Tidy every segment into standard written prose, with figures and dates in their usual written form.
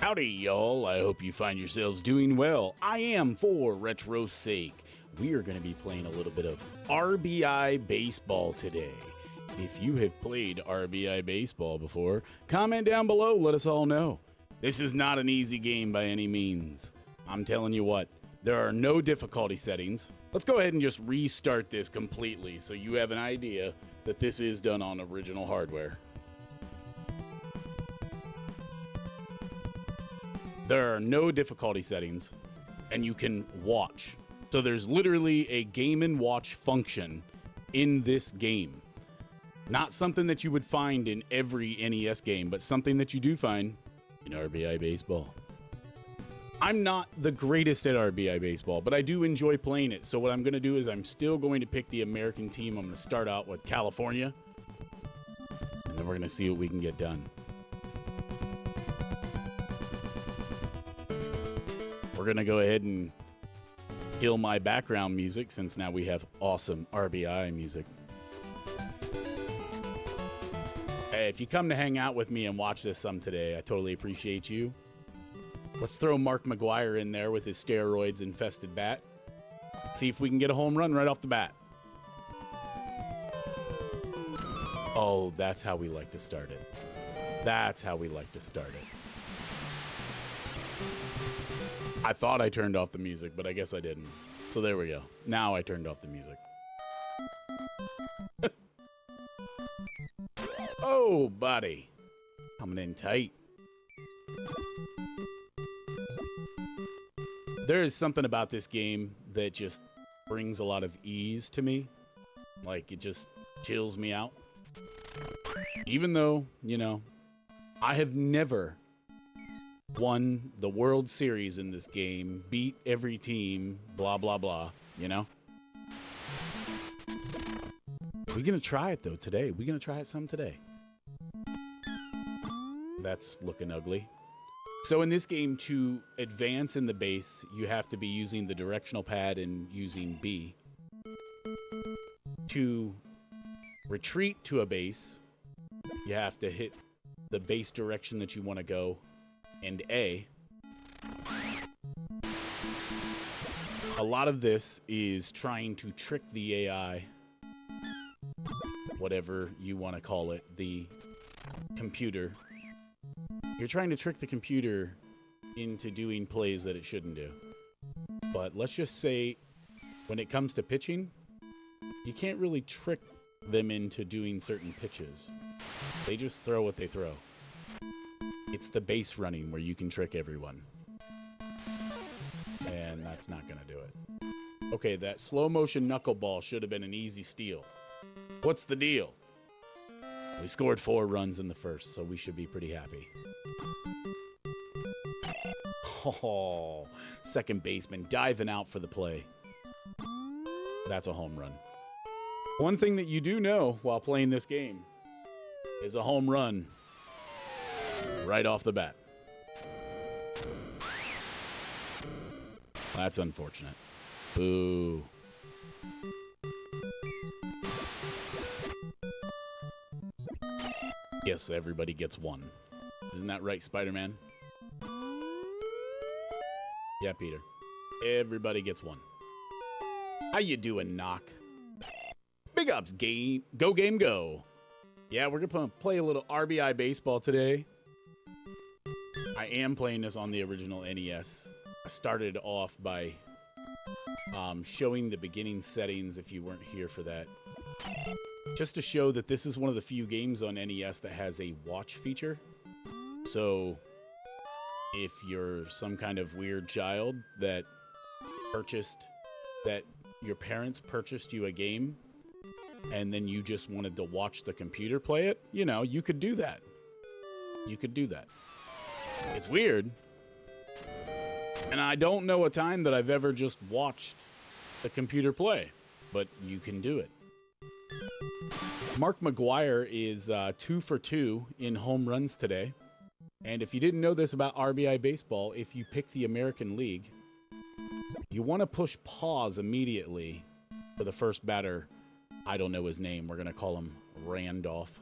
Howdy, y'all. I hope you find yourselves doing well. I am, for retro's sake. We are going to be playing a little bit of R.B.I. baseball today. If you have played R.B.I. baseball before, comment down below, let us all know. This is not an easy game by any means. I'm telling you what, there are no difficulty settings. Let's go ahead and just restart this completely so you have an idea that this is done on original hardware. There are no difficulty settings, and you can watch. So there's literally a game and watch function in this game. Not something that you would find in every NES game, but something that you do find in R.B.I. baseball. I'm not the greatest at R.B.I. baseball, but I do enjoy playing it. So what I'm going to do is I'm still going to pick the American team. I'm going to start out with California, and then we're going to see what we can get done. We're going to go ahead and kill my background music since now we have awesome R.B.I. music. Hey, if you come to hang out with me and watch this some today, I totally appreciate you. Let's throw Mark McGwire in there with his steroids-infested bat. See if we can get a home run right off the bat. Oh, that's how we like to start it. That's how we like to start it. I thought I turned off the music, but I guess I didn't. So there we go. Now I turned off the music. Oh, buddy. Coming in tight. There is something about this game that just brings a lot of ease to me. Like, it just chills me out. Even though, you know, I have never won the World Series in this game, beat every team, blah, blah, blah, you know? We're going to try it, though, today. We're going to try it some today. That's looking ugly. So in this game, to advance in the base, you have to be using the directional pad and using B. To retreat to a base, you have to hit the base direction that you want to go and A. A lot of this is trying to trick the AI, whatever you want to call it, the computer. You're trying to trick the computer into doing plays that it shouldn't do. But let's just say, when it comes to pitching, you can't really trick them into doing certain pitches. They just throw what they throw. It's the base running where you can trick everyone. And that's not going to do it. Okay, that slow motion knuckleball should have been an easy steal. What's the deal? We scored 4 runs in the first, so we should be pretty happy. Oh, second baseman diving out for the play. That's a home run. One thing that you do know while playing this game is a home run right off the bat. That's unfortunate. Boo. Yes, everybody gets one. Isn't that right, Spider-Man? Yeah, Peter. Everybody gets one. How you doing, Knock? Big ups, game. Go, game, go. Yeah, we're going to play a little R.B.I. baseball today. I am playing this on the original NES. I started off by showing the beginning settings if you weren't here for that. Just to show that this is one of the few games on NES that has a watch feature. So if you're some kind of weird child that your parents purchased you a game and then you just wanted to watch the computer play it, you know, you could do that. You could do that. It's weird. And I don't know a time that I've ever just watched the computer play, but you can do it. Mark McGwire is 2 for 2 in home runs today. And if you didn't know this about R.B.I. baseball, if you pick the American League, you want to push pause immediately for the first batter. I don't know his name. We're going to call him Randolph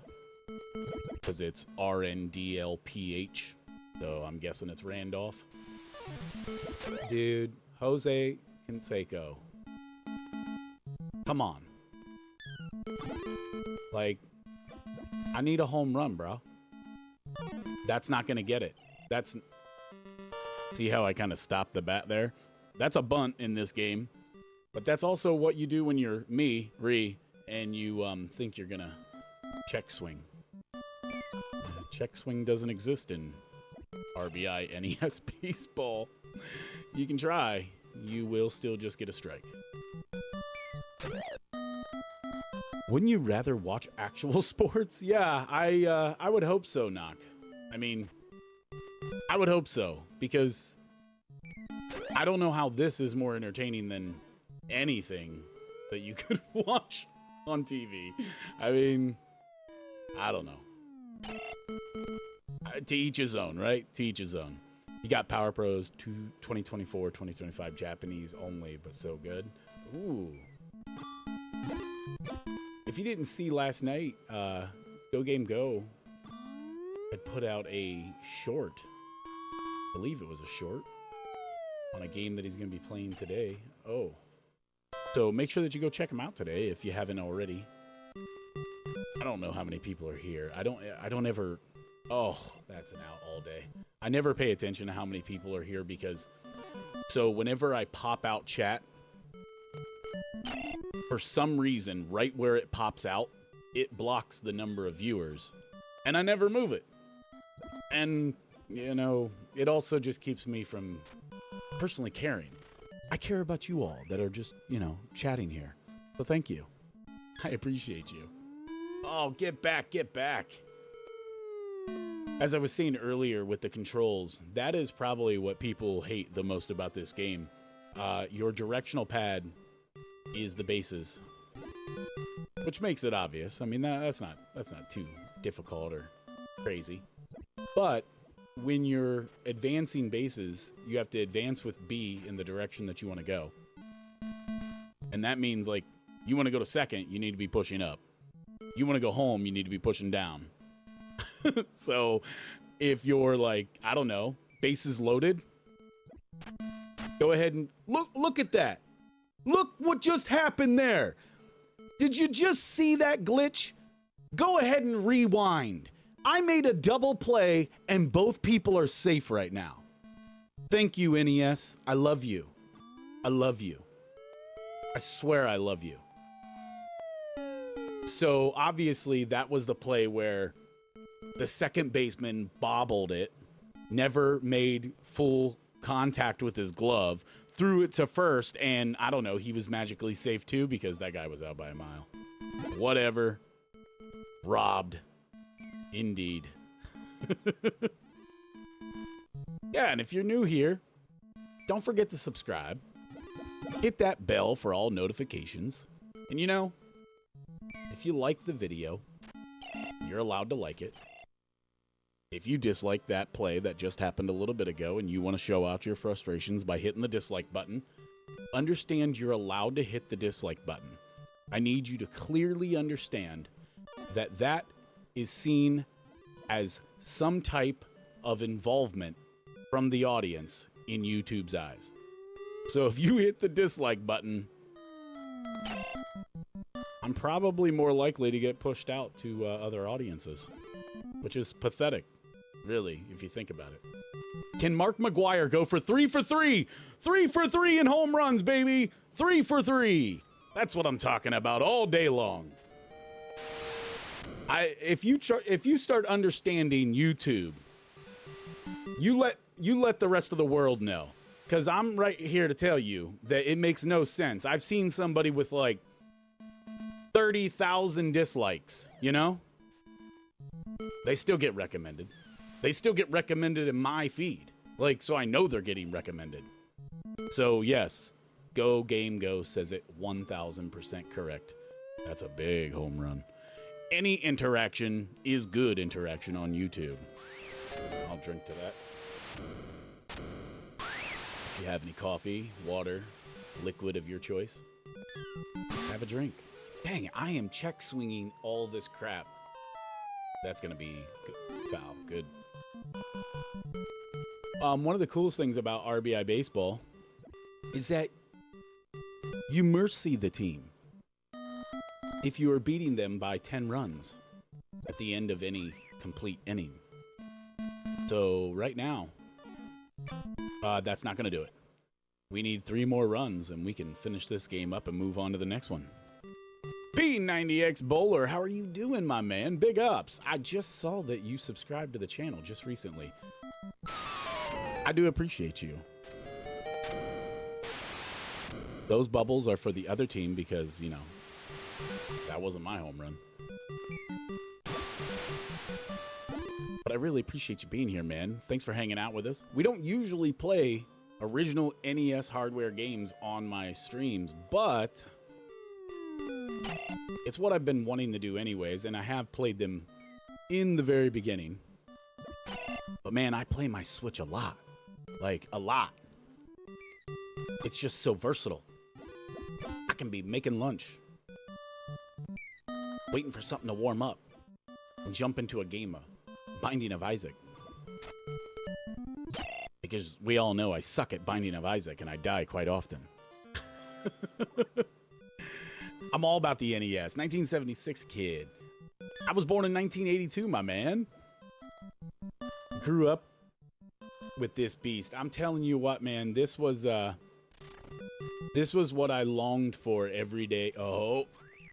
because it's R-N-D-L-P-H. So I'm guessing it's Randolph. Dude, Jose Canseco. Come on. Like, I need a home run, bro. That's not going to get it. That's... See how I kind of stopped the bat there? That's a bunt in this game. But that's also what you do when you're and you think you're going to check swing. Check swing doesn't exist in R.B.I. NES baseball. You can try. You will still just get a strike. Wouldn't you rather watch actual sports? Yeah, I would hope so, Knock. I mean, I would hope so, because I don't know how this is more entertaining than anything that you could watch on TV. I mean, I don't know. To each his own, right? To each his own. You got Power Pros 2024, 2025 Japanese only, but so good. Ooh. If you didn't see last night, Go Game Go had put out a short. I believe it was a short on a game that he's going to be playing today. Oh. So make sure that you go check him out today if you haven't already. I don't know how many people are here. I don't ever... Oh, that's an out all day. I never pay attention to how many people are here because... So whenever I pop out chat, for some reason, right where it pops out, it blocks the number of viewers. And I never move it. And, you know, it also just keeps me from personally caring. I care about you all that are just, you know, chatting here. So thank you. I appreciate you. Oh, get back, get back. As I was saying earlier with the controls, that is probably what people hate the most about this game. Your directional pad is the bases, which makes it obvious. I mean, that's not too difficult or crazy. But when you're advancing bases, you have to advance with B in the direction that you want to go. And that means, like, you want to go to second, you need to be pushing up. You want to go home, you need to be pushing down. So if you're like, I don't know, bases loaded, go ahead and look at that. Look what just happened there. Did you just see that glitch? Go ahead and rewind. I made a double play and both people are safe right now. Thank you, NES. I love you. I love you. I swear I love you. So obviously that was the play where the second baseman bobbled it, never made full contact with his glove, threw it to first, and I don't know, he was magically safe too because that guy was out by a mile. Whatever. Robbed. Indeed. Yeah, and if you're new here, don't forget to subscribe. Hit that bell for all notifications. And you know, if you like the video, you're allowed to like it. If you dislike that play that just happened a little bit ago and you want to show out your frustrations by hitting the dislike button, understand you're allowed to hit the dislike button. I need you to clearly understand that that is seen as some type of involvement from the audience in YouTube's eyes. So if you hit the dislike button, I'm probably more likely to get pushed out to other audiences, which is pathetic, really, if you think about it. Can Mark McGwire go for 3 for 3? 3 for 3 in home runs, baby! 3 for 3! That's what I'm talking about all day long. If you start understanding YouTube, you let the rest of the world know. Because I'm right here to tell you that it makes no sense. I've seen somebody with like 30,000 dislikes, you know? They still get recommended. They still get recommended in my feed. Like, so I know they're getting recommended. So yes, Go Game Go says it 1,000% correct. That's a big home run. Any interaction is good interaction on YouTube. I'll drink to that. If you have any coffee, water, liquid of your choice, have a drink. Dang, I am check swinging all this crap. That's going to be foul. Good. One of the coolest things about R.B.I. baseball is that you mercy the team if you are beating them by 10 runs at the end of any complete inning. So right now, that's not going to do it. We need 3 more runs, and we can finish this game up and move on to the next one. B90X Bowler, how are you doing, my man? Big ups. I just saw that you subscribed to the channel just recently. I do appreciate you. Those bubbles are for the other team because, you know, that wasn't my home run. But I really appreciate you being here, man. Thanks for hanging out with us. We don't usually play original NES hardware games on my streams, but it's what I've been wanting to do anyways, and I have played them in the very beginning. But man, I play my Switch a lot. Like, a lot. It's just so versatile. I can be making lunch, waiting for something to warm up, and jump into a game of Binding of Isaac. Because we all know I suck at Binding of Isaac, and I die quite often. I'm all about the NES. 1976 kid. I was born in 1982, my man. Grew up with this beast. I'm telling you what, man, this was what I longed for every day. Oh,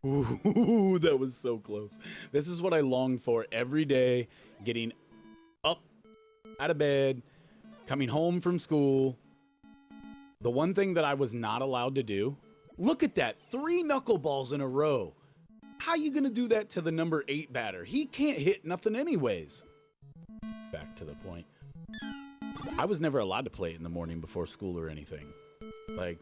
ooh, that was so close. This is what I longed for every day, getting up out of bed, coming home from school. The one thing that I was not allowed to do, look at that, 3 knuckleballs in a row. How you gonna do that to the number 8 batter? He can't hit nothing anyways. Back to the point. I was never allowed to play it in the morning before school or anything. Like,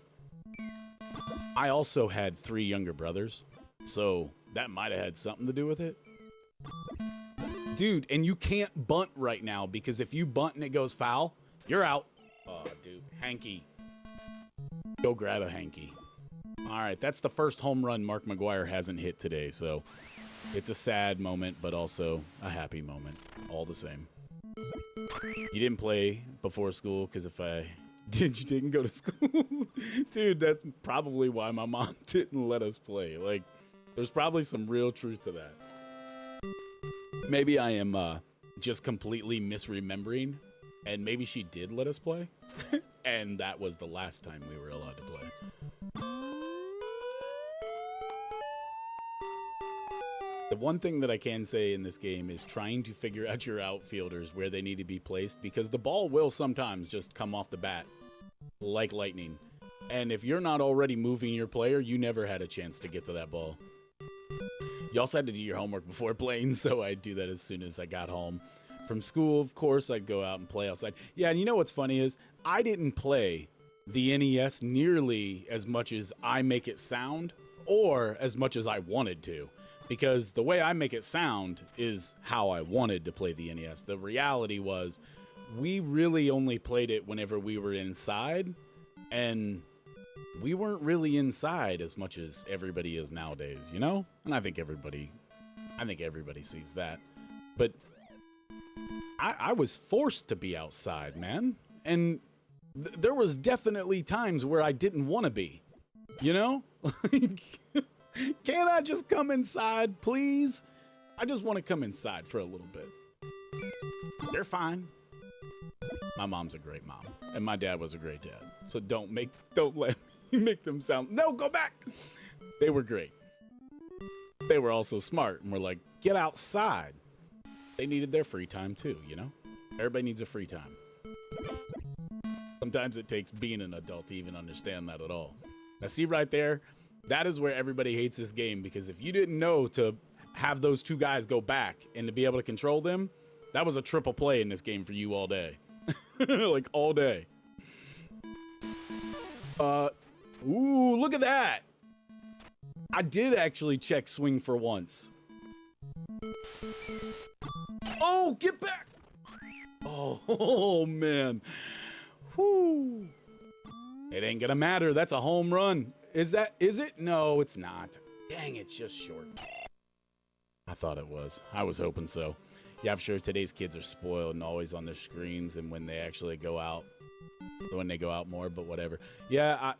I also had 3 younger brothers, so that might have had something to do with it. Dude, and you can't bunt right now, because if you bunt and it goes foul, you're out. Oh, dude, hanky. Go grab a hanky. All right, that's the first home run Mark McGwire hasn't hit today, so it's a sad moment, but also a happy moment, all the same. You didn't play before school, because if you didn't go to school? Dude, that's probably why my mom didn't let us play. Like, there's probably some real truth to that. Maybe I am just completely misremembering, and maybe she did let us play, and that was the last time we were allowed to play. The one thing that I can say in this game is trying to figure out your outfielders where they need to be placed, because the ball will sometimes just come off the bat like lightning. And if you're not already moving your player, you never had a chance to get to that ball. You also had to do your homework before playing, so I'd do that as soon as I got home from school. Of course, I'd go out and play outside. Yeah, and you know what's funny is I didn't play the NES nearly as much as I make it sound, or as much as I wanted to. Because the way I make it sound is how I wanted to play the NES. The reality was we really only played it whenever we were inside, and we weren't really inside as much as everybody is nowadays, you know? And I think everybody sees that. But I was forced to be outside, man. And there was definitely times where I didn't want to be, you know? Can't I just come inside, please? I just want to come inside for a little bit. They're fine. My mom's a great mom, and my dad was a great dad. So don't let me make them sound, no, go back. They were great. They were also smart and were like, get outside. They needed their free time too, you know? Everybody needs a free time. Sometimes it takes being an adult to even understand that at all. Now see right there? That is where everybody hates this game, because if you didn't know to have those 2 guys go back and to be able to control them, that was a triple play in this game for you all day. Like, all day. Ooh, look at that. I did actually check swing for once. Oh, get back. Oh man. Whoo. It ain't gonna matter. That's a home run. Is it? No, it's not. Dang, it's just short. I thought it was. I was hoping so. Yeah, I'm sure today's kids are spoiled and always on their screens, and when they actually go out, more, but whatever. Yeah,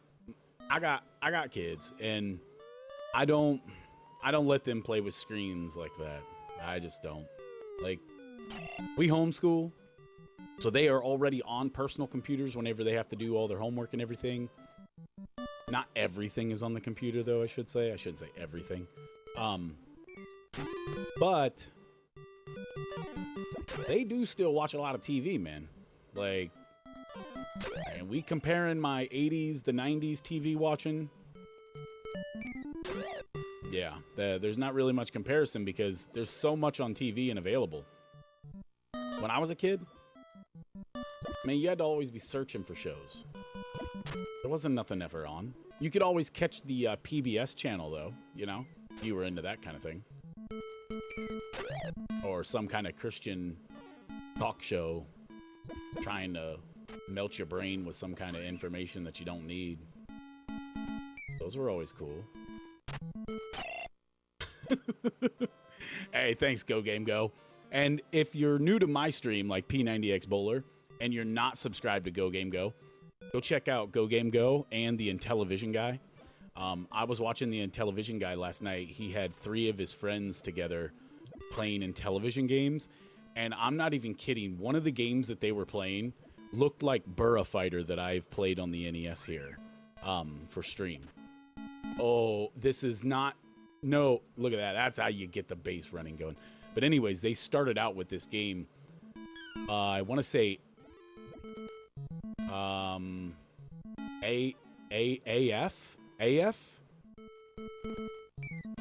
I got kids, and I don't let them play with screens like that. I just don't. Like, we homeschool, so they are already on personal computers whenever they have to do all their homework and everything. Not everything is on the computer, though, I should say. I shouldn't say everything. But they do still watch a lot of TV, man. Like, and we comparing my 80s, the 90s TV watching. Yeah, there's not really much comparison because there's so much on TV and available. When I was a kid, I mean, you had to always be searching for shows. There wasn't nothing ever on. You could always catch the PBS channel, though, you know? You were into that kind of thing. Or some kind of Christian talk show trying to melt your brain with some kind of information that you don't need. Those were always cool. Hey, thanks, Go Game Go. And if you're new to my stream, like P90X Bowler, and you're not subscribed to Go Game Go, go check out Go Game Go and the Intellivision Guy. I was watching the Intellivision Guy last night. He had 3 of his friends together playing Intellivision games, and I'm not even kidding. One of the games that they were playing looked like Burra Fighter that I've played on the NES here for stream. Oh, this is not... No, look at that. That's how you get the bass running going. But anyways, they started out with this game. I want to say AF?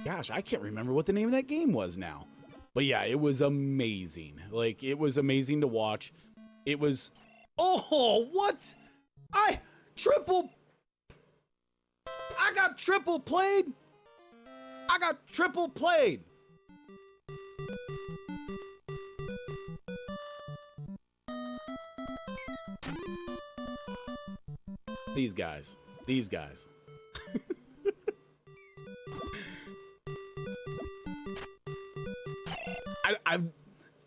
Gosh, I can't remember what the name of that game was now. But yeah, it was amazing. Like, it was amazing to watch. It was... Oh, what? I got triple played. These guys.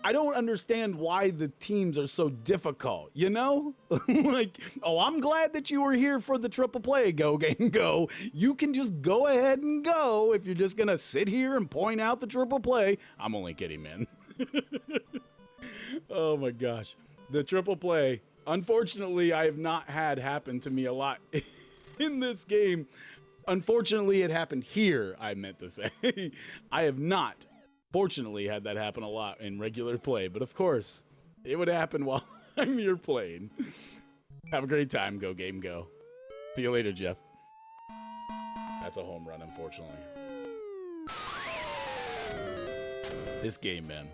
I don't understand why the teams are so difficult, you know? Like, oh, I'm glad that you were here for the triple play, Go Game Go. You can just go ahead and go if you're just going to sit here and point out the triple play. I'm only kidding, man. Oh, my gosh. The triple play, unfortunately, I have not had happen to me a lot in this game. Unfortunately, it happened here, I meant to say. I have not, fortunately, had that happen a lot in regular play. But, of course, it would happen while I'm here playing. Have a great time, Go Game Go. See you later, Jeff. That's a home run, unfortunately. This game, man.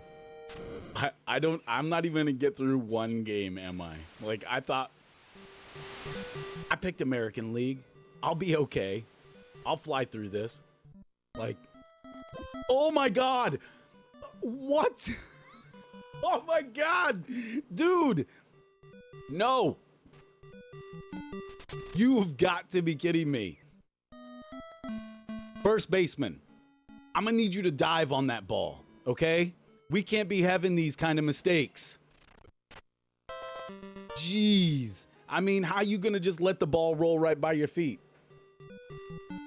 I'm not even gonna get through one game, am I? Like, I thought, I picked American League. I'll be okay. I'll fly through this. Like, oh my God. What? Oh my God. Dude. No. You've got to be kidding me. First baseman, I'm gonna need you to dive on that ball, okay? We can't be having these kind of mistakes. Jeez. I mean, how you gonna just let the ball roll right by your feet?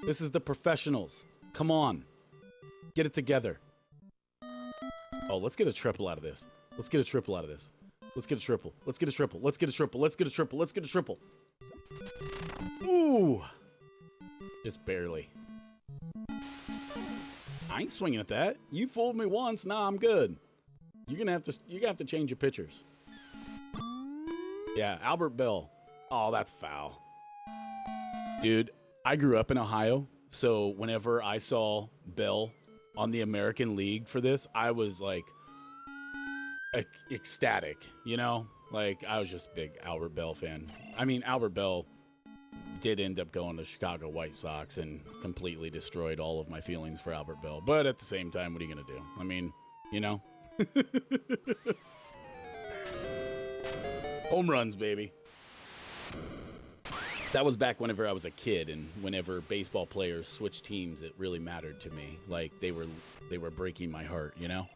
This is the professionals. Come on. Get it together. Oh, let's get a triple out of this. Let's get a triple out of this. Let's get a triple. Let's get a triple. Let's get a triple. Let's get a triple. Let's get a triple. Ooh. Just barely. I ain't swinging at that. You fooled me once. Nah, I'm good. You're gonna have to change your pitchers. Yeah, Albert Bell. Oh, that's foul. Dude, I grew up in Ohio, so whenever I saw Bell on the American League for this, I was like ecstatic, you know? Like, I was just a big Albert Bell fan. I mean, Albert Bell did end up going to Chicago White Sox and completely destroyed all of my feelings for Albert Bell. But at the same time, what are you going to do? I mean, you know? Home runs, baby. That was back whenever I was a kid, and whenever baseball players switched teams, it really mattered to me. Like, they were breaking my heart, you know?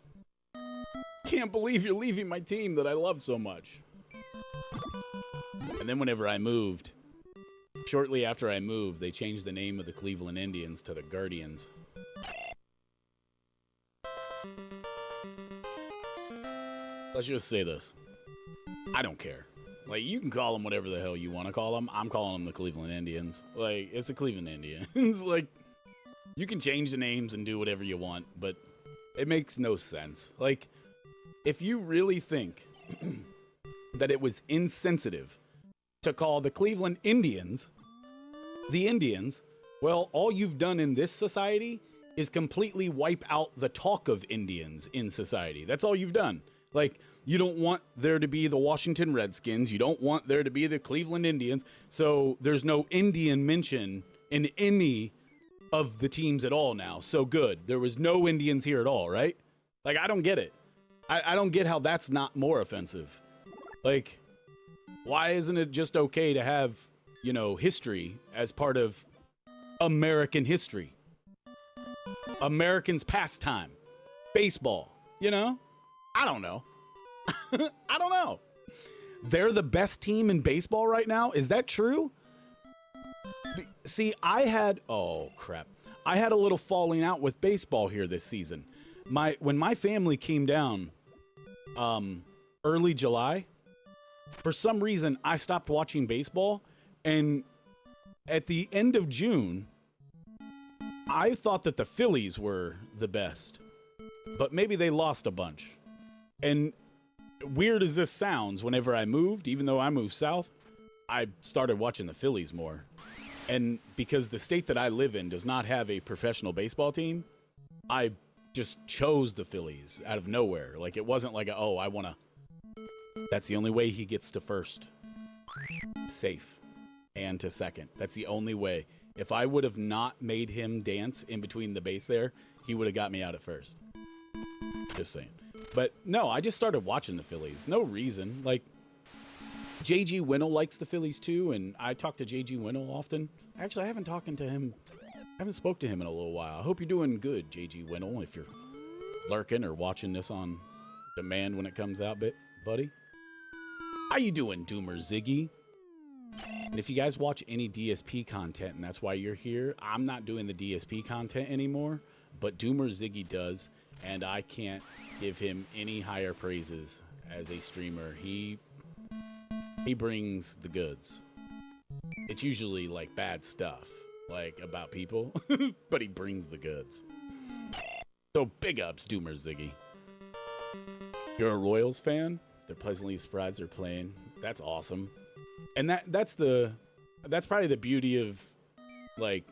Can't believe you're leaving my team that I love so much. And then whenever I moved, shortly after I moved, they changed the name of the Cleveland Indians to the Guardians. Let's just say this. I don't care. Like, you can call them whatever the hell you want to call them. I'm calling them the Cleveland Indians. Like, it's the Cleveland Indians. Like, you can change the names and do whatever you want, but it makes no sense. Like, if you really think that it was insensitive to call the Cleveland Indians the Indians, well, all you've done in this society is completely wipe out the talk of Indians in society. That's all you've done. Like, you don't want there to be the Washington Redskins. You don't want there to be the Cleveland Indians. So there's no Indian mention in any of the teams at all now. So good. There was no Indians here at all, right? Like, I don't get it. I don't get how that's not more offensive. Like, why isn't it just okay to have, you know, history as part of American history? Americans' pastime. Baseball, you know? I don't know. I don't know. They're the best team in baseball right now? Is that true? See, oh crap. I had a little falling out with baseball here this season. When my family came down early July, for some reason I stopped watching baseball, and at the end of June, I thought that the Phillies were the best, but maybe they lost a bunch. And weird as this sounds, whenever I moved, even though I moved south, I started watching the Phillies more. And because the state that I live in does not have a professional baseball team, I just chose the Phillies out of nowhere. Like, it wasn't like, that's the only way he gets to first. Safe. And to second. That's the only way. If I would have not made him dance in between the base there, he would have got me out at first. Just saying. But no, I just started watching the Phillies. No reason. Like, J.G. Winnell likes the Phillies too, and I talk to J.G. Winnell often. Actually, I haven't spoke to him in a little while. I hope you're doing good, J.G. Winnell, if you're lurking or watching this on demand when it comes out, buddy. How you doing, Doomer Ziggy? And if you guys watch any DSP content, and that's why you're here, I'm not doing the DSP content anymore, but Doomer Ziggy does, and I can't give him any higher praises as a streamer. He brings the goods. It's usually like bad stuff, like about people, but he brings the goods. So big ups, Doomer Ziggy. You're a Royals fan? They're pleasantly surprised they're playing. That's awesome. And that's probably the beauty of, like,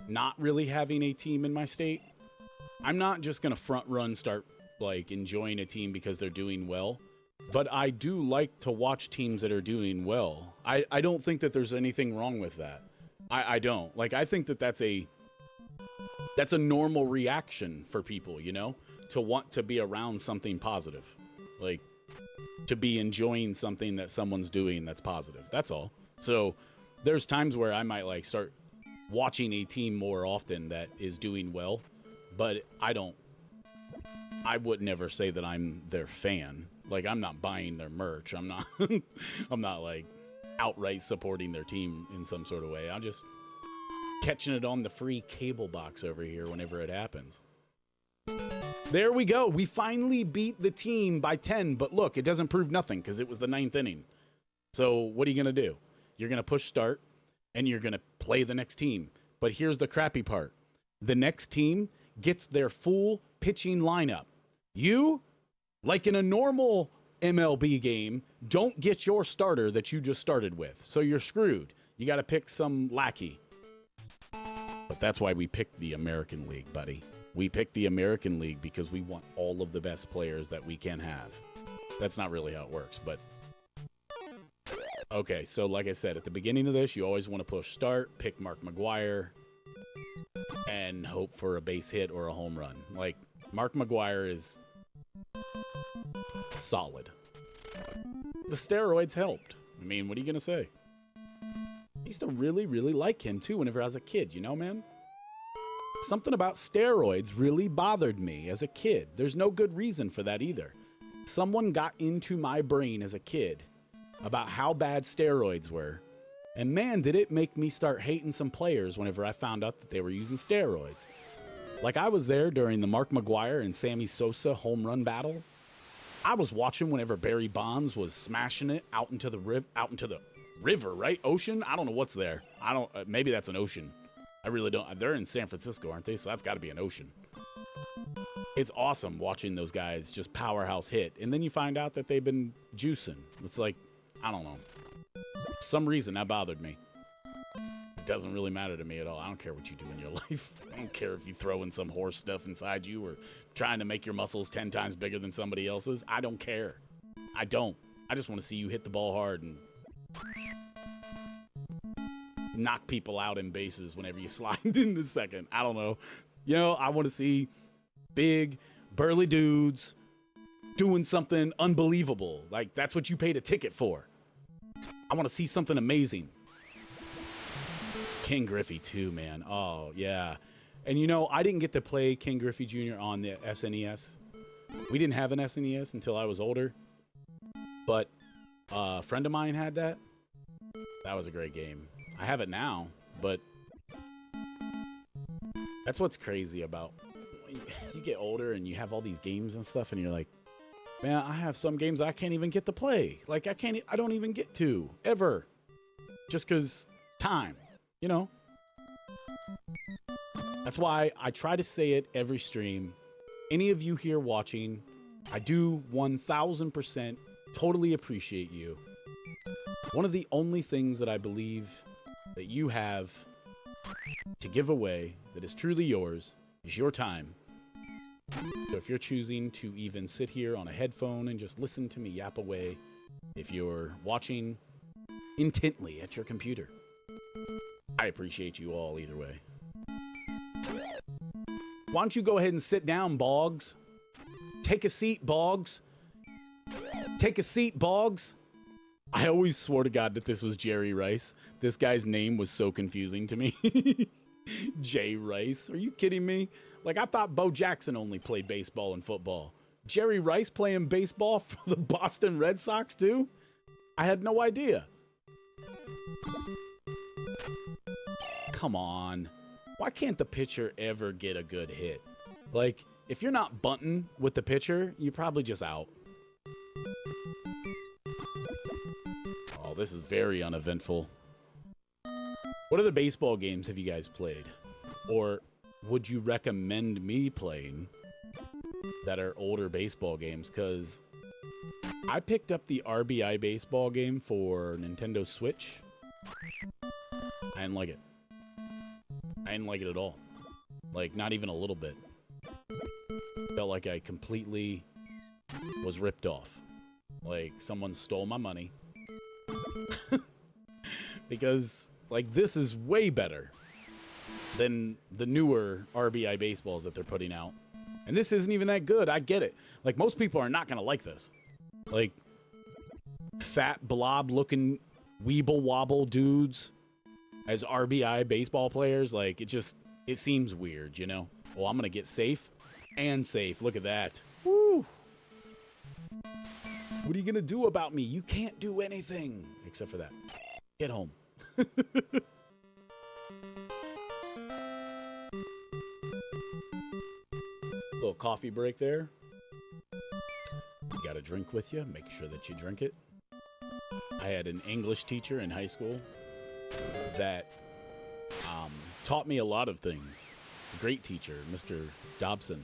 not really having a team in my state. I'm not just going to front run start, like, enjoying a team because they're doing well. But I do like to watch teams that are doing well. I don't think that there's anything wrong with that. I don't. Like, I think that that's a normal reaction for people, you know? To want to be around something positive. Like, to be enjoying something that someone's doing that's positive. That's all. So there's times where I might, like, start watching a team more often that is doing well. But I would never say that I'm their fan. Like, I'm not buying their merch. I'm not like outright supporting their team in some sort of way. I'm just catching it on the free cable box over here whenever it happens. There we go. We finally beat the team by 10, but look, it doesn't prove nothing because it was the 9th inning. So what are you going to do? You're going to push start and you're going to play the next team. But here's the crappy part. The next team gets their full pitching lineup. You, like in a normal MLB game, don't get your starter that you just started with. So you're screwed. You got to pick some lackey. But that's why we picked the American League, buddy. We picked the American League because we want all of the best players that we can have. That's not really how it works, but... Okay, so like I said, at the beginning of this, you always want to push start, pick Mark McGwire, and hope for a base hit or a home run. Like, Mark McGwire is solid. The steroids helped. I mean, what are you going to say? I used to really, really like him, too, whenever I was a kid, you know, man? Something about steroids really bothered me as a kid. There's no good reason for that either. someone got into my brain as a kid about how bad steroids were. And man, did it make me start hating some players whenever I found out that they were using steroids. Like, I was there during the Mark McGwire and Sammy Sosa home run battle. I was watching whenever Barry Bonds was smashing it out into the river, right? Ocean? I don't know what's there. Maybe that's an ocean. I really don't. They're in San Francisco, aren't they? So that's got to be an ocean. It's awesome watching those guys just powerhouse hit. And then you find out that they've been juicing. It's like, I don't know. Some reason that bothered me. It doesn't really matter to me at all. I don't care what you do in your life. I don't care if you throw in some horse stuff inside you or trying to make your muscles 10 times bigger than somebody else's. I don't care. I don't. I just want to see you hit the ball hard and knock people out in bases whenever you slide in the second. I don't know. I want to see big, burly dudes doing something unbelievable. Like, that's what you paid a ticket for. I want to see something amazing. King Griffey too, man. Oh, yeah. And I didn't get to play King Griffey Jr. on the SNES. We didn't have an SNES until I was older. But a friend of mine had that. That was a great game. I have it now, but that's what's crazy about you get older and you have all these games and stuff and you're like, man, I have some games I can't even get to play. Like, I don't even get to, ever. Just because time, That's why I try to say it every stream. Any of you here watching, I do 1000% totally appreciate you. One of the only things that I believe that you have to give away that is truly yours is your time. So if you're choosing to even sit here on a headphone and just listen to me yap away, if you're watching intently at your computer, I appreciate you all either way. Why don't you go ahead and sit down, Boggs? Take a seat, Boggs. Take a seat, Boggs. I always swore to God that this was Jerry Rice. This guy's name was so confusing to me. Jay Rice. Are you kidding me? Like, I thought Bo Jackson only played baseball and football. Jerry Rice playing baseball for the Boston Red Sox too? I had no idea. Come on. Why can't the pitcher ever get a good hit? Like, if you're not bunting with the pitcher, you're probably just out. Oh, this is very uneventful. What other baseball games have you guys played? Or would you recommend me playing that are older baseball games? Because I picked up the R.B.I. baseball game for Nintendo Switch. I didn't like it. I didn't like it at all. Like, not even a little bit. Felt like I completely was ripped off. Like, someone stole my money. Because, like, this is way better than the newer R.B.I. baseballs that they're putting out. And this isn't even that good. I get it. Like, most people are not going to like this. Like, fat, blob-looking, weeble-wobble dudes as R.B.I. baseball players. Like, it seems weird, Well, I'm going to get safe and safe. Look at that. Woo! What are you going to do about me? You can't do anything. Except for that. Get home. Little coffee break there. You got a drink with you. Make sure that you drink it. I had an English teacher in high school that taught me a lot of things. A great teacher, Mr. Dobson.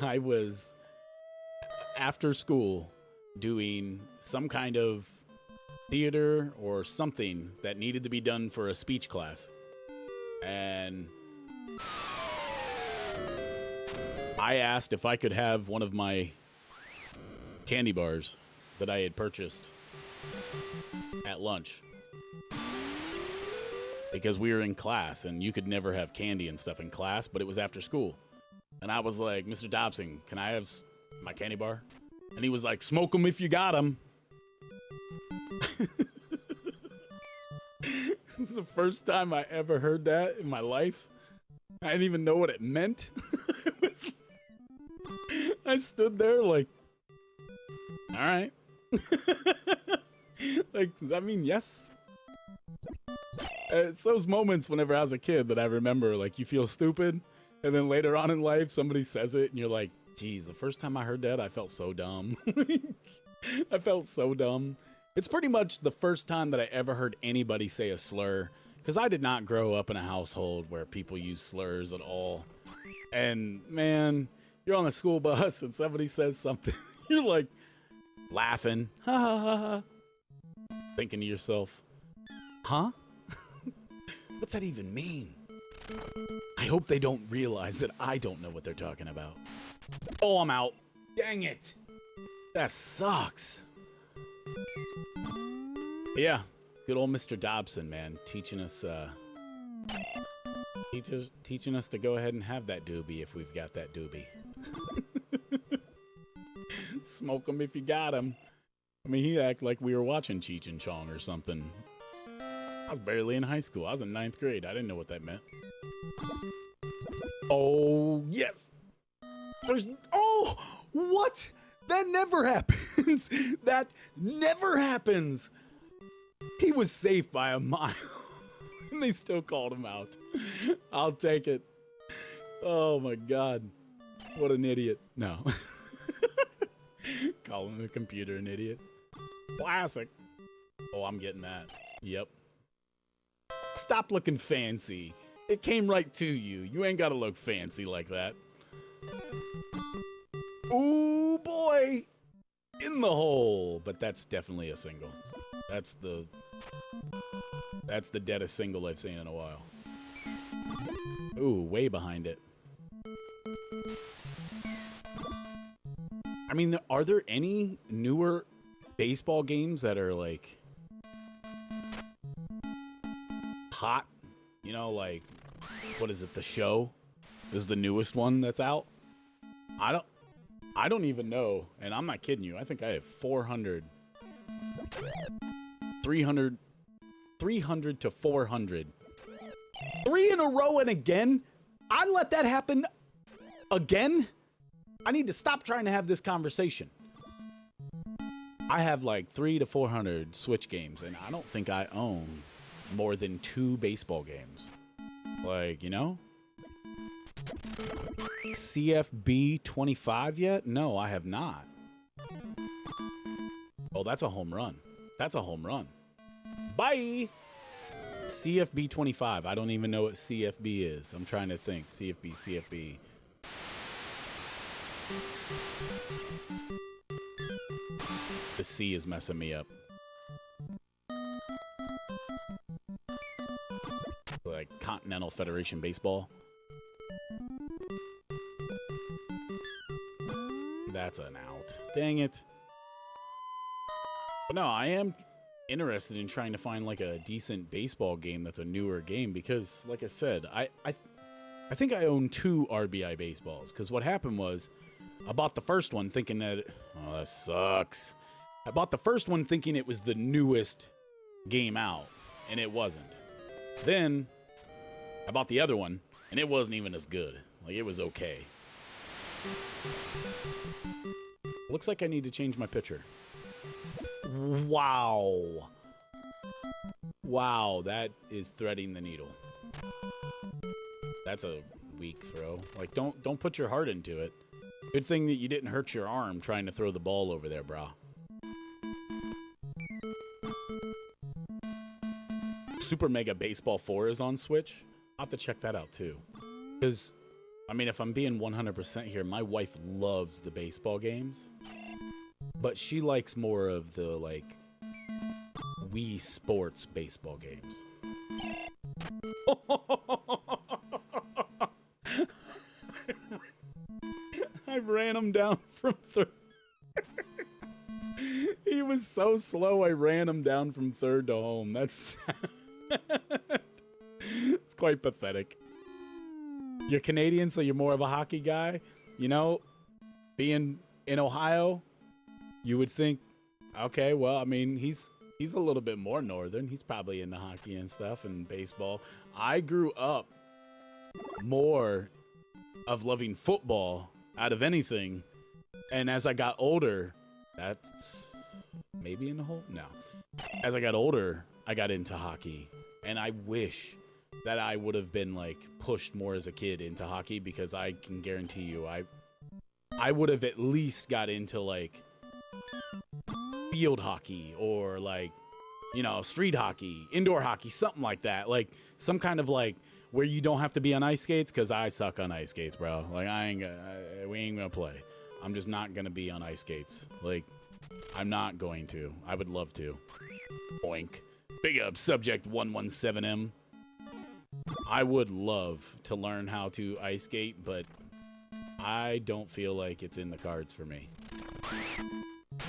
I was, after school, doing some kind of theater or something that needed to be done for a speech class. And I asked if I could have one of my candy bars that I had purchased at lunch. Because we were in class, and you could never have candy and stuff in class, but it was after school. And I was like, Mr. Dobson, can I have my candy bar? And he was like, smoke them if you got them. This is the first time I ever heard that in my life. I didn't even know what it meant. I stood there like, all right. Like, does that mean yes? It's those moments whenever I was a kid that I remember, like, you feel stupid, and then later on in life, somebody says it, and you're like, geez, the first time I heard that, I felt so dumb. I felt so dumb. It's pretty much the first time that I ever heard anybody say a slur, because I did not grow up in a household where people use slurs at all. And, man, you're on the school bus, and somebody says something, you're like, laughing, ha ha ha ha, thinking to yourself, huh? What's that even mean? I hope they don't realize that I don't know what they're talking about. Oh, I'm out. Dang it. That sucks. But yeah, good old Mr. Dobson, man, teaching us teaching us to go ahead and have that doobie if we've got that doobie. Smoke 'em if you got 'em. I mean, he acted like we were watching Cheech and Chong or something. I was barely in high school. I was in 9th grade. I didn't know what that meant. Oh, yes. Oh, what? That never happens. That never happens. He was safe by a mile. And they still called him out. I'll take it. Oh, my God. What an idiot. No. Calling the computer an idiot. Classic. Oh, I'm getting that. Yep. Stop looking fancy. It came right to you. You ain't gotta look fancy like that. Ooh, boy. In the hole. But that's definitely a single. That's the deadest single I've seen in a while. Ooh, way behind it. I mean, are there any newer baseball games that are like hot? You know, like, what is it? The Show is the newest one that's out. I don't even know, and I'm not kidding you. I think I have 300 to 400. 3 in a row and again? I let that happen again? I need to stop trying to have this conversation. I have like 300 to 400 Switch games, and I don't think I own more than 2 baseball games. Like, you know? CFB 25 yet? No, I have not. Oh, that's a home run. That's a home run. Bye! CFB 25. I don't even know what CFB is. I'm trying to think. CFB. The C is messing me up. Like Continental Federation Baseball. That's an out. Dang it. But no, I am interested in trying to find like a decent baseball game that's a newer game because, like I said, I think I own 2 R.B.I. baseballs because what happened was I bought the first one thinking that, oh, that sucks. I bought the first one thinking it was the newest game out, and it wasn't. Then I bought the other one, and it wasn't even as good. Like, it was okay. Looks like I need to change my pitcher. Wow. Wow, that is threading the needle. That's a weak throw. Like, don't put your heart into it. Good thing that you didn't hurt your arm trying to throw the ball over there, brah. Super Mega Baseball 4 is on Switch. I'll have to check that out, too. Because, I mean, if I'm being 100% here, my wife loves the baseball games. But she likes more of the, like, Wii Sports baseball games. I ran him down from third. He was so slow, I ran him down from third to home. That's it's quite pathetic. You're Canadian, so you're more of a hockey guy. You know, being in Ohio, you would think, okay, well, I mean, he's a little bit more northern. He's probably into hockey and stuff and baseball. I grew up more of loving football out of anything And as I got older, that's maybe in the hole? No. As I got older, I got into hockey. And I wish that I would have been, like, pushed more as a kid into hockey, because I can guarantee you I would have at least got into, like, field hockey or, like, you know, street hockey, indoor hockey, something like that. Like, some kind of, like, where you don't have to be on ice skates, because I suck on ice skates, bro. Like, we ain't gonna play. I'm just not gonna be on ice skates. Like, I'm not going to. I would love to. Boink. Big up, Subject 117M. I would love to learn how to ice skate, but I don't feel like it's in the cards for me.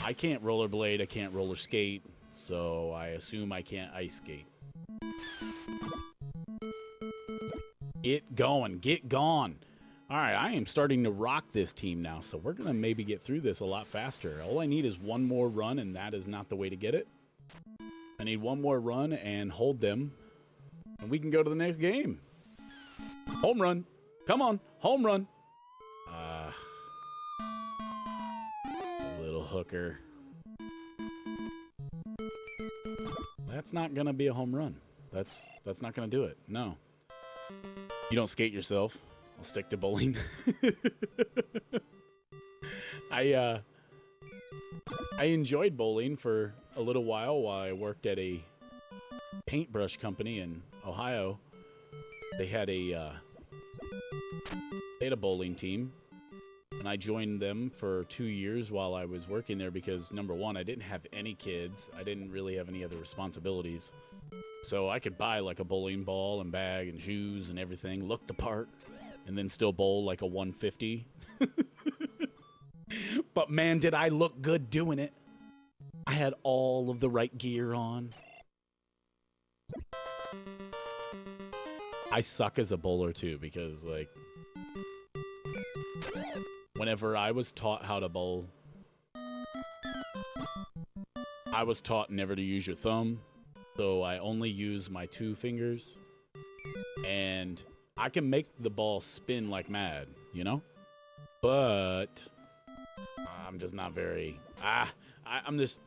I can't rollerblade, I can't roller skate, so I assume I can't ice skate. Get going, get gone. All right, I am starting to rock this team now, so we're going to maybe get through this a lot faster. All I need is one more run, and that is not the way to get it. I need one more run and hold them, and we can go to the next game. Home run. Come on, home run. Little hooker. That's not going to be a home run. That's not going to do it. No. You don't skate yourself. I'll stick to bowling. I enjoyed bowling for a little while I worked at a paintbrush company in Ohio. They had a bowling team, and I joined them for 2 years while I was working there because, number one, I didn't have any kids. I didn't really have any other responsibilities. So I could buy like a bowling ball and bag and shoes and everything, look the part, and then still bowl like a 150. But man, did I look good doing it. I had all of the right gear on. I suck as a bowler too, because like whenever I was taught how to bowl, I was taught never to use your thumb. So I only use my 2 fingers, and I can make the ball spin like mad, you know? But I'm just not very, I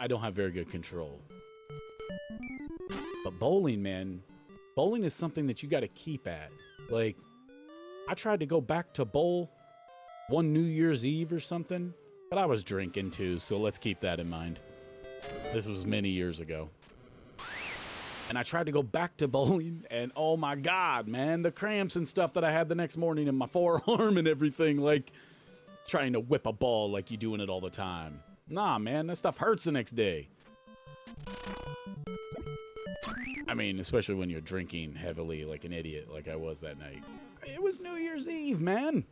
don't have very good control. But bowling, man, bowling is something that you got to keep at. Like, I tried to go back to bowl one New Year's Eve or something, but I was drinking too, so let's keep that in mind. This was many years ago. And I tried to go back to bowling, and oh my God, man, the cramps and stuff that I had the next morning in my forearm and everything, like trying to whip a ball like you doing it all the time. Nah, man, that stuff hurts the next day. I mean, especially when you're drinking heavily like an idiot like I was that night. It was New Year's Eve, man.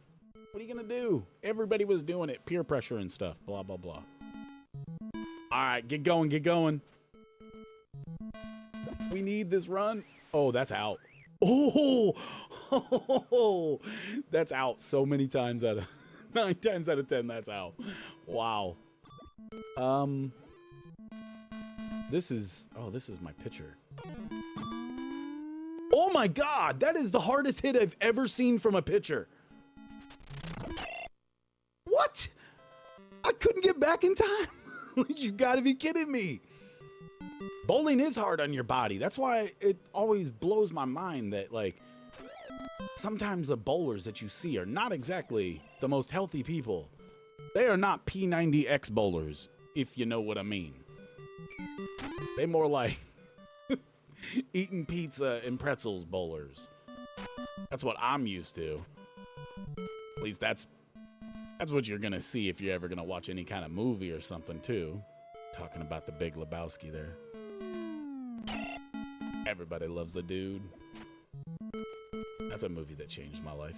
What are you going to do? Everybody was doing it. Peer pressure and stuff. Blah, blah, blah. All right, get going, get going. We need this run. Oh, that's out. Oh, that's out so many times out of 9 times out of 10. That's out. Wow. This is my pitcher. Oh my God, that is the hardest hit I've ever seen from a pitcher. What? I couldn't get back in time. You gotta be kidding me. Bowling is hard on your body. That's why it always blows my mind that, like, sometimes the bowlers that you see are not exactly the most healthy people. They are not P90X bowlers, if you know what I mean. They more like eating pizza and pretzels bowlers. That's what I'm used to. At least that's what you're gonna see if you're ever gonna watch any kind of movie or something too. Talking about the Big Lebowski there. Everybody loves the dude. That's a movie that changed my life.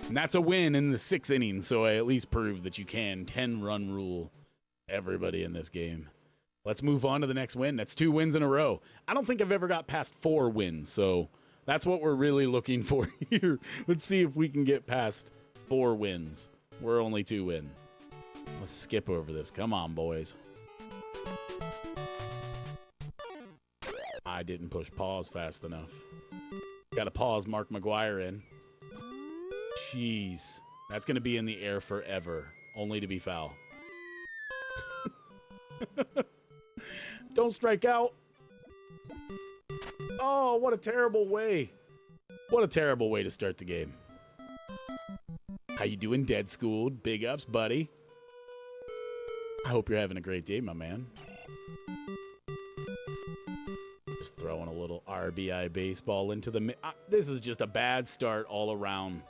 And that's a win in the 6th inning, so I at least proved that you can 10-run rule everybody in this game. Let's move on to the next win. That's 2 wins in a row. I don't think I've ever got past 4 wins, so that's what we're really looking for here. Let's see if we can get past 4 wins. We're only 2 in. Let's skip over this. Come on, boys. I didn't push pause fast enough. Got to pause Mark McGuire in. Jeez. That's going to be in the air forever, only to be foul. Don't strike out. Oh, what a terrible way. What a terrible way to start the game. How you doing, Dead Schooled? Big ups, buddy. I hope you're having a great day, my man. Just throwing a little R.B.I. baseball into the... this is just a bad start all around.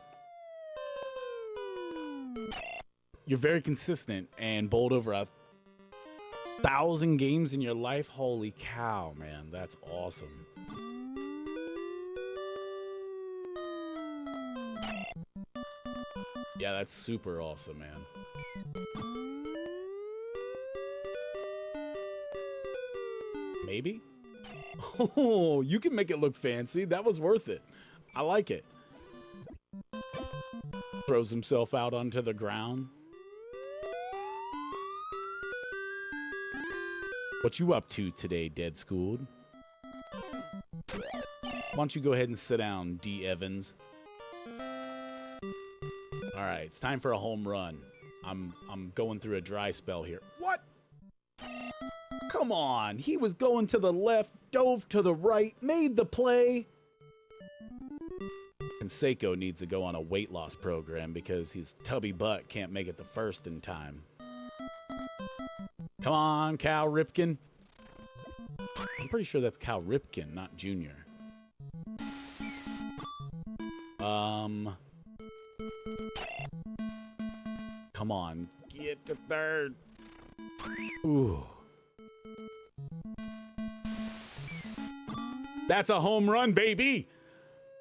You're very consistent and bowled over 1,000 games in your life. Holy cow, man. That's awesome. Yeah, that's super awesome, man. Maybe? Oh, you can make it look fancy. That was worth it. I like it. Throws himself out onto the ground. What you up to today, Dead Schooled? Why don't you go ahead and sit down, D. Evans? All right, it's time for a home run. I'm going through a dry spell here. What? Come on. He was going to the left, dove to the right, made the play. And Seiko needs to go on a weight loss program because his tubby butt can't make it the first in time. Come on, Cal Ripken. I'm pretty sure that's Cal Ripken, not Junior. Come on, get to third. Ooh. That's a home run, baby.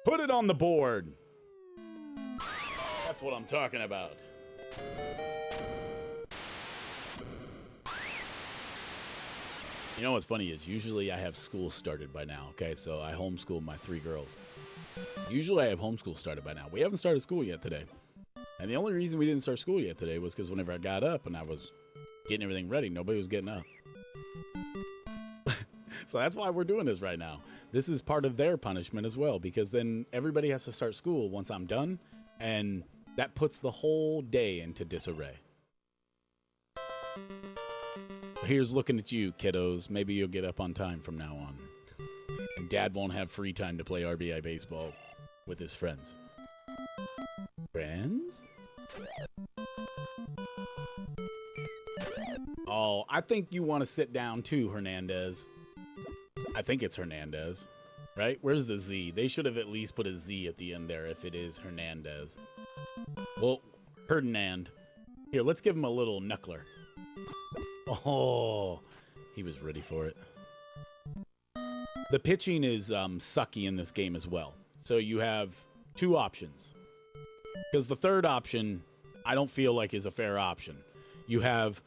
Put it on the board. That's what I'm talking about. You know what's funny is usually I have school started by now, okay? So I homeschool my 3 girls. Usually I have homeschool started by now. We haven't started school yet today. And the only reason we didn't start school yet today was because whenever I got up and I was getting everything ready, nobody was getting up. So that's why we're doing this right now. This is part of their punishment as well, because then everybody has to start school once I'm done, and that puts the whole day into disarray. Here's looking at you, kiddos. Maybe you'll get up on time from now on. And Dad won't have free time to play R.B.I. baseball with his friends. Friends? Oh, I think you want to sit down too, Hernandez. I think it's Hernandez, right? Where's the Z? They should have at least put a Z at the end there if it is Hernandez. Well, Hernand. Here, let's give him a little knuckler. Oh, he was ready for it. The pitching is sucky in this game as well. So you have 2 options. Because the third option, I don't feel like is a fair option. You have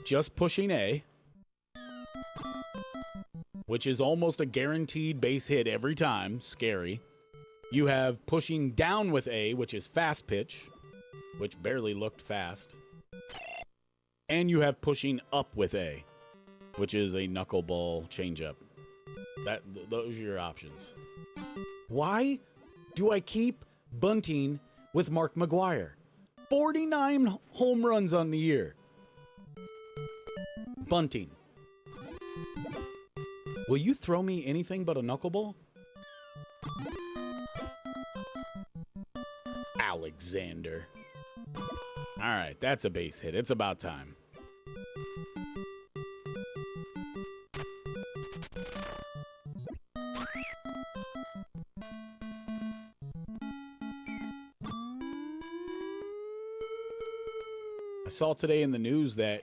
just pushing A, which is almost a guaranteed base hit every time. Scary. You have pushing down with A, which is fast pitch, which barely looked fast. And you have pushing up with A, which is a knuckleball changeup. Those are your options. Why do I keep bunting with Mark McGuire? 49 home runs on the year. Bunting. Will you throw me anything but a knuckleball? Alexander. All right, that's a base hit. It's about time. I saw today in the news that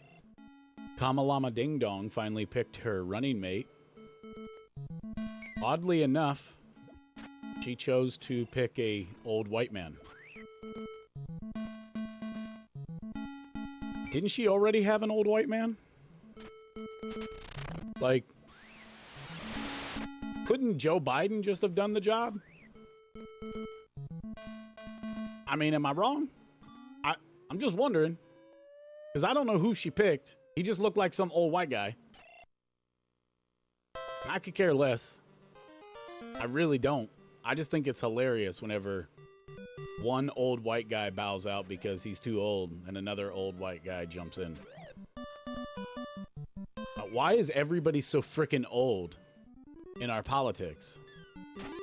Kamalama Ding Dong finally picked her running mate. Oddly enough, she chose to pick a old white man. Didn't she already have an old white man? Like, couldn't Joe Biden just have done the job? I mean, am I wrong? I'm just wondering. Because I don't know who she picked. He just looked like some old white guy. I could care less. I really don't. I just think it's hilarious whenever one old white guy bows out because he's too old and another old white guy jumps in. Why is everybody so freaking old in our politics?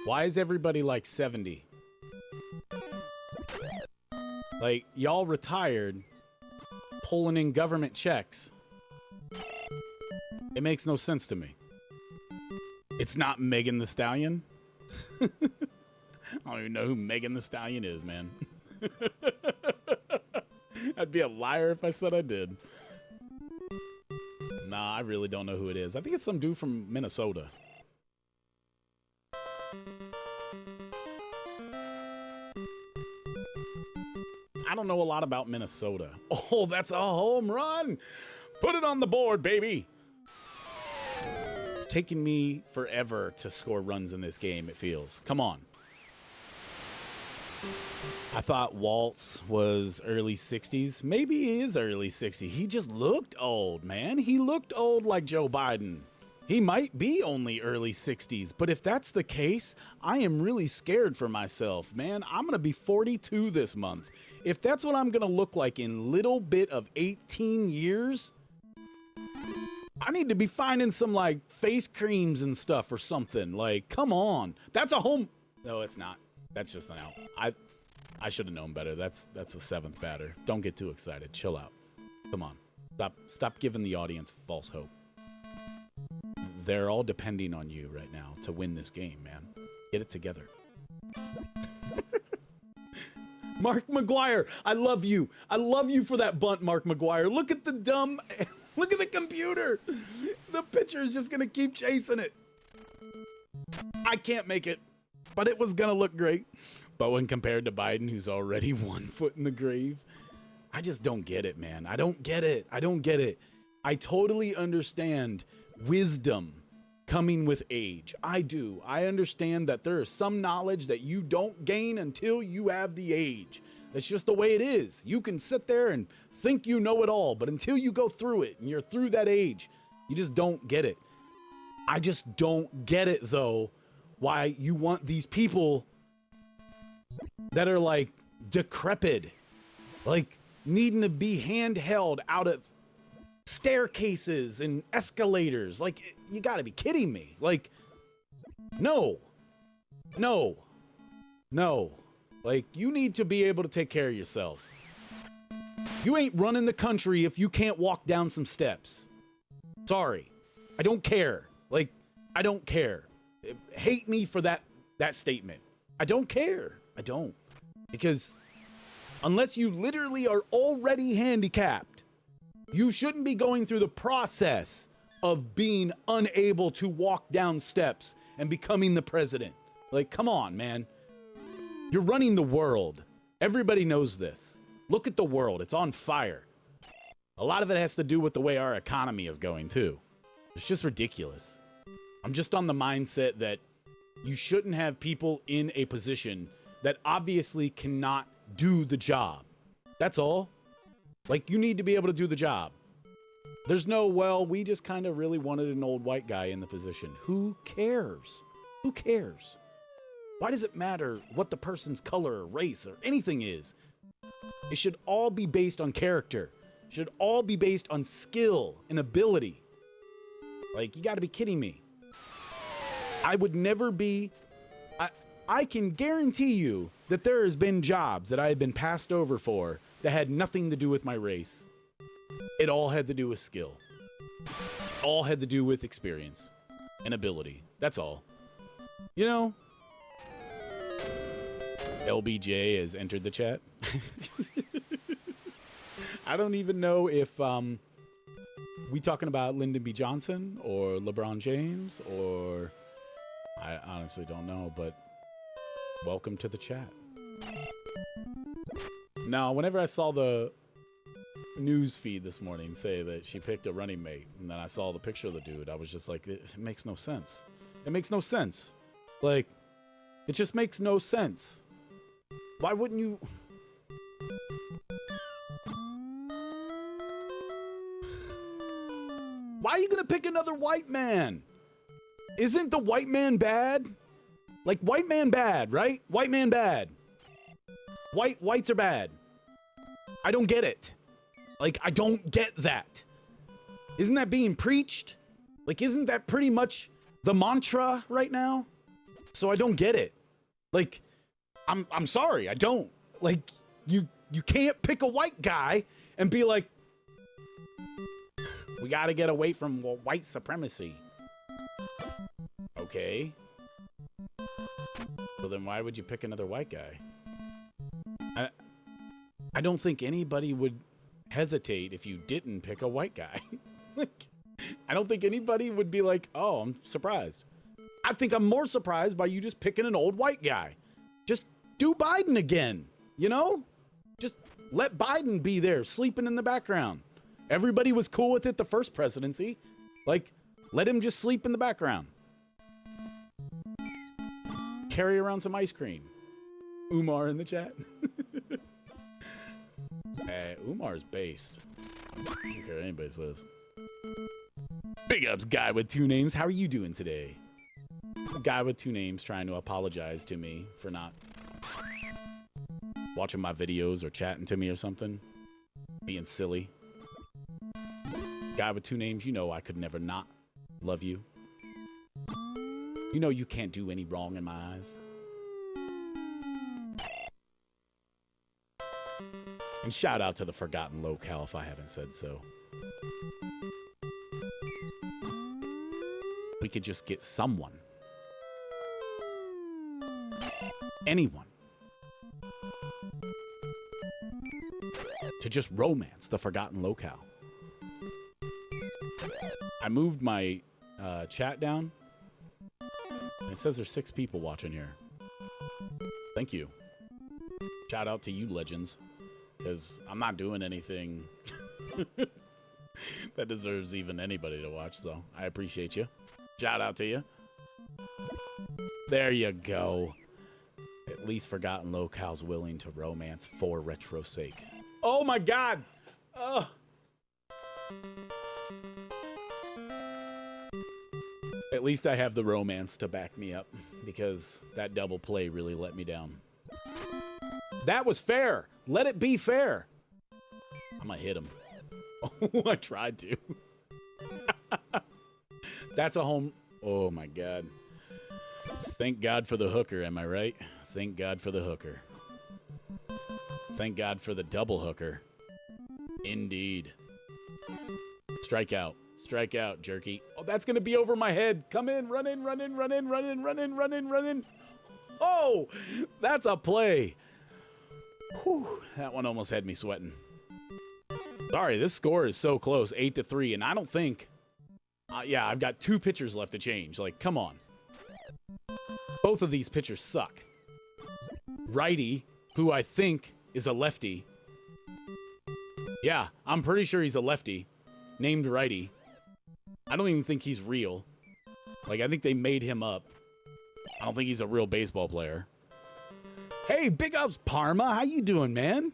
Why is everybody like 70? Like, y'all retired pulling in government checks. It makes no sense to me. It's not Megan Thee Stallion. I don't even know who Megan Thee Stallion is, man. I'd be a liar if I said I did. Nah, I really don't know who it is. I think it's some dude from Minnesota. I don't know a lot about Minnesota. Oh, that's a home run. Put it on the board, baby. It's taken me forever to score runs in this game, it feels. Come on. I thought Waltz was early 60s. Maybe he is early 60s. He just looked old, man. He looked old like Joe Biden. He might be only early 60s, but if that's the case, I am really scared for myself, man. I'm going to be 42 this month. If that's what I'm going to look like in little bit of 18 years, I need to be finding some, like, face creams and stuff or something. Like, come on. That's a home. No, it's not. That's just an out. I should have known better. That's a seventh batter. Don't get too excited. Chill out. Come on. Stop giving the audience false hope. They're all depending on you right now to win this game, man. Get it together. Mark McGuire, I love you. I love you for that bunt, Mark McGuire. Look at the dumb... Look at the computer. The pitcher is just going to keep chasing it. I can't make it, but it was going to look great. But when compared to Biden, who's already 1 foot in the grave, I just don't get it, man. I don't get it. I don't get it. I totally understand wisdom coming with age. I do. I understand that there is some knowledge that you don't gain until you have the age. That's just the way it is. You can sit there and think you know it all, but until you go through it and you're through that age, you just don't get it. I just don't get it, though, why you want these people that are like decrepit, like needing to be handheld out of staircases and escalators. Like, you gotta be kidding me. Like, no. Like, you need to be able to take care of yourself. You ain't running the country if you can't walk down some steps. Sorry. I don't care. Like, I don't care. Hate me for that statement. I don't care. I don't. Because unless you literally are already handicapped, you shouldn't be going through the process of being unable to walk down steps and becoming the president. Like, come on, man. You're running the world. Everybody knows this. Look at the world. It's on fire. A lot of it has to do with the way our economy is going, too. It's just ridiculous. I'm just on the mindset that you shouldn't have people in a position that obviously cannot do the job. That's all. Like, you need to be able to do the job. There's no, well, we just kind of really wanted an old white guy in the position. Who cares? Who cares? Why does it matter what the person's color or race or anything is? It should all be based on character. It should all be based on skill and ability. Like, you got to be kidding me. I would never be... I can guarantee you that there has been jobs that I have been passed over for that had nothing to do with my race. It all had to do with skill. All had to do with experience and ability. That's all. You know? LBJ has entered the chat. I don't even know if we talking about Lyndon B. Johnson or LeBron James, or I honestly don't know, but welcome to the chat. Now, whenever I saw the news feed this morning say that she picked a running mate, and then I saw the picture of the dude, I was just like, it makes no sense. It makes no sense. Like, it just makes no sense. Why wouldn't you... Why are you gonna pick another white man? Isn't the white man bad? Like, white man bad, right? White man bad. Whites are bad. I don't get it. Like, I don't get that. Isn't that being preached? Like, isn't that pretty much the mantra right now? So I don't get it. Like, I'm sorry, I don't. Like, you can't pick a white guy and be like, we got to get away from white supremacy. Okay. So then why would you pick another white guy? I don't think anybody would hesitate if you didn't pick a white guy. Like, I don't think anybody would be like, oh, I'm surprised. I think I'm more surprised by you just picking an old white guy. Just do Biden again, you know? Just let Biden be there, sleeping in the background. Everybody was cool with it the first presidency. Like, let him just sleep in the background. Carry around some ice cream. Umar in the chat. Hey, Umar's based. I don't care what anybody says. Big ups, guy with two names. How are you doing today? Guy with two names trying to apologize to me for not watching my videos or chatting to me or something. Being silly. Guy with two names, you know I could never not love you. You know you can't do any wrong in my eyes. And shout out to the Forgotten Locale if I haven't said so. We could just get someone. Anyone. To just romance the Forgotten Locale. I moved my chat down. It says there's 6 people watching here. Thank you. Shout out to you, legends. Because I'm not doing anything that deserves even anybody to watch, so I appreciate you. Shout out to you. There you go. At least Forgotten Locale's willing to romance for retro's sake. Oh my god! Ugh. At least I have the romance to back me up, because that double play really let me down. That was fair. Let it be fair. I'm gonna hit him. Oh, I tried to. That's a home. Oh my god. Thank God for the hooker, am I right? Thank God for the hooker. Thank God for the double hooker. Indeed. Strike out. Strike out, jerky. Oh, that's gonna be over my head. Come in, run in, run in, run in, run in, run in, run in, run in. Oh, that's a play. Whew, that one almost had me sweating. Sorry, this score is so close, 8-3, and I don't think... yeah, I've got 2 pitchers left to change. Like, come on. Both of these pitchers suck. Righty, who I think is a lefty. Yeah, I'm pretty sure he's a lefty. Named Righty. I don't even think he's real. Like, I think they made him up. I don't think he's a real baseball player. Hey, big ups, Parma. How you doing, man?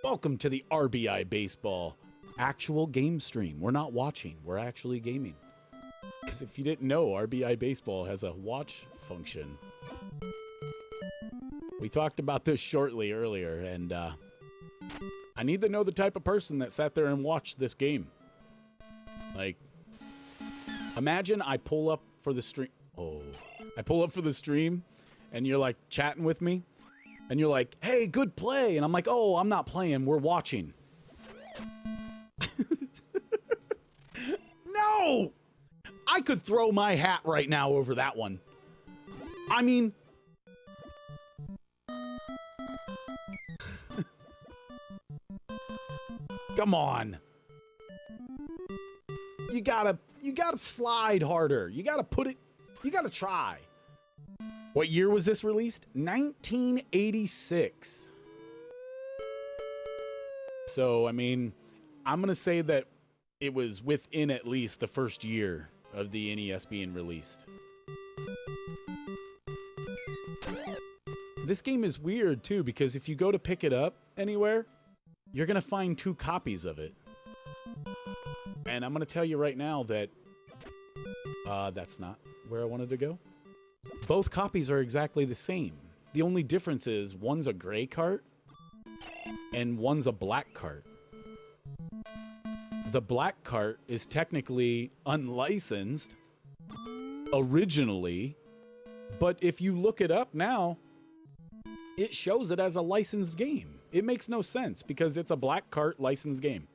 Welcome to the R.B.I. Baseball actual game stream. We're not watching. We're actually gaming. Because if you didn't know, R.B.I. Baseball has a watch function. We talked about this shortly earlier, and I need to know the type of person that sat there and watched this game. Like, imagine I pull up for the stream. Oh, I pull up for the stream, and you're like chatting with me. And you're like, hey, good play. And I'm like, oh, I'm not playing. We're watching. No! I could throw my hat right now over that one. I mean... Come on. You gotta slide harder. You gotta put it... You gotta try. What year was this released? 1986. So, I mean, I'm going to say that it was within at least the first year of the NES being released. This game is weird, too, because if you go to pick it up anywhere, you're going to find 2 copies of it. And I'm going to tell you right now that that's not where I wanted to go. Both copies are exactly the same. The only difference is one's a gray cart and one's a black cart. The black cart is technically unlicensed originally, but if you look it up now, it shows it as a licensed game. It makes no sense because it's a black cart licensed game.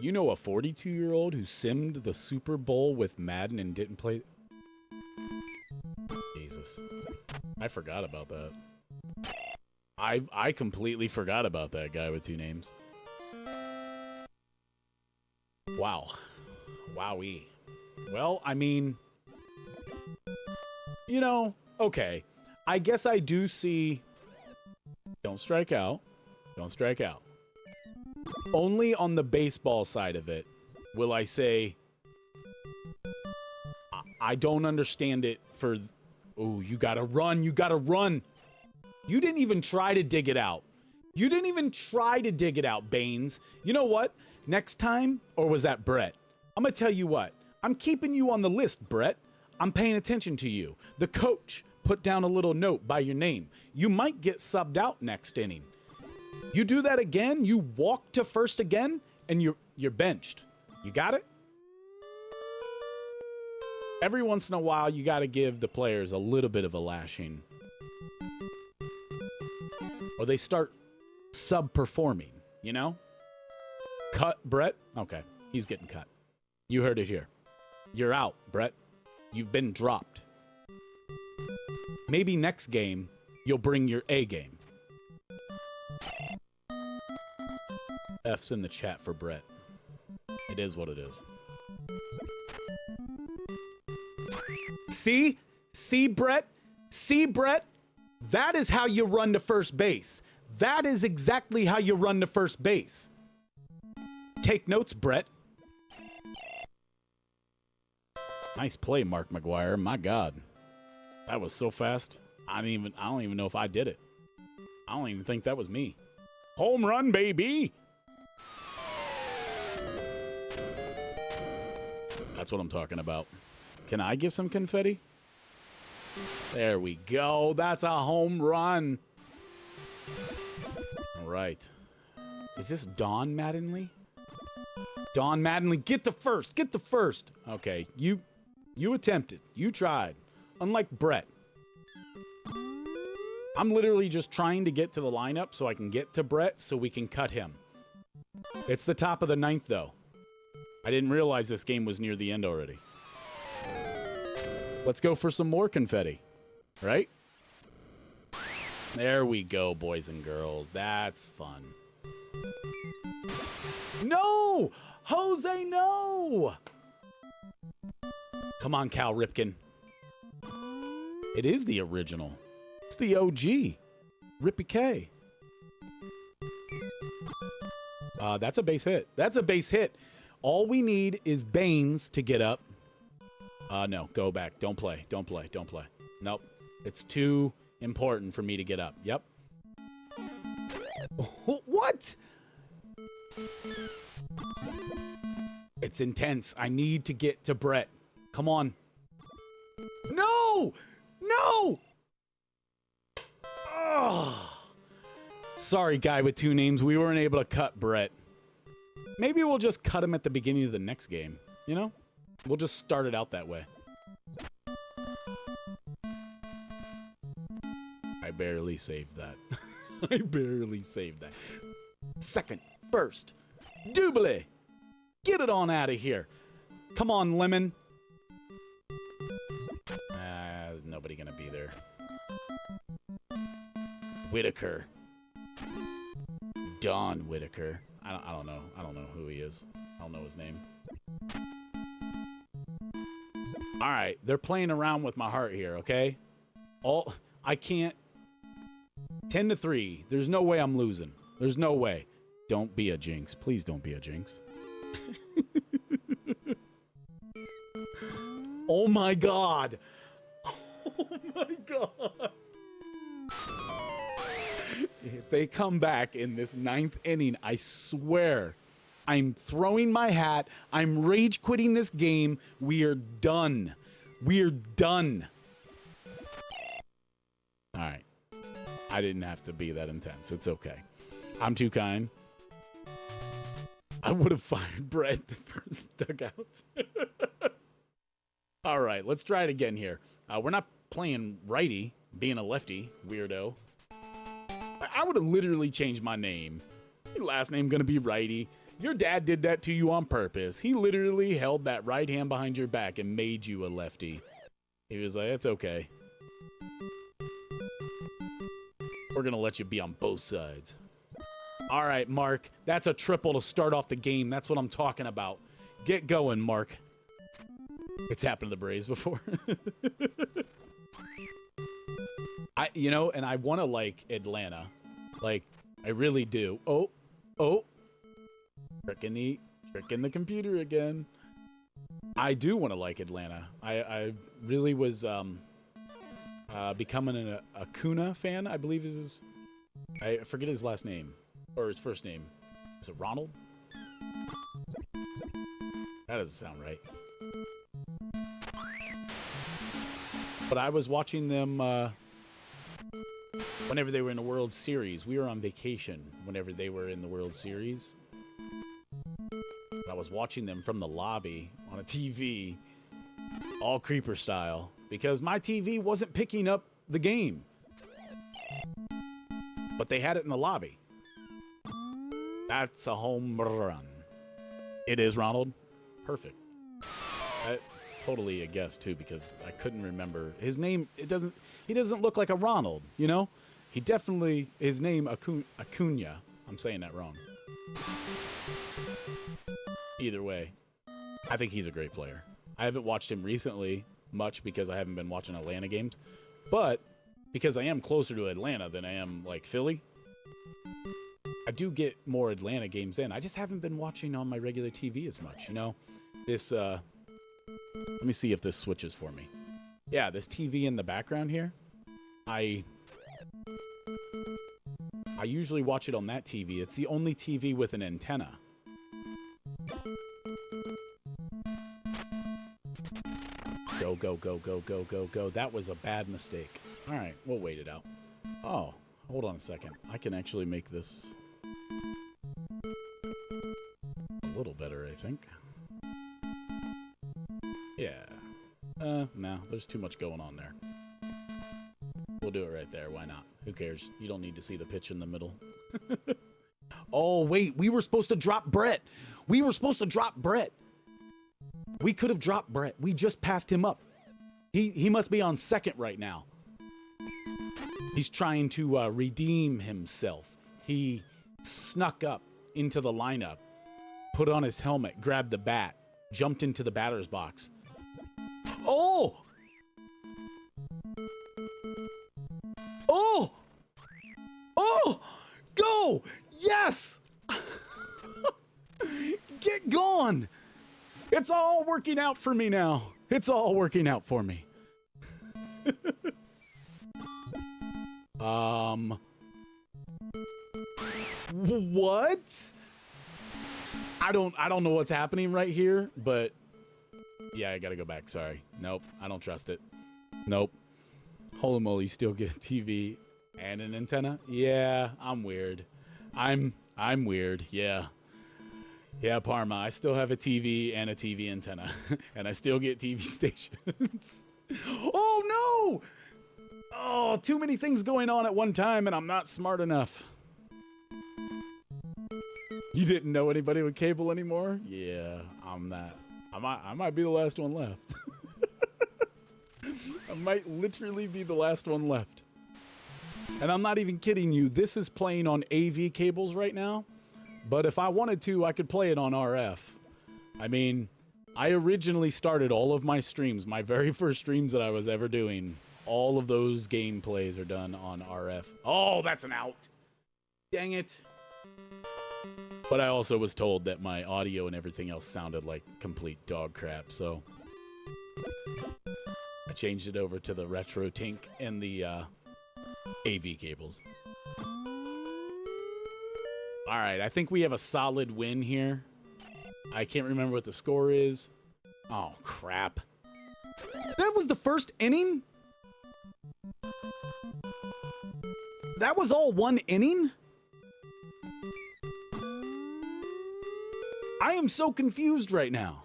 You know a 42-year-old who simmed the Super Bowl with Madden and didn't play? Jesus. I forgot about that. I completely forgot about that guy with two names. Wow. Wowee. Well, I mean, you know, okay. I guess I do see... Don't strike out. Don't strike out. Only on the baseball side of it will I say I don't understand it for... Oh, you gotta run. You gotta run. You didn't even try to dig it out. You didn't even try to dig it out, Baines. You know what? Next time, or was that Brett? I'm gonna tell you what. I'm keeping you on the list, Brett. I'm paying attention to you. The coach put down a little note by your name. You might get subbed out next inning. You do that again, you walk to first again, and you're benched. You got it? Every once in a while, you got to give the players a little bit of a lashing. Or they start sub-performing, you know? Cut, Brett? Okay, he's getting cut. You heard it here. You're out, Brett. You've been dropped. Maybe next game, you'll bring your A game. F's in the chat for Brett. It is what it is. See? See, Brett? See, Brett? That is how you run to first base. That is exactly how you run to first base. Take notes, Brett. Nice play, Mark McGuire. My God. That was so fast. I don't even know if I did it. I don't even think that was me. Home run, baby. That's what I'm talking about. Can I get some confetti? There we go. That's a home run. All right. Is this Don Mattingly? Don Mattingly, get the first. Get the first. Okay, you attempted. You tried. Unlike Brett. I'm literally just trying to get to the lineup so I can get to Brett so we can cut him. It's the top of the ninth, though. I didn't realize this game was near the end already. Let's go for some more confetti, right? There we go, boys and girls. That's fun. No! Jose, no! Come on, Cal Ripken. It is the original. It's the OG. Rippy K. That's a base hit. That's a base hit. All we need is Baines to get up. No, go back. Don't play. Don't play. Don't play. Nope. It's too important for me to get up. Yep. What? It's intense. I need to get to Brett. Come on. No! No! Oh. Sorry, guy with two names. We weren't able to cut Brett. Maybe we'll just cut him at the beginning of the next game. You know? We'll just start it out that way. I barely saved that. I barely saved that. Second, first, Doobly. Get it on out of here. Come on, Lemon. There's nobody going to be there. Whitaker. Don Whitaker. I don't know. I don't know who he is. I don't know his name. All right, they're playing around with my heart here, okay? I can't. 10-3. There's no way I'm losing. There's no way. Don't be a jinx. Please don't be a jinx. Oh my God. Oh my God. If they come back in this ninth inning, I swear I'm throwing my hat. I'm rage quitting this game. We are done. We're done. All right. I didn't have to be that intense. It's okay. I'm too kind. I would have fired Brett the first dugout. All right, let's try it again here. We're not playing righty, being a lefty, weirdo. I would have literally changed my name. Your last name gonna be righty. Your dad did that to you on purpose. He literally held that right hand behind your back and made you a lefty. He was like, it's okay. We're gonna let you be on both sides. All right, Mark. That's a triple to start off the game. That's what I'm talking about. Get going, Mark. It's happened to the Braves before. And I want to like Atlanta. Like, I really do. Oh. Tricking the computer again. I do want to like Atlanta. I really was becoming an Acuna fan, I believe is his... I forget his last name. Or his first name. Is it Ronald? That doesn't sound right. But I was watching them whenever they were in the World Series. We were on vacation whenever they were in the World Series. I was watching them from the lobby on a TV, all creeper style, because my TV wasn't picking up the game. But they had it in the lobby. That's a home run. It is, Ronald. Perfect. Totally a guess, too, because I couldn't remember. His name, he doesn't look like a Ronald, you know? He definitely, his name, Acuna. I'm saying that wrong. Either way, I think he's a great player. I haven't watched him recently much because I haven't been watching Atlanta games. But because I am closer to Atlanta than I am, like, Philly, I do get more Atlanta games in. I just haven't been watching on my regular TV as much, you know? This, let me see if this switches for me. Yeah, this TV in the background here, I usually watch it on that TV. It's the only TV with an antenna. Go, go, go, go, go, go, go. That was a bad mistake. All right, we'll wait it out. Oh, hold on a second. I can actually make this a little better, I think. Yeah. No, there's too much going on there. We'll do it right there. Why not? Who cares? You don't need to see the pitch in the middle. Oh, wait. We were supposed to drop Brett. We were supposed to drop Brett. We could have dropped Brett. We just passed him up. He must be on second right now. He's trying to redeem himself. He snuck up into the lineup, put on his helmet, grabbed the bat, jumped into the batter's box. Oh! Oh! Oh! Go! Yes! Get gone! It's all working out for me now. It's all working out for me. What? I don't know what's happening right here, but yeah, I gotta go back. Sorry. Nope, I don't trust it. Nope. Holy moly, you still get a TV and an antenna? Yeah, I'm weird. I'm weird. Yeah. Yeah, Parma, I still have a TV and a TV antenna, and I still get TV stations. Oh, no! Oh, too many things going on at one time, and I'm not smart enough. You didn't know anybody with cable anymore? Yeah, I'm not. I might be the last one left. I might literally be the last one left. And I'm not even kidding you. This is playing on AV cables right now. But if I wanted to, I could play it on RF. I mean, I originally started all of my streams, my very first streams that I was ever doing, all of those gameplays are done on RF. Oh, that's an out. Dang it. But I also was told that my audio and everything else sounded like complete dog crap, so I changed it over to the Retro Tink and the AV cables. All right, I think we have a solid win here. I can't remember what the score is. Oh, crap. That was the first inning? That was all one inning? I am so confused right now.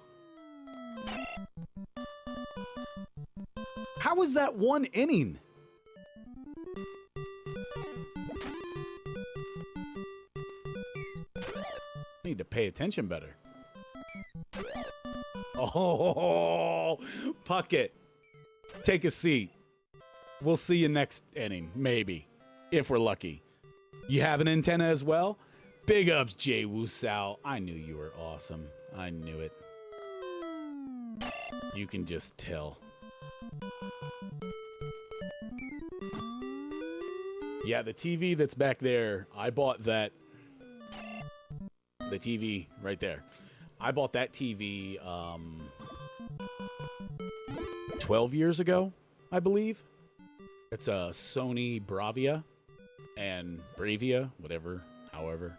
How was that one inning? I need to pay attention better. Oh, Puckett. Take a seat. We'll see you next inning, maybe, if we're lucky. You have an antenna as well? Big ups, Jay Wusao. I knew you were awesome. I knew it. You can just tell. Yeah, the TV that's back there, I bought that. The TV right there. I bought that TV 12 years ago, I believe. It's a Sony Bravia and Bravia, whatever, however.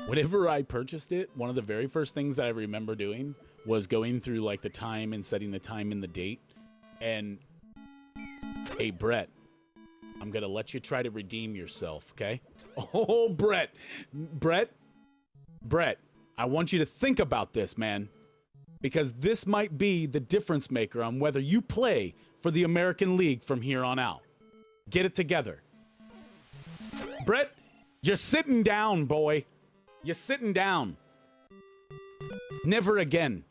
Whenever I purchased it, one of the very first things that I remember doing was going through like the time and setting the time and the date. And hey, Brett, I'm going to let you try to redeem yourself, okay? Oh, Brett, I want you to think about this, man, because this might be the difference maker on whether you play for the American League from here on out. Get it together. Brett, you're sitting down, boy. You're sitting down. Never again.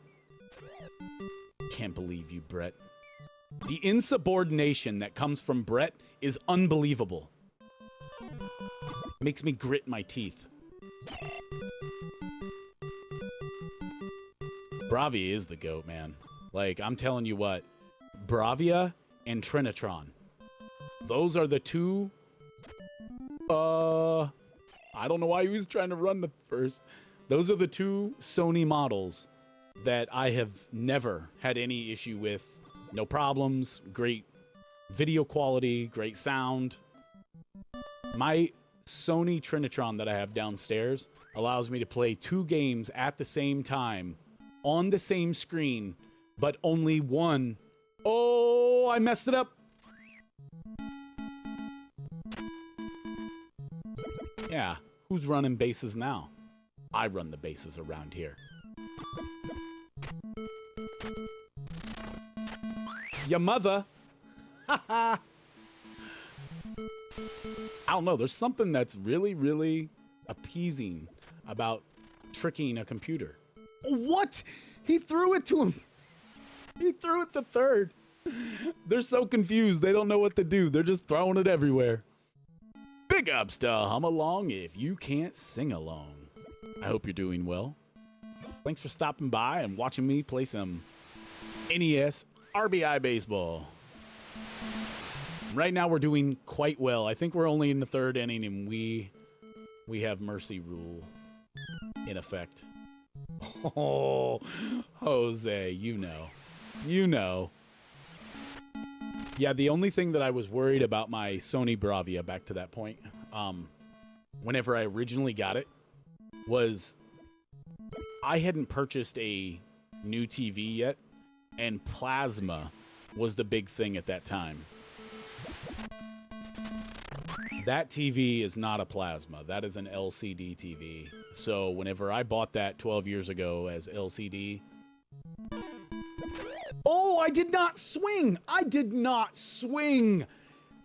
Can't believe you, Brett. The insubordination that comes from Brett is unbelievable. Makes me grit my teeth. Bravia is the GOAT, man. Like, I'm telling you what. Bravia and Trinitron. Those are the two... I don't know why he was trying to run the first. Those are the two Sony models that I have never had any issue with. No problems. Great video quality. Great sound. My Sony Trinitron that I have downstairs allows me to play 2 games at the same time on the same screen, but only one. Oh, I messed it up. Yeah, who's running bases now? I run the bases around here. Your mother. I don't know. There's something that's really, really appeasing about tricking a computer. What? He threw it to him. He threw it to third. They're so confused. They don't know what to do. They're just throwing it everywhere. Big ups to hum along if you can't sing along. I hope you're doing well. Thanks for stopping by and watching me play some NES R.B.I. baseball. Right now we're doing quite well. I think we're only in the 3rd inning and we have mercy rule in effect. Oh, Jose, you know. You know. Yeah, the only thing that I was worried about my Sony Bravia, back to that point, whenever I originally got it, was I hadn't purchased a new TV yet, and plasma was the big thing at that time. That TV is not a plasma. That is an LCD TV. So whenever I bought that 12 years ago as LCD... Oh, I did not swing! I did not swing!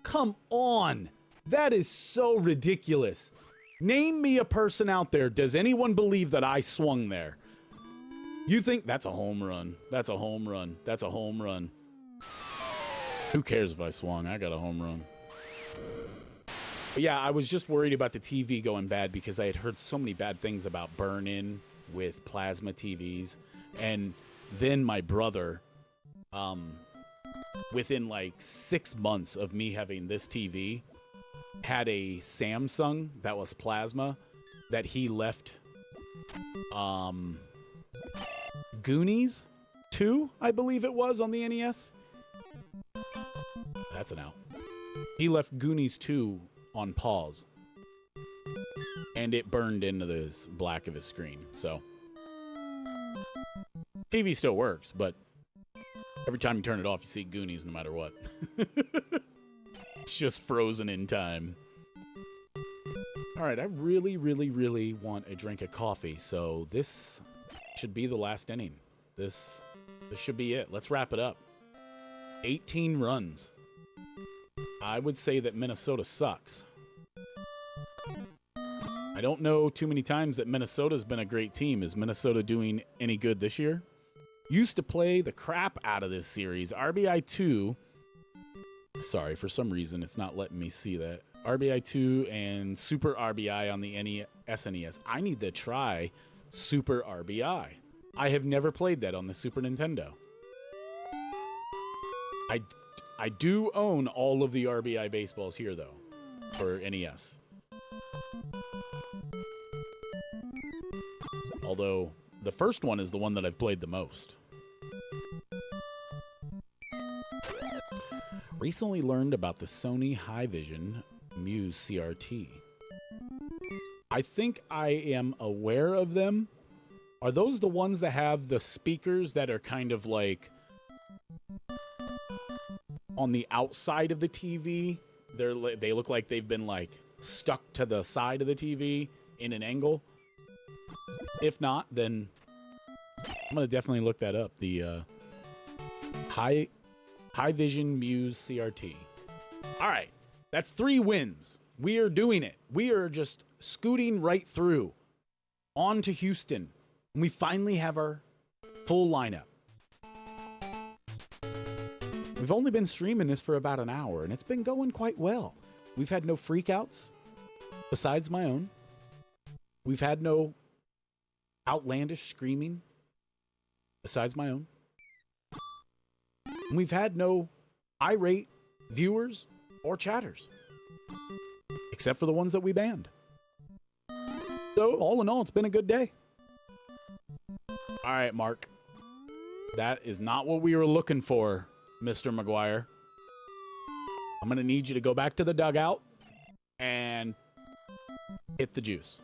Come on! That is so ridiculous. Name me a person out there. Does anyone believe that I swung there? You think that's a home run. That's a home run. That's a home run. Who cares if I swung? I got a home run. But yeah, I was just worried about the TV going bad because I had heard so many bad things about burn-in with plasma TVs. And then my brother, within like 6 months of me having this TV, had a Samsung that was plasma that he left Goonies 2, I believe it was, on the NES. That's an out. He left Goonies 2 on pause, and it burned into the black of his screen. So TV still works, but every time you turn it off, you see Goonies no matter what. It's just frozen in time. All right, I really, really, really want a drink of coffee, so this should be the last inning. This should be it. Let's wrap it up. 18 runs. I would say that Minnesota sucks. I don't know too many times that Minnesota's been a great team. Is Minnesota doing any good this year? Used to play the crap out of this series. R.B.I. 2. Sorry, for some reason it's not letting me see that. R.B.I. 2 and Super R.B.I. on the SNES. I need to try Super R.B.I. I have never played that on the Super Nintendo. I do own all of the R.B.I. baseballs here, though, for NES. Although, the first one is the one that I've played the most. Recently learned about the Sony High-Vision Muse CRT. I think I am aware of them. Are those the ones that have the speakers that are kind of like on the outside of the TV? They look like they've been like stuck to the side of the TV in an angle. If not, then I'm gonna definitely look that up. The High-Vision Muse CRT. All right, that's 3 wins. We are doing it. We are just scooting right through on to Houston. And we finally have our full lineup. We've only been streaming this for about an hour, and it's been going quite well. We've had no freakouts besides my own. We've had no outlandish screaming besides my own. And we've had no irate viewers or chatters, except for the ones that we banned. So, all in all, it's been a good day. All right, Mark. That is not what we were looking for, Mr. McGuire. I'm going to need you to go back to the dugout and hit the juice.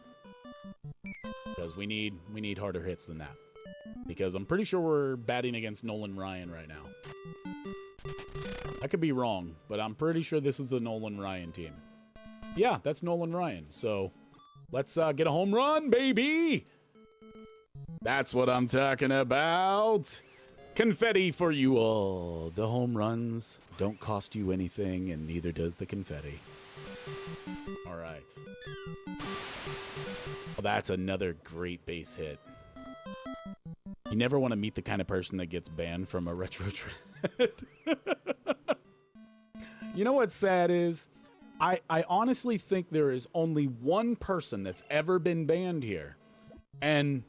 Because we need harder hits than that. Because I'm pretty sure we're batting against Nolan Ryan right now. I could be wrong, but I'm pretty sure this is the Nolan Ryan team. Yeah, that's Nolan Ryan. So let's get a home run, baby! That's what I'm talking about. Confetti for you all. The home runs don't cost you anything, and neither does the confetti. All right. Well, that's another great base hit. You never want to meet the kind of person that gets banned from a retro trend. You know what's sad is, I honestly think there is only one person that's ever been banned here. And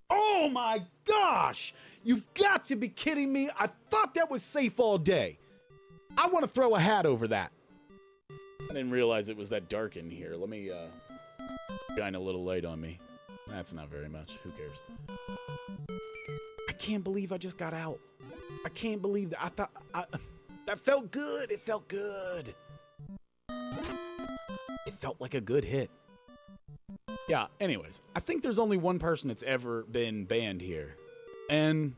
oh my gosh! You've got to be kidding me. I thought that was safe all day. I want to throw a hat over that. I didn't realize it was that dark in here. Let me shine a little light on me. That's not very much. Who cares? I can't believe I just got out. I can't believe that. That felt good. It felt good. It felt like a good hit. Yeah, anyways, I think there's only one person that's ever been banned here. And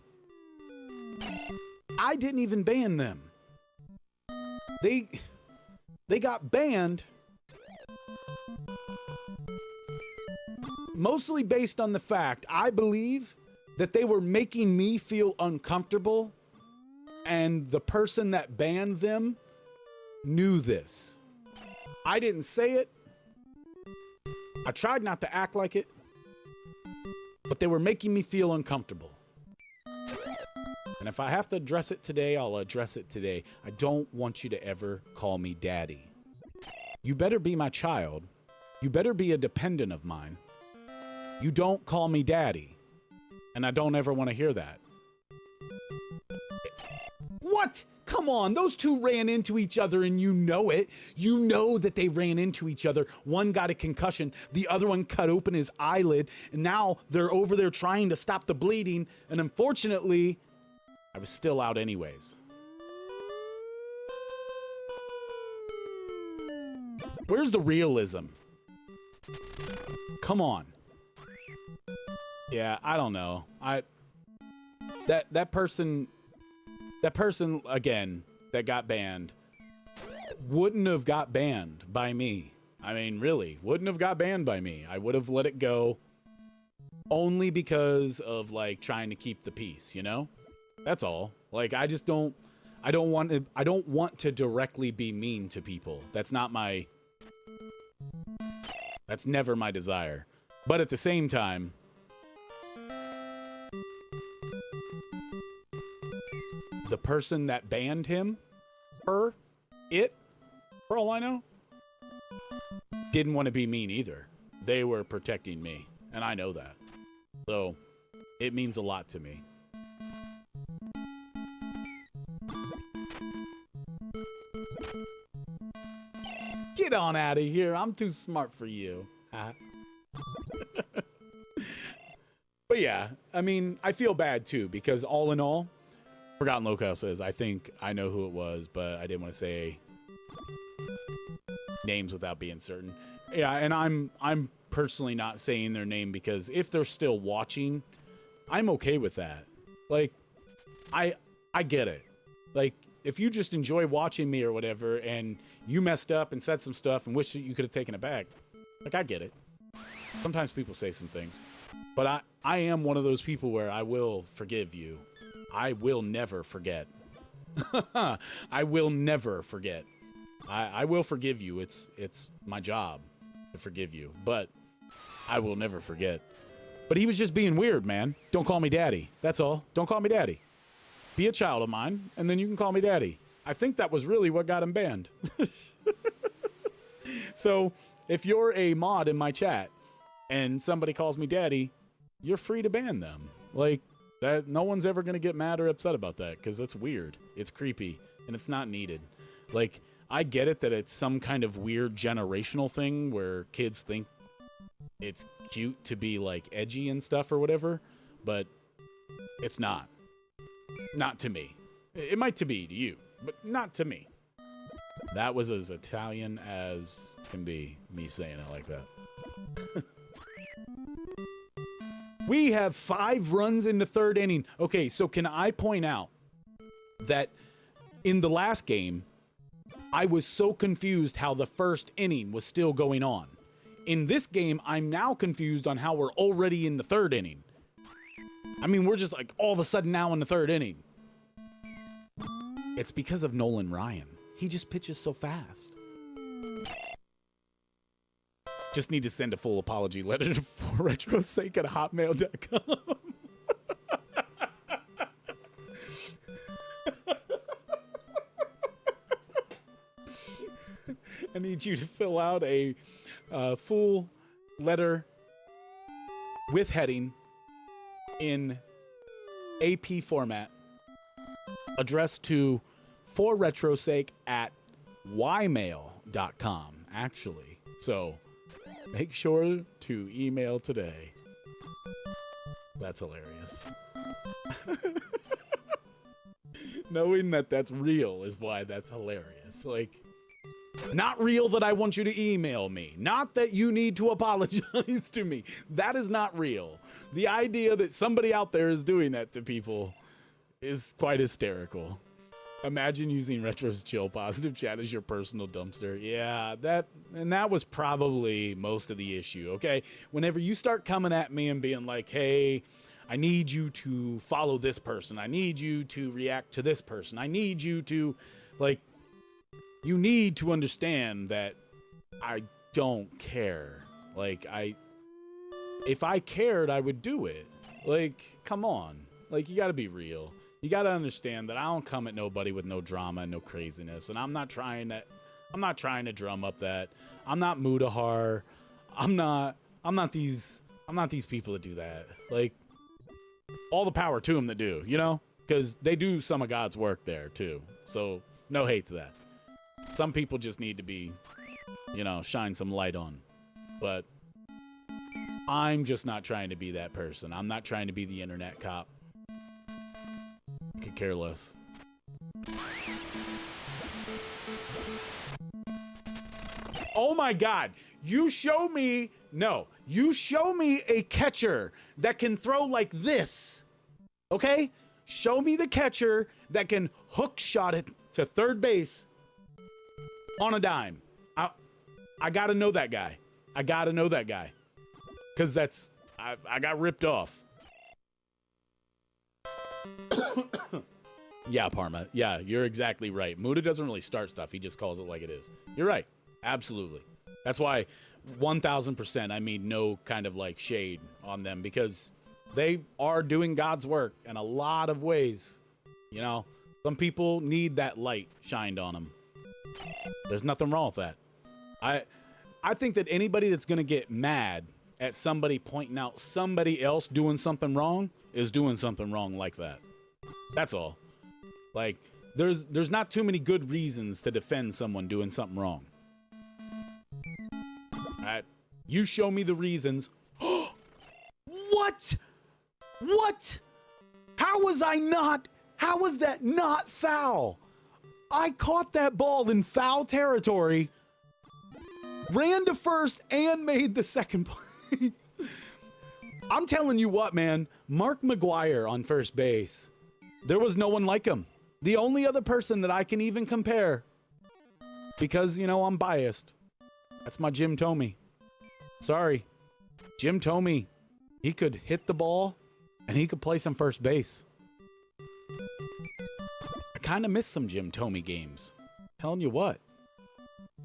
I didn't even ban them. They got banned mostly based on the fact, I believe, that they were making me feel uncomfortable, and the person that banned them knew this. I didn't say it. I tried not to act like it, but they were making me feel uncomfortable. And if I have to address it today, I'll address it today. I don't want you to ever call me daddy. You better be my child. You better be a dependent of mine. You don't call me daddy. And I don't ever want to hear that. What? Come on, those two ran into each other and you know it. You know that they ran into each other. One got a concussion, the other one cut open his eyelid, and now they're over there trying to stop the bleeding, and unfortunately, I was still out anyways. Where's the realism? Come on. Yeah, I don't know. that person again that got banned wouldn't have got banned by me. I mean, really, wouldn't have got banned by me. I would have let it go only because of like trying to keep the peace, you know? That's all. Like I don't want to directly be mean to people. That's never my desire. But at the same time, the person that banned him, for all I know, didn't want to be mean either. They were protecting me, and I know that. So, it means a lot to me. Get on out of here. I'm too smart for you. But yeah, I mean, I feel bad too, because all in all, Forgotten Locale says, I think I know who it was, but I didn't want to say names without being certain. Yeah, and I'm personally not saying their name because if they're still watching, I'm okay with that. Like, I get it. Like, if you just enjoy watching me or whatever, and you messed up and said some stuff and wish that you could have taken it back, like, I get it. Sometimes people say some things. But I am one of those people where I will forgive you. I will never forget. I will never forget. I will forgive you. It's my job to forgive you. But I will never forget. But he was just being weird, man. Don't call me daddy. That's all. Don't call me daddy. Be a child of mine, and then you can call me daddy. I think that was really what got him banned. So, if you're a mod in my chat, and somebody calls me daddy, you're free to ban them. Like, that, no one's ever going to get mad or upset about that, because that's weird. It's creepy, and it's not needed. Like, I get it that it's some kind of weird generational thing where kids think it's cute to be, like, edgy and stuff or whatever, but it's not. Not to me. It might to be to you, but not to me. That was as Italian as can be, me saying it like that. We have 5 runs in the 3rd inning. Okay, so can I point out that in the last game, I was so confused how the 1st inning was still going on. In this game, I'm now confused on how we're already in the 3rd inning. I mean, we're just like all of a sudden now in the 3rd inning. It's because of Nolan Ryan. He just pitches so fast. Just need to send a full apology letter to retrosake at hotmail.com. I need you to fill out a full letter with heading in AP format addressed to forretrosake@ymail.com, actually. So make sure to email today. That's hilarious. Knowing that that's real is why that's hilarious. Like, not real that I want you to email me. Not that you need to apologize to me. That is not real. The idea that somebody out there is doing that to people is quite hysterical. Imagine using Retro's Chill Positive Chat as your personal dumpster. Yeah, that was probably most of the issue, okay? Whenever you start coming at me and being like, hey, I need you to follow this person. I need you to react to this person. I need you to, like, you need to understand that I don't care. Like, if I cared, I would do it. Like, come on. Like, you gotta be real. You gotta understand that I don't come at nobody with no drama and no craziness, and I'm not trying to drum up that. I'm not Mudahar. I'm not these people that do that. Like, all the power to them that do, you know? Because they do some of God's work there too. So no hate to that. Some people just need to be, you know, shine some light on. But I'm just not trying to be that person. I'm not trying to be the internet cop. Could care less. Oh my God. You show me a catcher that can throw like this. Okay? Show me the catcher that can hook shot it to third base on a dime. I got to know that guy. I got to know that guy. Because I got ripped off. Yeah, Parma. Yeah, you're exactly right. Muda doesn't really start stuff. He just calls it like it is. You're right. Absolutely. That's why 1,000% I mean no kind of like shade on them, because they are doing God's work in a lot of ways. You know, some people need that light shined on them. There's nothing wrong with that. I think that anybody that's going to get mad at somebody pointing out somebody else doing something wrong is doing something wrong like that. That's all. Like, there's not too many good reasons to defend someone doing something wrong. All right? You show me the reasons. What? What? How was that not foul? I caught that ball in foul territory, ran to first, and made the second play. I'm telling you what, man. Mark McGuire on first base. There was no one like him. The only other person that I can even compare, because, you know, I'm biased, that's my Jim Thome. Sorry. Jim Thome. He could hit the ball, and he could play some first base. I kind of miss some Jim Thome games. Telling you what.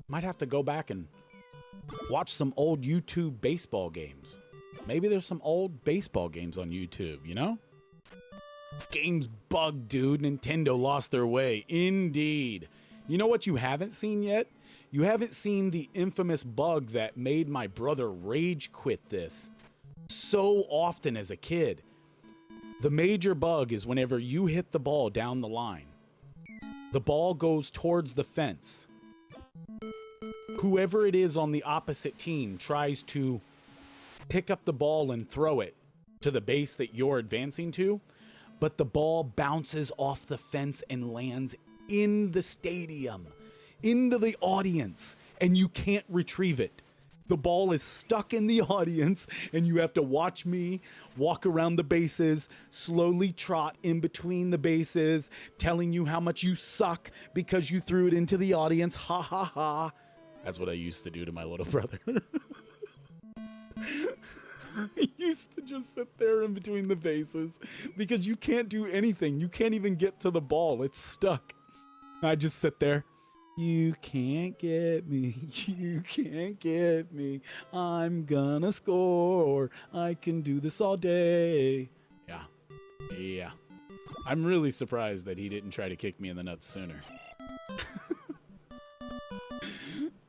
Might have to go back and watch some old YouTube baseball games. Maybe there's some old baseball games on YouTube, you know? Games bugged, dude. Nintendo lost their way. Indeed. You know what you haven't seen yet? You haven't seen the infamous bug that made my brother rage quit this so often as a kid. The major bug is whenever you hit the ball down the line, the ball goes towards the fence. Whoever it is on the opposite team tries to pick up the ball and throw it to the base that you're advancing to, but the ball bounces off the fence and lands in the stadium, into the audience, and you can't retrieve it. The ball is stuck in the audience, and you have to watch me walk around the bases, slowly trot in between the bases, telling you how much you suck because you threw it into the audience. Ha ha ha. That's what I used to do to my little brother. I used to just sit there in between the bases because you can't do anything. You can't even get to the ball. It's stuck. I just sit there. You can't get me. You can't get me. I'm gonna score. I can do this all day. Yeah. Yeah. I'm really surprised that he didn't try to kick me in the nuts sooner.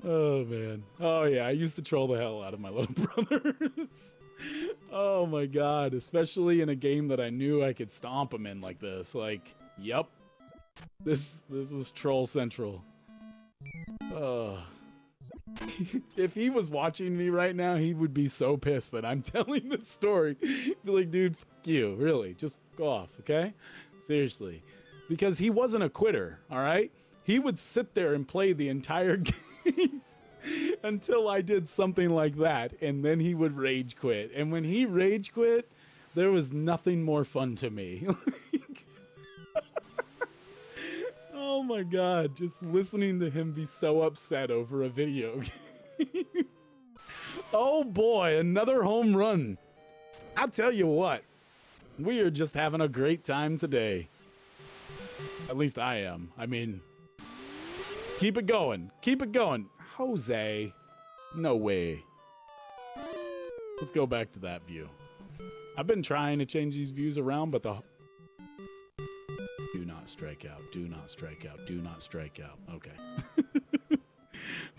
Oh, man. Oh, yeah. I used to troll the hell out of my little brothers. Oh, my God. Especially in a game that I knew I could stomp him in like this. Like, yep. This was Troll Central. Oh. If he was watching me right now, he would be so pissed that I'm telling this story. He'd be like, dude, fuck you. Really. Just go off, okay? Seriously. Because he wasn't a quitter, all right? He would sit there and play the entire game until I did something like that, and then he would rage quit. And when he rage quit, there was nothing more fun to me. Oh my God, just listening to him be so upset over a video game. Oh boy, another home run. I'll tell you what, we are just having a great time today. At least I am. I mean, keep it going. Keep it going. Jose. No way. Let's go back to that view. I've been trying to change these views around, but the... Do not strike out. Do not strike out. Do not strike out. Okay.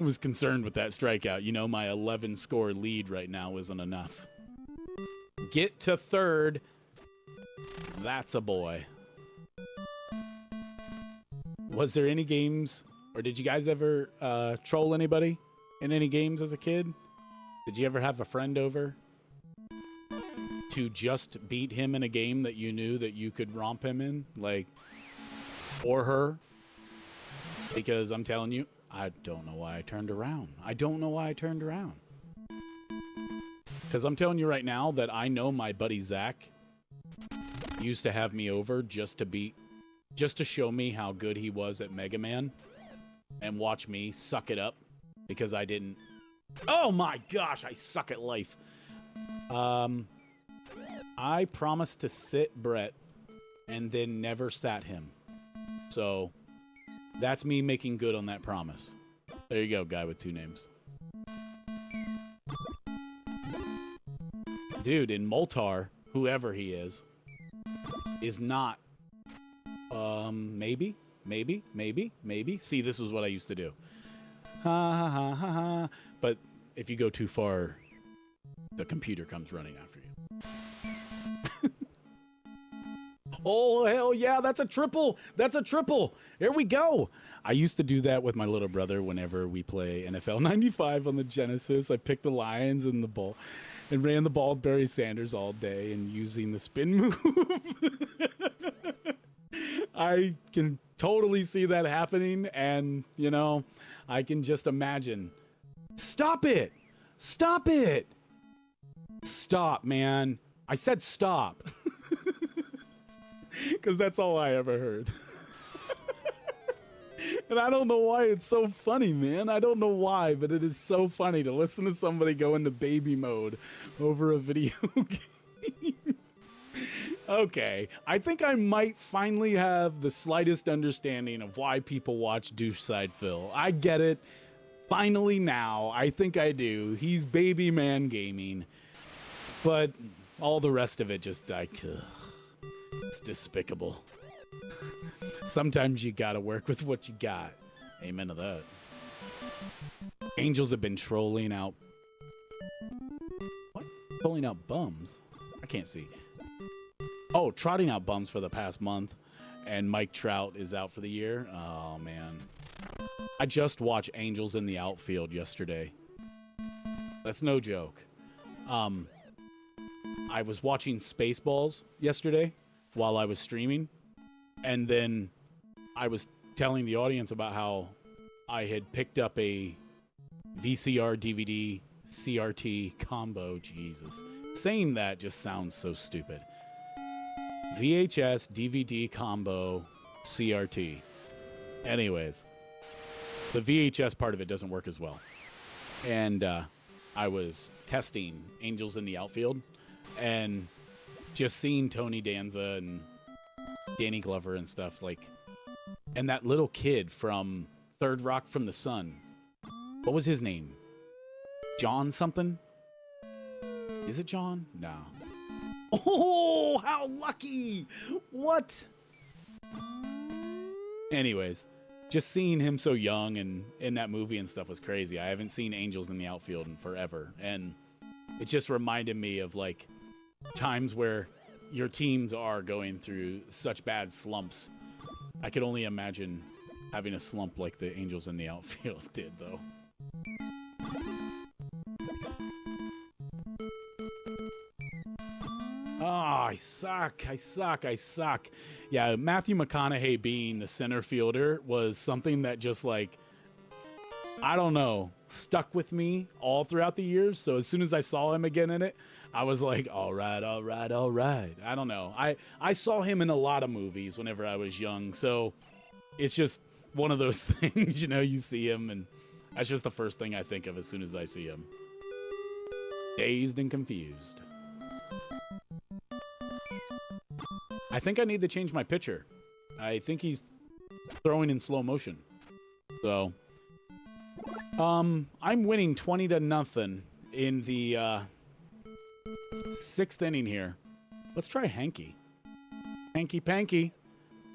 I was concerned with that strikeout. You know, my 11 score lead right now isn't enough. Get to third. That's a boy. Was there any games, or did you guys ever troll anybody in any games as a kid? Did you ever have a friend over to just beat him in a game that you knew that you could romp him in? Like, or her? Because I'm telling you, I don't know why I turned around. I don't know why I turned around. Because I'm telling you right now that I know my buddy Zach used to have me over just to show me how good he was at Mega Man and watch me suck it up because I didn't. Oh my gosh, I suck at life. I promised to sit Brett and then never sat him. So that's me making good on that promise. There you go, guy with two names. Dude, in Moltar, whoever he is not, maybe. See, this is what I used to do. Ha ha ha ha ha. But if you go too far, the computer comes running after you. Oh, hell yeah, that's a triple. That's a triple. Here we go. I used to do that with my little brother whenever we play NFL 95 on the Genesis. I picked the Lions and the ball and ran the ball with Barry Sanders all day and using the spin move. I can totally see that happening, and, you know, I can just imagine. Stop it! Stop it! Stop, man. I said stop. Because that's all I ever heard. And I don't know why it's so funny, man. I don't know why, but it is so funny to listen to somebody go into baby mode over a video game. Okay, I think I might finally have the slightest understanding of why people watch Doucheside Phil. I get it. Finally now, I think I do. He's baby man gaming. But all the rest of it just, it's despicable. Sometimes you gotta work with what you got. Amen to that. Angels have been trolling out... What? Trolling out bums? I can't see. Oh, trotting out bums for the past month, and Mike Trout is out for the year. Oh, man. I just watched Angels in the Outfield yesterday. That's no joke. I was watching Spaceballs yesterday while I was streaming, and then I was telling the audience about how I had picked up a VCR DVD CRT combo. Jesus. Saying that just sounds so stupid. VHS DVD combo CRT. Anyways, the VHS part of it doesn't work as well. And I was testing Angels in the Outfield and just seeing Tony Danza and Danny Glover and stuff, like, and that little kid from Third Rock from the Sun. What was his name? John something? Is it John? No. Oh, how lucky! What? Anyways, just seeing him so young and in that movie and stuff was crazy. I haven't seen Angels in the Outfield in forever, and it just reminded me of, like, times where your teams are going through such bad slumps. I could only imagine having a slump like the Angels in the Outfield did, though. Oh, I suck. Yeah, Matthew McConaughey being the center fielder was something that just, like, I don't know, stuck with me all throughout the years. So as soon as I saw him again in it, I was like, all right. I don't know. I saw him in a lot of movies whenever I was young. So it's just one of those things, you know, you see him and that's just the first thing I think of as soon as I see him. Dazed and confused. I think I need to change my pitcher. I think he's throwing in slow motion. So, I'm winning 20-0 in the 6th inning here. Let's try Hanky. Hanky Panky.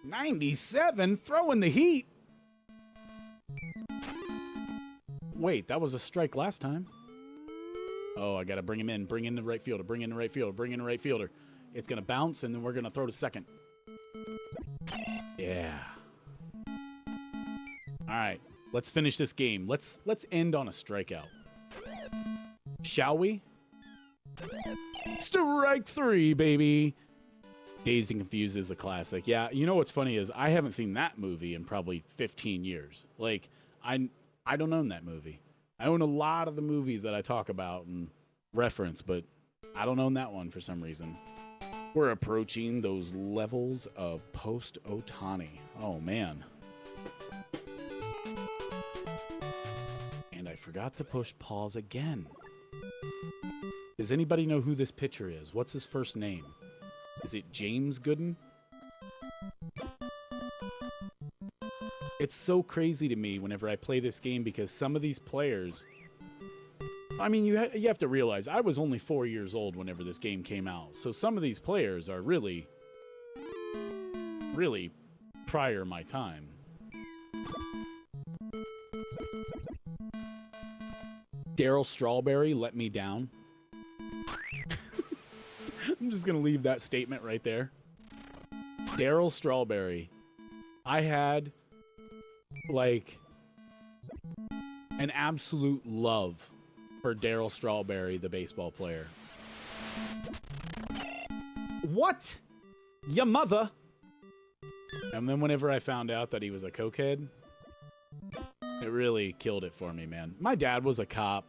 97, throwing the heat. Wait, that was a strike last time. Oh, I got to bring him in. Bring in the right fielder. Bring in the right fielder. It's going to bounce, and then we're going to throw to second. Yeah. All right. Let's finish this game. Let's end on a strikeout. Shall we? Strike 3, baby. Dazed and Confused is a classic. Yeah, you know what's funny is I haven't seen that movie in probably 15 years. Like, I don't own that movie. I own a lot of the movies that I talk about and reference, but I don't own that one for some reason. We're approaching those levels of post-Otani. Oh, man. And I forgot to push pause again. Does anybody know who this pitcher is? What's his first name? Is it James Gooden? It's so crazy to me whenever I play this game because some of these players... I mean, you have to realize I was only 4 years old whenever this game came out. So some of these players are really, really prior my time. Darryl Strawberry let me down. I'm just going to leave that statement right there. Darryl Strawberry. I had, like, an absolute love for Darryl Strawberry, the baseball player. What? Your mother? And then whenever I found out that he was a cokehead, it really killed it for me, man. My dad was a cop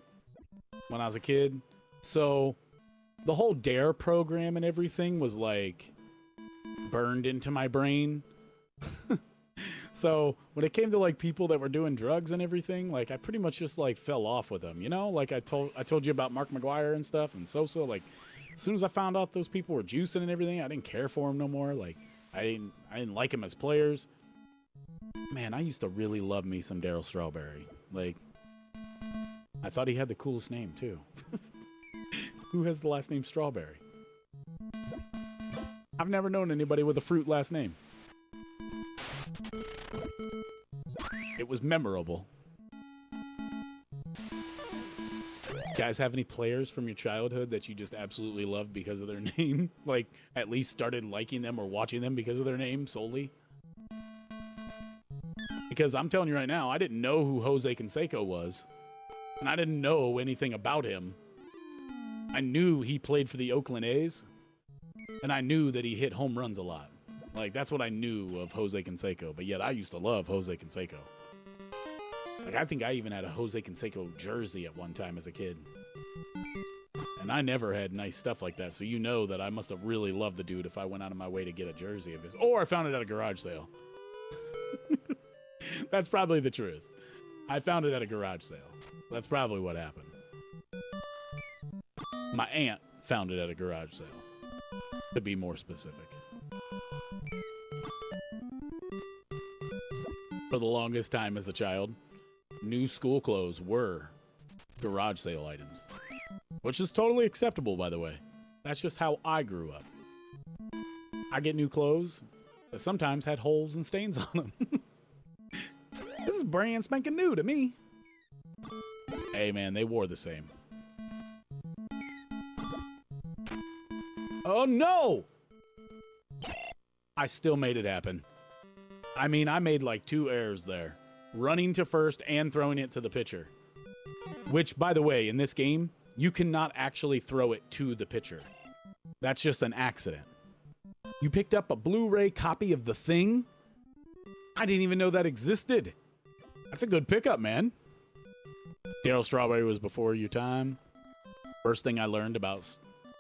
when I was a kid, so the whole DARE program and everything was, like, burned into my brain. So when it came to, like, people that were doing drugs and everything, like, I pretty much just, like, fell off with them, you know? Like, I told you about Mark McGuire and stuff and Sosa. Like, as soon as I found out those people were juicing and everything, I didn't care for them no more. Like, I didn't like them as players. Man, I used to really love me some Darryl Strawberry. Like, I thought he had the coolest name, too. Who has the last name Strawberry? I've never known anybody with a fruit last name. It was memorable. Guys, have any players from your childhood that you just absolutely loved because of their name? Like, at least started liking them or watching them because of their name solely? Because I'm telling you right now, I didn't know who Jose Canseco was. And I didn't know anything about him. I knew he played for the Oakland A's. And I knew that he hit home runs a lot. Like, that's what I knew of Jose Canseco. But yet, I used to love Jose Canseco. Like, I think I even had a Jose Canseco jersey at one time as a kid. And I never had nice stuff like that. So you know that I must have really loved the dude if I went out of my way to get a jersey of his. Or I found it at a garage sale. That's probably the truth. I found it at a garage sale. That's probably what happened. My aunt found it at a garage sale, to be more specific. For the longest time as a child, new school clothes were garage sale items, which is totally acceptable, by the way. That's just how I grew up. I get new clothes that sometimes had holes and stains on them. This is brand spanking new to me. Hey, man, they wore the same. Oh, no! I still made it happen. I mean, I made like 2 errors there. Running to first and throwing it to the pitcher. Which, by the way, in this game, you cannot actually throw it to the pitcher. That's just an accident. You picked up a Blu-ray copy of The Thing? I didn't even know that existed. That's a good pickup, man. Darryl Strawberry was before your time. First thing I learned about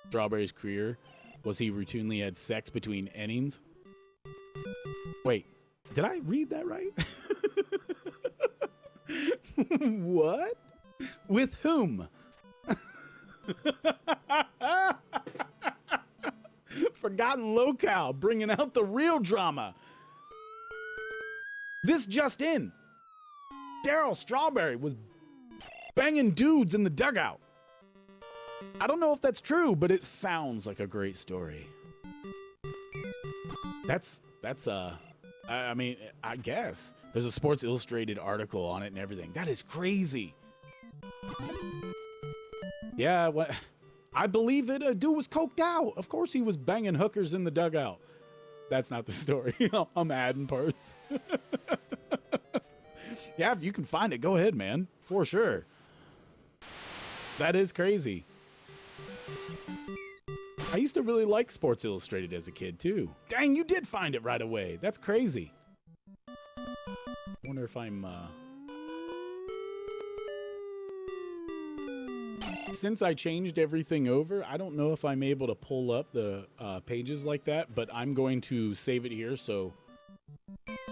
Strawberry's career was he routinely had sex between innings. Wait, did I read that right? What? With whom? Forgotten locale, bringing out the real drama. This just in. Darryl Strawberry was banging dudes in the dugout. I don't know if that's true, but it sounds like a great story. I mean, I guess. There's a Sports Illustrated article on it and everything. That is crazy. Yeah, what? I believe it. A dude was coked out. Of course he was banging hookers in the dugout. That's not the story. I'm adding parts. Yeah, if you can find it, go ahead, man. For sure. That is crazy. I used to really like Sports Illustrated as a kid, too. Dang, you did find it right away. That's crazy. I wonder if I'm... Since I changed everything over, I don't know if I'm able to pull up the pages like that, but I'm going to save it here so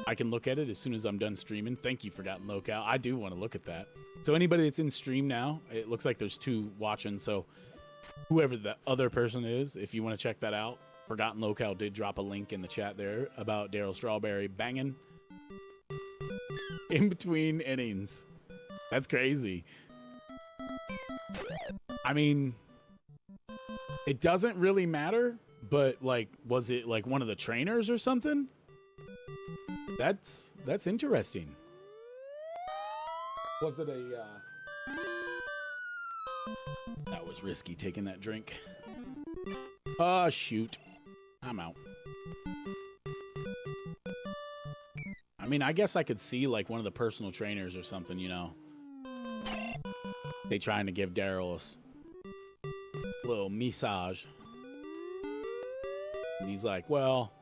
I can look at it as soon as I'm done streaming. Thank you, Forgotten Locale. I do want to look at that. So anybody that's in stream now, it looks like there's 2 watching, so whoever the other person is, if you want to check that out, Forgotten Locale did drop a link in the chat there about Daryl Strawberry banging in between innings. That's crazy. I mean, it doesn't really matter, but like, was it like one of the trainers or something? That's interesting. Was it a that was risky taking that drink. Oh shoot. I'm out. I mean, I guess I could see like one of the personal trainers or something, you know. They trying to give Daryl a little massage. And he's like, well,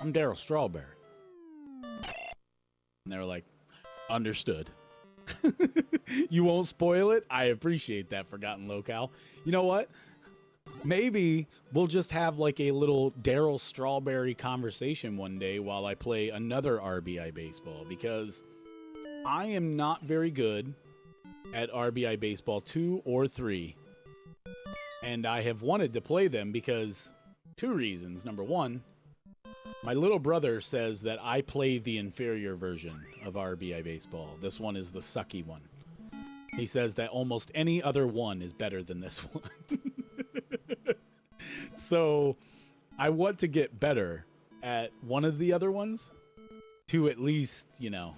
I'm Daryl Strawberry. And they're like, understood. You won't spoil it? I appreciate that, Forgotten Locale. You know what? Maybe we'll just have like a little Daryl Strawberry conversation one day while I play another R.B.I. baseball, because I am not very good at R.B.I. baseball 2 or 3. And I have wanted to play them because 2 reasons. Number 1, my little brother says that I play the inferior version of R.B.I. baseball. This one is the sucky one. He says that almost any other one is better than this one. So I want to get better at one of the other ones to at least, you know,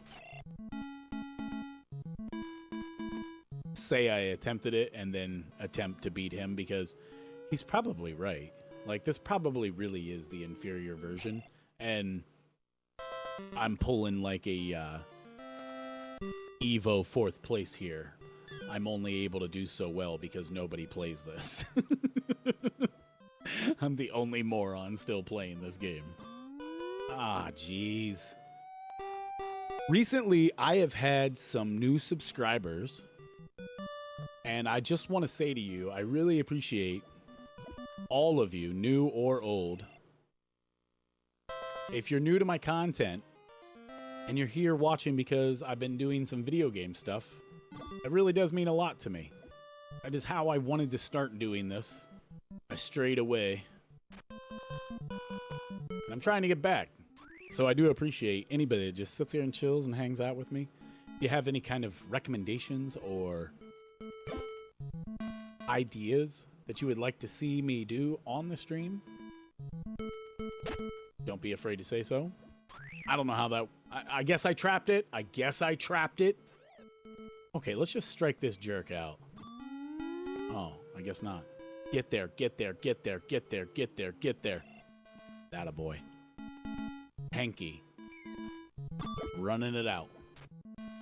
say I attempted it and then attempt to beat him, because he's probably right. Like, this probably really is the inferior version, and I'm pulling like a Evo 4th place here. I'm only able to do so well because nobody plays this. I'm the only moron still playing this game. Ah, jeez. Recently, I have had some new subscribers, and I just want to say to you, I really appreciate all of you, new or old. If you're new to my content, and you're here watching because I've been doing some video game stuff, it really does mean a lot to me. That is how I wanted to start doing this. I strayed away. And I'm trying to get back. So I do appreciate anybody that just sits here and chills and hangs out with me. If you have any kind of recommendations or ideas that you would like to see me do on the stream, don't be afraid to say so. I don't know how that... I guess I trapped it. Okay, let's just strike this jerk out. Oh, I guess not. Get there. Attaboy. Hanky. Running it out.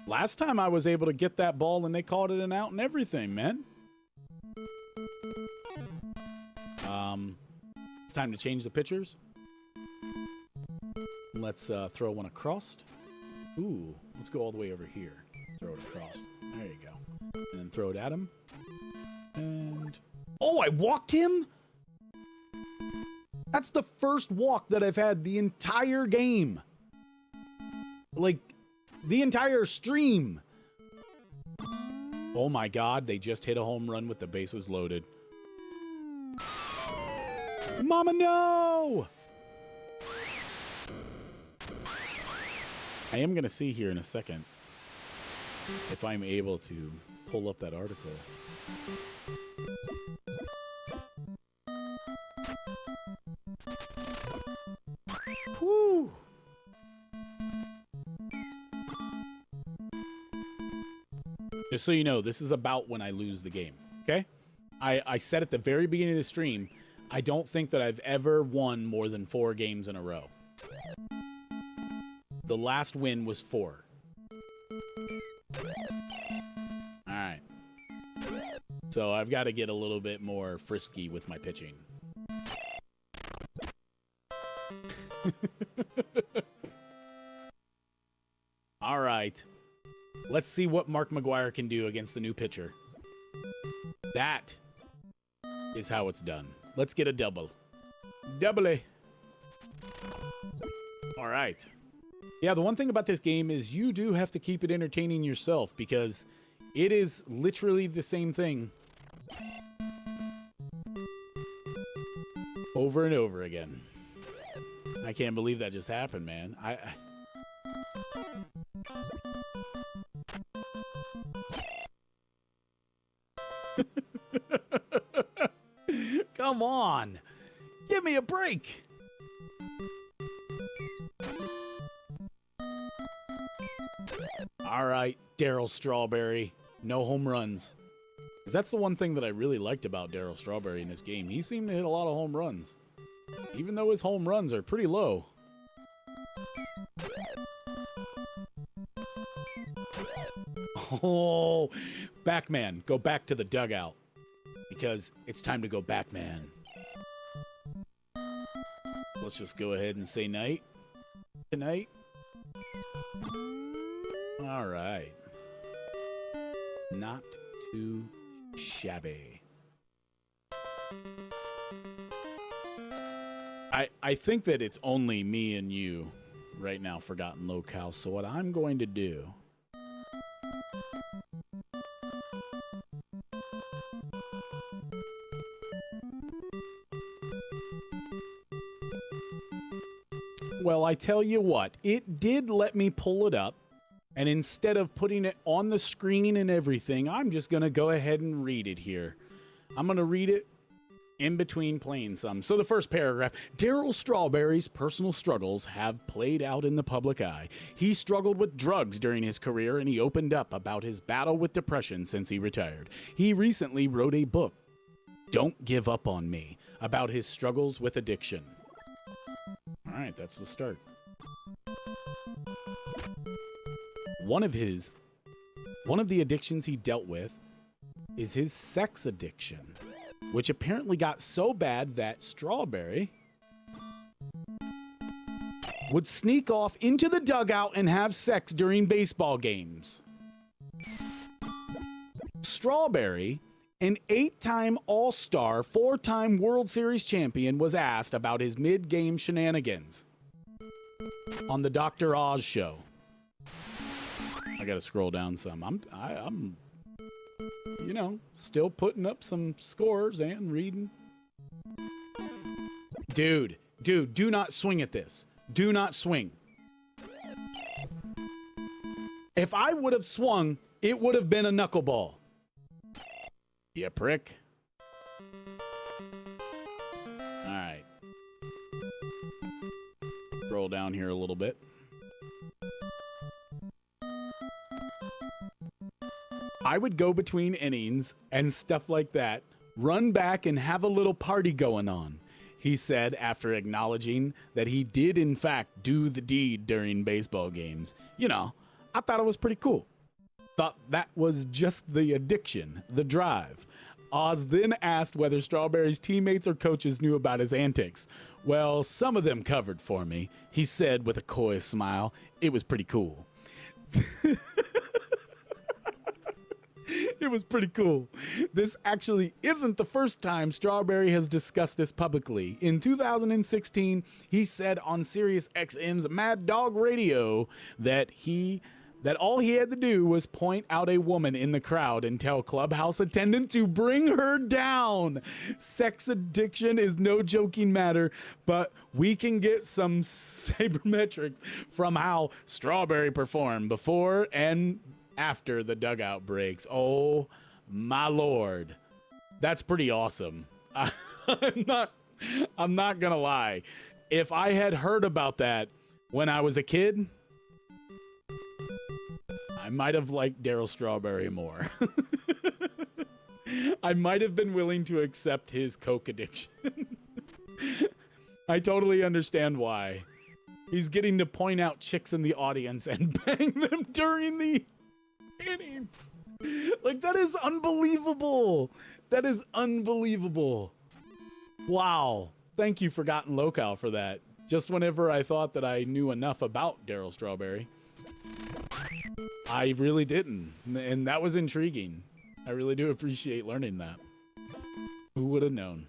Last time I was able to get that ball and they called it an out and everything, man. It's time to change the pitchers. Let's throw one across. Ooh, let's go all the way over here. Throw it across. There you go. And then throw it at him. And... oh, I walked him? That's the first walk that I've had the entire game. Like, the entire stream. Oh my god, they just hit a home run with the bases loaded. Mama, no! I am going to see here in a second if I'm able to pull up that article. Whew. Just so you know, this is about when I lose the game, okay? I said at the very beginning of the stream, I don't think that I've ever won more than 4 games in a row. The last win was 4. Alright. So I've got to get a little bit more frisky with my pitching. Alright. Let's see what Mark McGwire can do against the new pitcher. That is how it's done. Let's get a double. Double A. All right. Yeah, the one thing about this game is you do have to keep it entertaining yourself because it is literally the same thing over and over again. I can't believe that just happened, man. Come on. Give me a break. All right, Darryl Strawberry. No home runs. 'Cause that's the one thing that I really liked about Darryl Strawberry in this game. He seemed to hit a lot of home runs, even though his home runs are pretty low. Oh, Backman, go back to the dugout because it's time to go back, man. Let's just go ahead and say night. Good night. All right. Not too shabby. I think that it's only me and you right now, Forgotten Locale. So what I'm going to do well, I tell you what, it did let me pull it up. And instead of putting it on the screen and everything, I'm just going to go ahead and read it here. I'm going to read it in between playing some. So the first paragraph, Darryl Strawberry's personal struggles have played out in the public eye. He struggled with drugs during his career, and he opened up about his battle with depression since he retired. He recently wrote a book, Don't Give Up on Me, about his struggles with addiction. All right, that's the start. One of the addictions he dealt with is his sex addiction, which apparently got so bad that Strawberry would sneak off into the dugout and have sex during baseball games. Strawberry, an 8-time All-Star, 4-time World Series champion, was asked about his mid-game shenanigans on the Dr. Oz show. I gotta scroll down some. I'm you know, still putting up some scores and reading. Dude, do not swing at this. Do not swing. If I would have swung, it would have been a knuckleball. Yeah, prick. All right. Scroll down here a little bit. I would go between innings and stuff like that, run back and have a little party going on, he said after acknowledging that he did in fact do the deed during baseball games. You know, I thought it was pretty cool. Thought that was just the addiction, the drive. Oz then asked whether Strawberry's teammates or coaches knew about his antics. Well, some of them covered for me, he said with a coy smile. It was pretty cool. It was pretty cool. This actually isn't the first time Strawberry has discussed this publicly. In 2016, he said on Sirius XM's Mad Dog Radio that all he had to do was point out a woman in the crowd and tell clubhouse attendant to bring her down. Sex addiction is no joking matter, but we can get some sabermetrics from how Strawberry performed before and after the dugout breaks. Oh my Lord. That's pretty awesome. I'm not gonna lie. If I had heard about that when I was a kid, I might have liked Darryl Strawberry more. I might have been willing to accept his coke addiction. I totally understand why. He's getting to point out chicks in the audience and bang them during the innings. Like, that is unbelievable. That is unbelievable. Wow. Thank you, Forgotten Locale, for that. Just whenever I thought that I knew enough about Darryl Strawberry, I really didn't. And that was intriguing. I really do appreciate learning that. Who would have known?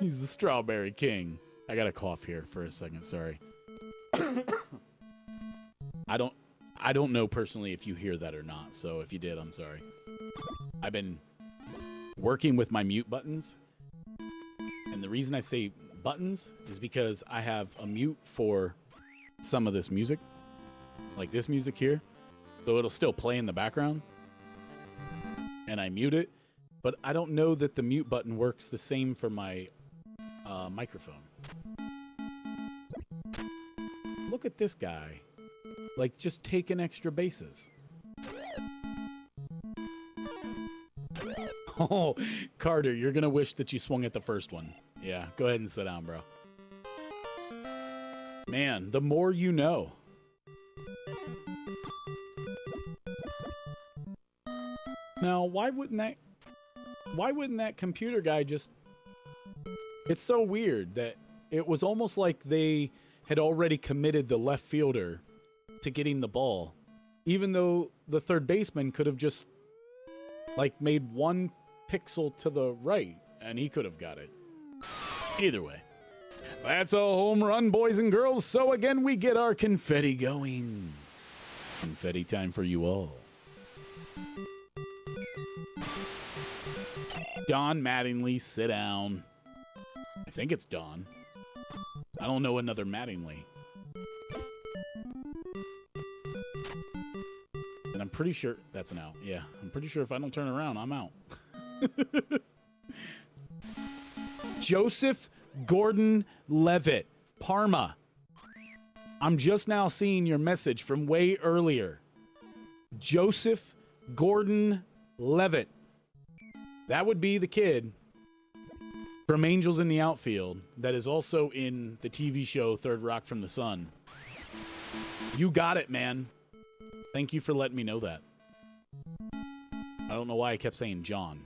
He's the Strawberry King. I got a cough here for a second, sorry. I don't know personally if you hear that or not, so if you did, I'm sorry. I've been working with my mute buttons, and the reason I say buttons is because I have a mute for some of this music, like this music here, so it'll still play in the background, and I mute it, but I don't know that the mute button works the same for my microphone. Look at this guy, like just taking extra bases. Oh, Carter, you're gonna wish that you swung at the first one. Yeah, go ahead and sit down, bro. Man, the more you know. Now, why wouldn't that computer guy just... It's so weird that it was almost like they had already committed the left fielder to getting the ball, even though the third baseman could have just like made one pixel to the right and he could have got it. Either way, that's a home run, boys and girls. So again, we get our confetti going. Confetti time for you all. Don Mattingly, sit down. I think it's Don. I don't know another Mattingly. And I'm pretty sure that's an out. Yeah, I'm pretty sure if I don't turn around, I'm out. Joseph Gordon-Levitt, Parma. I'm just now seeing your message from way earlier. Joseph Gordon-Levitt. That would be the kid from Angels in the Outfield that is also in the TV show Third Rock from the Sun. You got it, man. Thank you for letting me know that. I don't know why I kept saying John.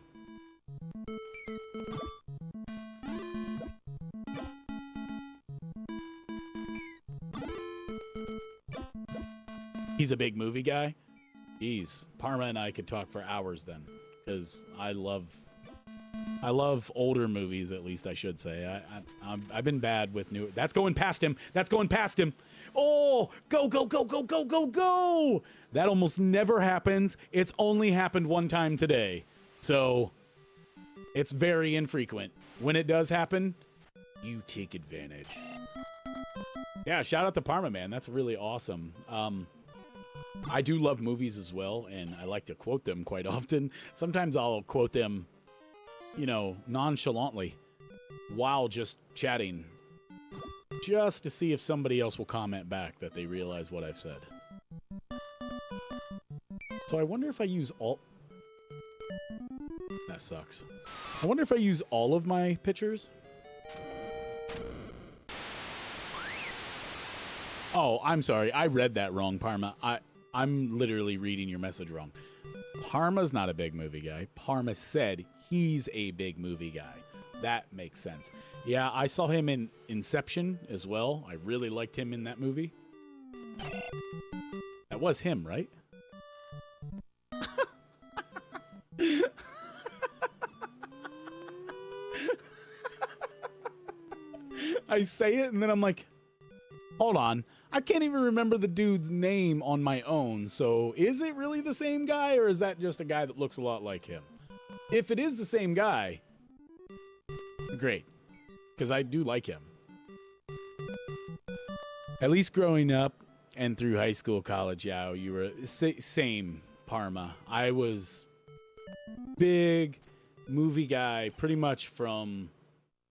He's a big movie guy. Jeez, Parma and I could talk for hours then, because I love older movies, at least I should say. I've been bad with new... That's going past him. That's going past him. Oh, go, go, go, go, go, go, go. That almost never happens. It's only happened one time today. So it's very infrequent. When it does happen, you take advantage. Yeah, shout out to Parma, man. That's really awesome. I do love movies as well, and I like to quote them quite often. Sometimes I'll quote them, you know, nonchalantly while just chatting, just to see if somebody else will comment back that they realize what I've said. So I wonder if I use all... That sucks. I wonder if I use all of my pictures. Oh, I'm sorry. I read that wrong, Parma. I'm literally reading your message wrong. Parma's not a big movie guy. Parma said he's a big movie guy. That makes sense. Yeah, I saw him in Inception as well. I really liked him in that movie. That was him, right? I say it and then I'm like, hold on. I can't even remember the dude's name on my own. So is it really the same guy, or is that just a guy that looks a lot like him? If it is the same guy, great, because I do like him. At least growing up and through high school, college, yeah, you were same, Parma. I was big movie guy pretty much from,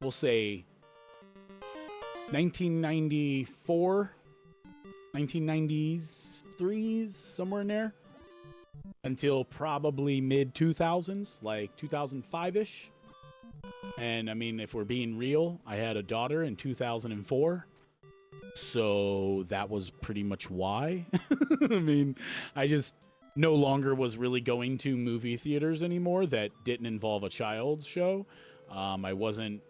we'll say, 1994, 1993s, somewhere in there, until probably mid-2000s, like 2005-ish. And, I mean, if we're being real, I had a daughter in 2004, so that was pretty much why. I mean, I just no longer was really going to movie theaters anymore that didn't involve a child's show. I wasn't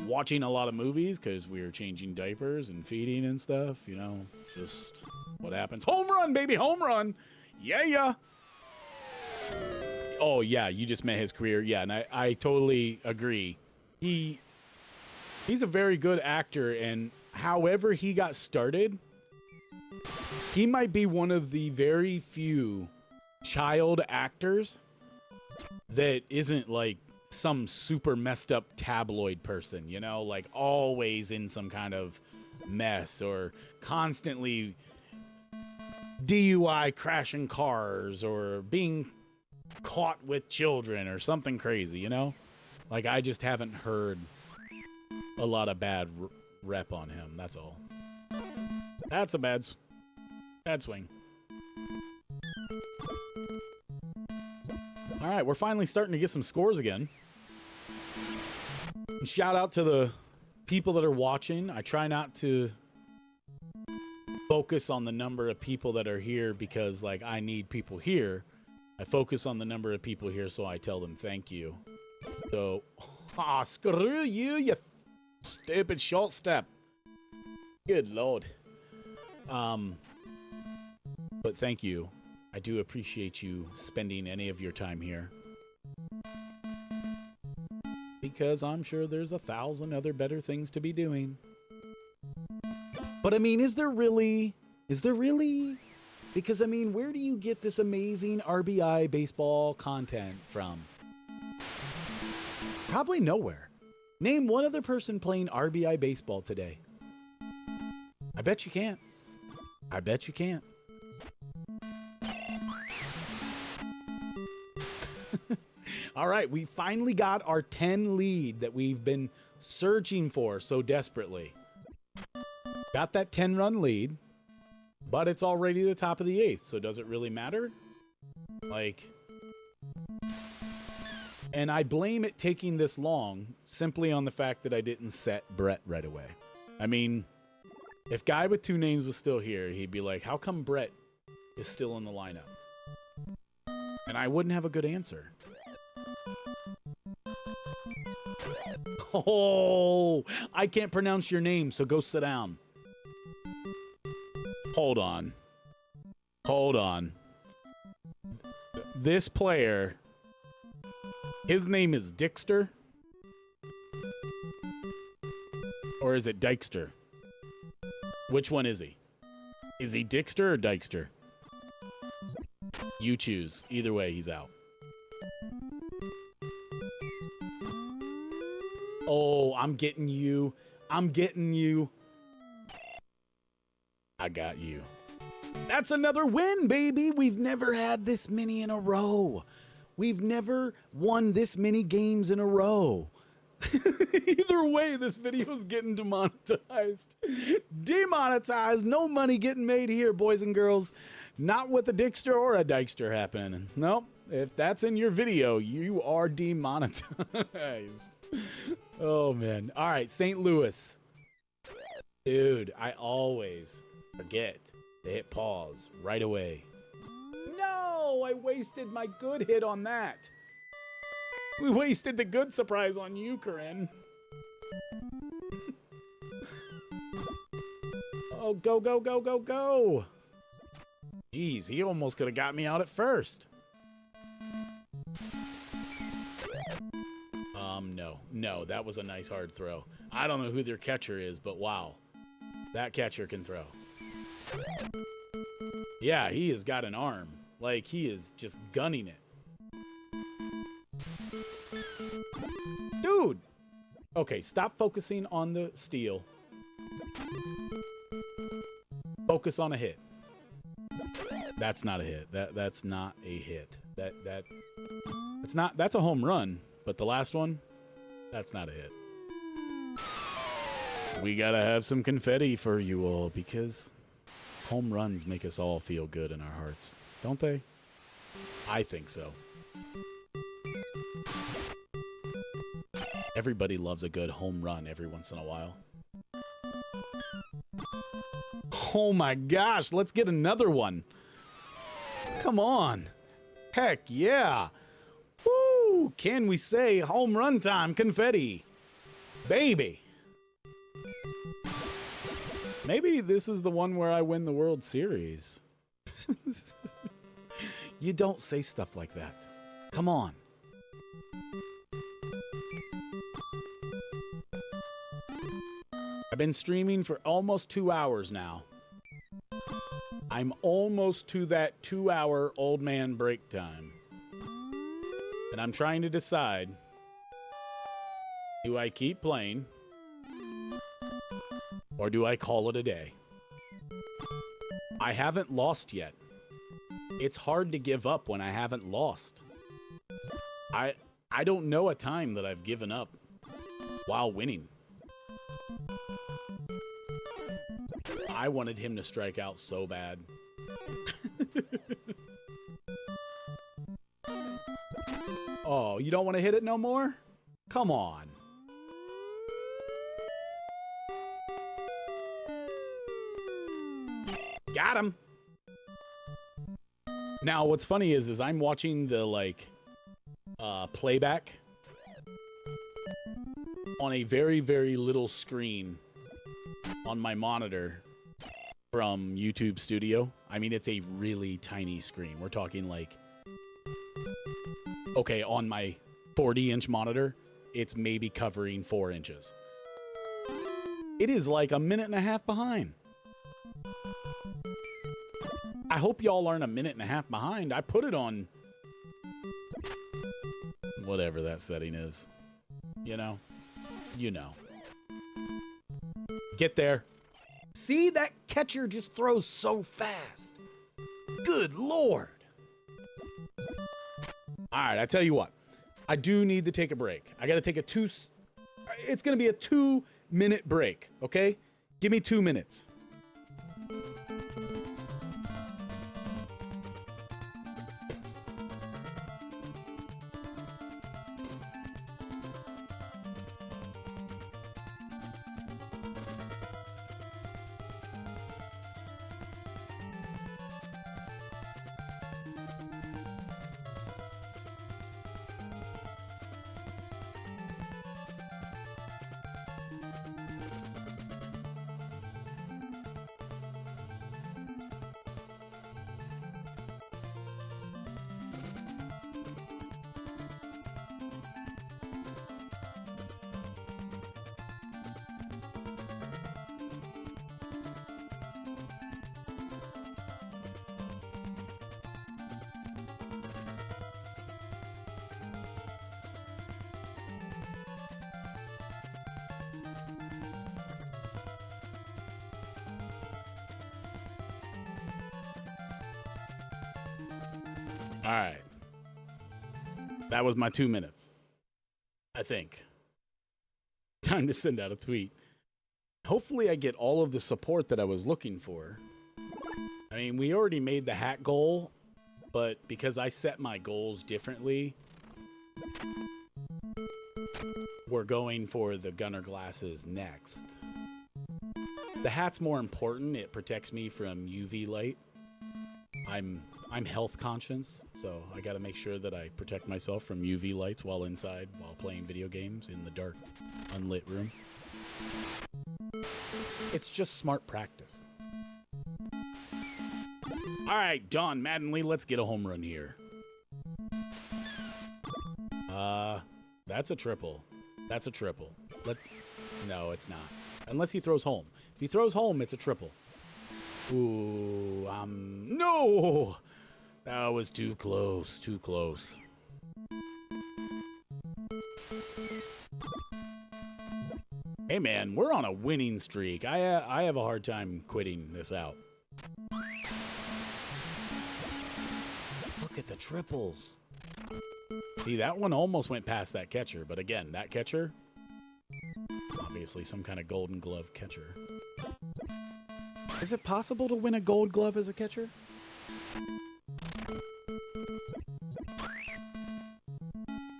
watching a lot of movies because we were changing diapers and feeding and stuff, you know, just what happens. Home run, baby, home run. Yeah. Oh, yeah, you just met his career. Yeah, and I totally agree. He's a very good actor, and however he got started, he might be one of the very few child actors that isn't like some super messed up tabloid person, you know, like always in some kind of mess or constantly DUI crashing cars or being caught with children or something crazy, you know? Like, I just haven't heard a lot of bad rep on him, that's all. That's a bad swing. All right, we're finally starting to get some scores again. And shout out to the people that are watching. I try not to focus on the number of people that are here because, like, I need people here. I focus on the number of people here, so I tell them thank you. So, screw you, you stupid short step. Good Lord. But thank you. I do appreciate you spending any of your time here. Because I'm sure there's 1,000 other better things to be doing. But I mean, is there really? Because I mean, where do you get this amazing R.B.I. baseball content from? Probably nowhere. Name one other person playing R.B.I. baseball today. I bet you can't. I bet you can't. All right, we finally got our 10 lead that we've been searching for so desperately. Got that 10-run lead, but it's already the top of the 8th, so does it really matter? Like, and I blame it taking this long simply on the fact that I didn't set Brett right away. I mean, if Guy with Two Names was still here, he'd be like, how come Brett is still in the lineup? And I wouldn't have a good answer. Oh, I can't pronounce your name, so go sit down. Hold on. This player, his name is Dixter? Or is it Dykester? Which one is he? Is he Dixter or Dykester? You choose. Either way, he's out. Oh, I'm getting you. I got you. That's another win, baby. We've never had this many in a row. We've never won this many games in a row. Either way, this video is getting demonetized. Demonetized. No money getting made here, boys and girls. Not with a Dixter or a Dykester happening. Nope. If that's in your video, you are demonetized. Oh, man. All right, St. Louis. Dude, I always forget to hit pause right away. No, I wasted my good hit on that. We wasted the good surprise on you, Corinne. Oh, go, go, go, go, go. Jeez, he almost could have got me out at first. No, that was a nice hard throw. I don't know who their catcher is, but wow. That catcher can throw. Yeah, he has got an arm. Like, he is just gunning it. Dude! Okay, stop focusing on the steal. Focus on a hit. That's not a hit. That's not a hit. That's a home run, but the last one, that's not a hit. We gotta have some confetti for you all because home runs make us all feel good in our hearts, don't they? I think so. Everybody loves a good home run every once in a while. Oh my gosh, let's get another one. Come on. Heck yeah. Woo! Can we say home run time confetti? Baby. Maybe this is the one where I win the World Series. You don't say stuff like that. Come on. I've been streaming for almost 2 hours now. I'm almost to that 2-hour old man break time. And I'm trying to decide, do I keep playing or do I call it a day? I haven't lost yet. It's hard to give up when I haven't lost. I don't know a time that I've given up while winning. I wanted him to strike out so bad. Oh, you don't want to hit it no more? Come on. Got him. Now, what's funny is I'm watching the, like, playback on a very, very little screen on my monitor from YouTube Studio. I mean, it's a really tiny screen. We're talking like, okay, on my 40-inch monitor, it's maybe covering 4 inches. It is like a minute and a half behind. I hope y'all aren't a minute and a half behind. I put it on whatever that setting is. You know? You know. Get there. See, that catcher just throws so fast. Good Lord. All right, I tell you what. I do need to take a break. I got to take it's going to be a 2-minute break, okay? Give me 2 minutes. All right. That was my 2 minutes. I think. Time to send out a tweet. Hopefully I get all of the support that I was looking for. I mean, we already made the hat goal, but because I set my goals differently, we're going for the gunner glasses next. The hat's more important. It protects me from UV light. I'm health conscious, so I got to make sure that I protect myself from UV lights while inside, while playing video games in the dark, unlit room. It's just smart practice. All right, Don Mattingly, let's get a home run here. That's a triple. That's a triple. No, it's not. Unless he throws home. If he throws home, it's a triple. Ooh, no! That was too close, too close. Hey man, we're on a winning streak. I have a hard time quitting this out. Look at the triples. See, that one almost went past that catcher, but again, that catcher, obviously some kind of Golden Glove catcher. Is it possible to win a Gold Glove as a catcher?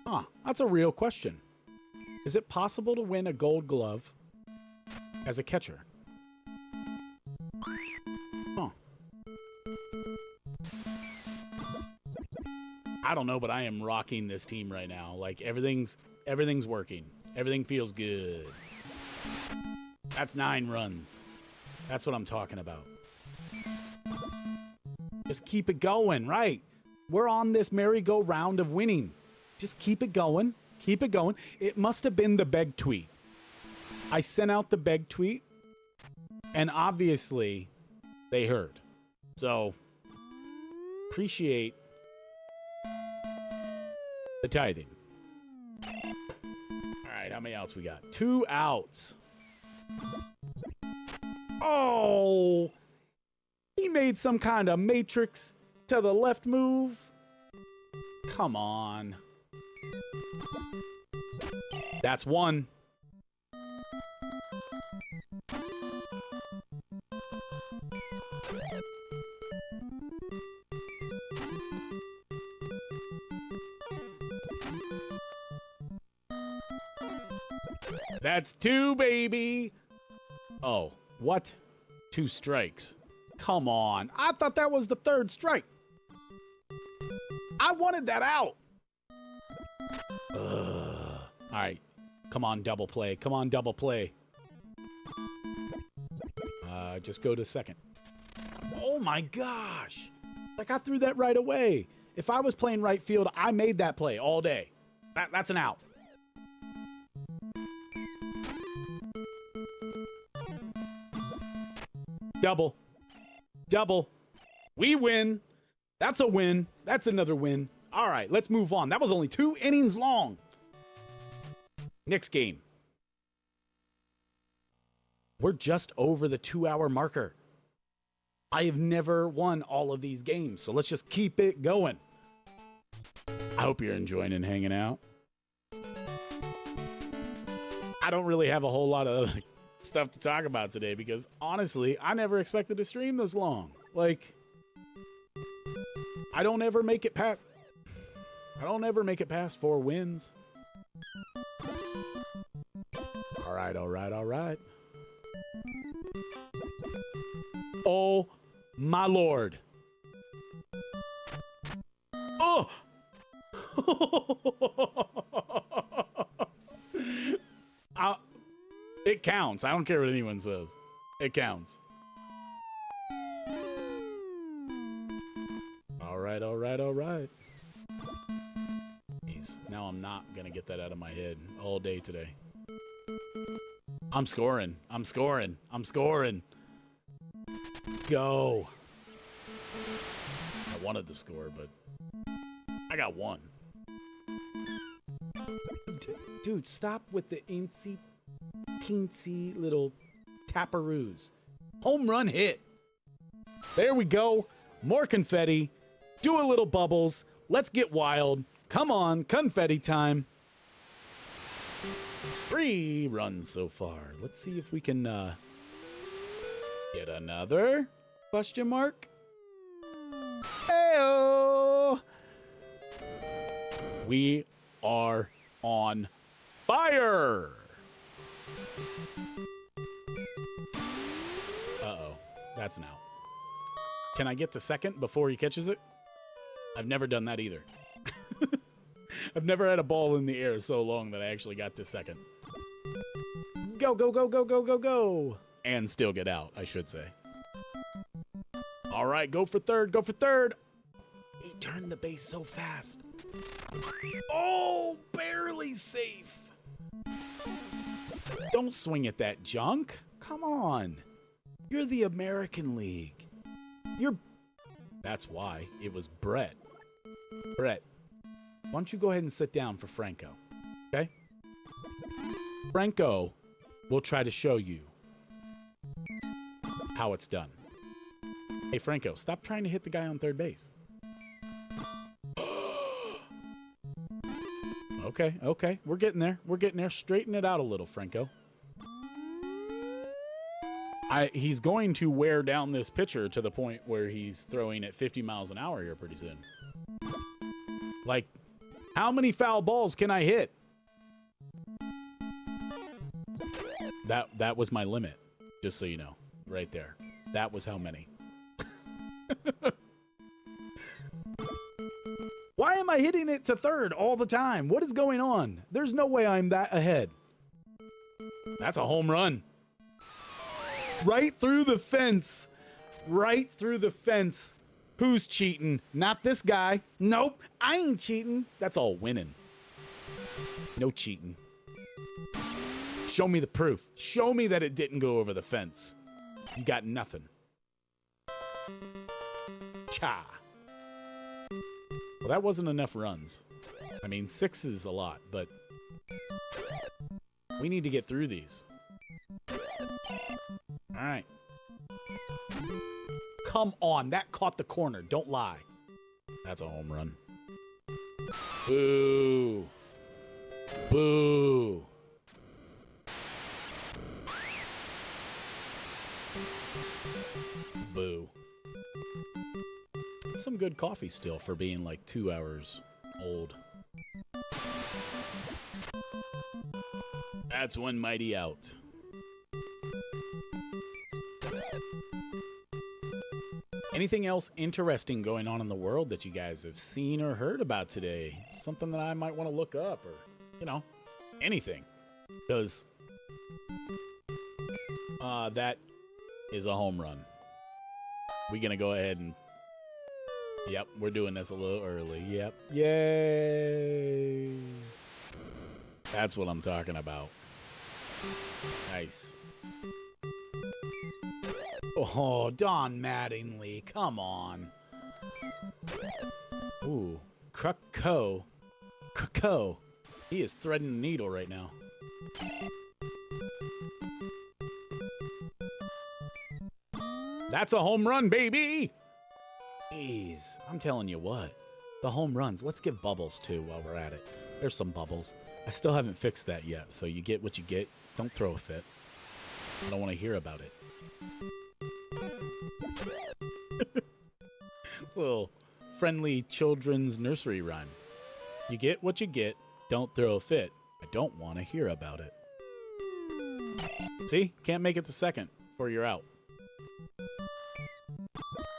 Huh, that's a real question. Is it possible to win a Gold Glove as a catcher? Huh. I don't know, but I am rocking this team right now. Like, everything's working. Everything feels good. That's 9 runs. That's what I'm talking about. Just keep it going, right? We're on this merry-go-round of winning. Just keep it going. Keep it going. It must have been the beg tweet. I sent out the beg tweet, and obviously they heard. So, appreciate the tithing. All right, how many outs we got? 2 outs. Oh, he made some kind of matrix to the left move. Come on. That's 1. That's 2, baby. Oh, what? 2 strikes. Come on. I thought that was the 3rd strike. I wanted that out. Ugh. All right. Come on, double play. Come on, double play. Just go to second. Oh, my gosh. Like, I threw that right away. If I was playing right field, I made that play all day. That's an out. Double. Double. We win. That's a win. That's another win. All right, let's move on. That was only 2 innings long. Next game. We're just over the 2-hour marker. I have never won all of these games, so let's just keep it going. I hope you're enjoying and hanging out. I don't really have a whole lot of stuff to talk about today because, honestly, I never expected to stream this long. Like, I don't ever make it past 4 wins. All right, all right, all right. Oh, my Lord. Oh! It counts. I don't care what anyone says. It counts. All right, all right, all right. Jeez, now I'm not going to get that out of my head all day today. I'm scoring. I'm scoring. I'm scoring. Go. I wanted to score, but I got 1. Dude, stop with the teensy little taparoos. Home run hit. There we go. More confetti. Do a little bubbles. Let's get wild. Come on, confetti time. 3 runs so far. Let's see if we can get another question mark. Hey-oh! We are on fire. Uh-oh. That's an out. Can I get to second before he catches it? I've never done that either. I've never had a ball in the air so long that I actually got to second. Go, go, go, go, go, go, go. And still get out, I should say. All right, go for third, go for third. He turned the base so fast. Oh, barely safe. Don't swing at that junk. Come on. You're the American League. That's why it was Brett. Brett, why don't you go ahead and sit down for Franco, okay? Franco will try to show you how it's done. Hey, Franco, stop trying to hit the guy on third base. Okay. We're getting there. We're getting there. Straighten it out a little, Franco. He's going to wear down this pitcher to the point where he's throwing at 50 miles an hour here pretty soon. Like, how many foul balls can I hit? That was my limit, just so you know, right there. That was how many. Why am I hitting it to third all the time? What is going on? There's no way I'm that ahead. That's a home run. Right through the fence. Right through the fence. Who's cheating? Not this guy. Nope, I ain't cheating. That's all winning. No cheating. Show me the proof. Show me that it didn't go over the fence. You got nothing. Cha. Well, that wasn't enough runs. I mean, 6 is a lot, but we need to get through these. All right. Come on, that caught the corner. Don't lie. That's a home run. Boo. Boo. Boo. Some good coffee still for being like 2 hours old. That's one mighty out. Anything else interesting going on in the world that you guys have seen or heard about today? Something that I might want to look up or, you know, anything. Because that is a home run. We're going to go ahead and... Yep, we're doing this a little early. Yep. Yay! That's what I'm talking about. Nice. Oh, Don Mattingly, come on. Ooh, Krakow. Krakow. He is threading the needle right now. That's a home run, baby! Jeez, I'm telling you what. The home runs. Let's give bubbles, too, while we're at it. There's some bubbles. I still haven't fixed that yet, so you get what you get. Don't throw a fit. I don't want to hear about it. Little friendly children's nursery rhyme. You get what you get. Don't throw a fit. I don't want to hear about it. See? Can't make it to second before you're out.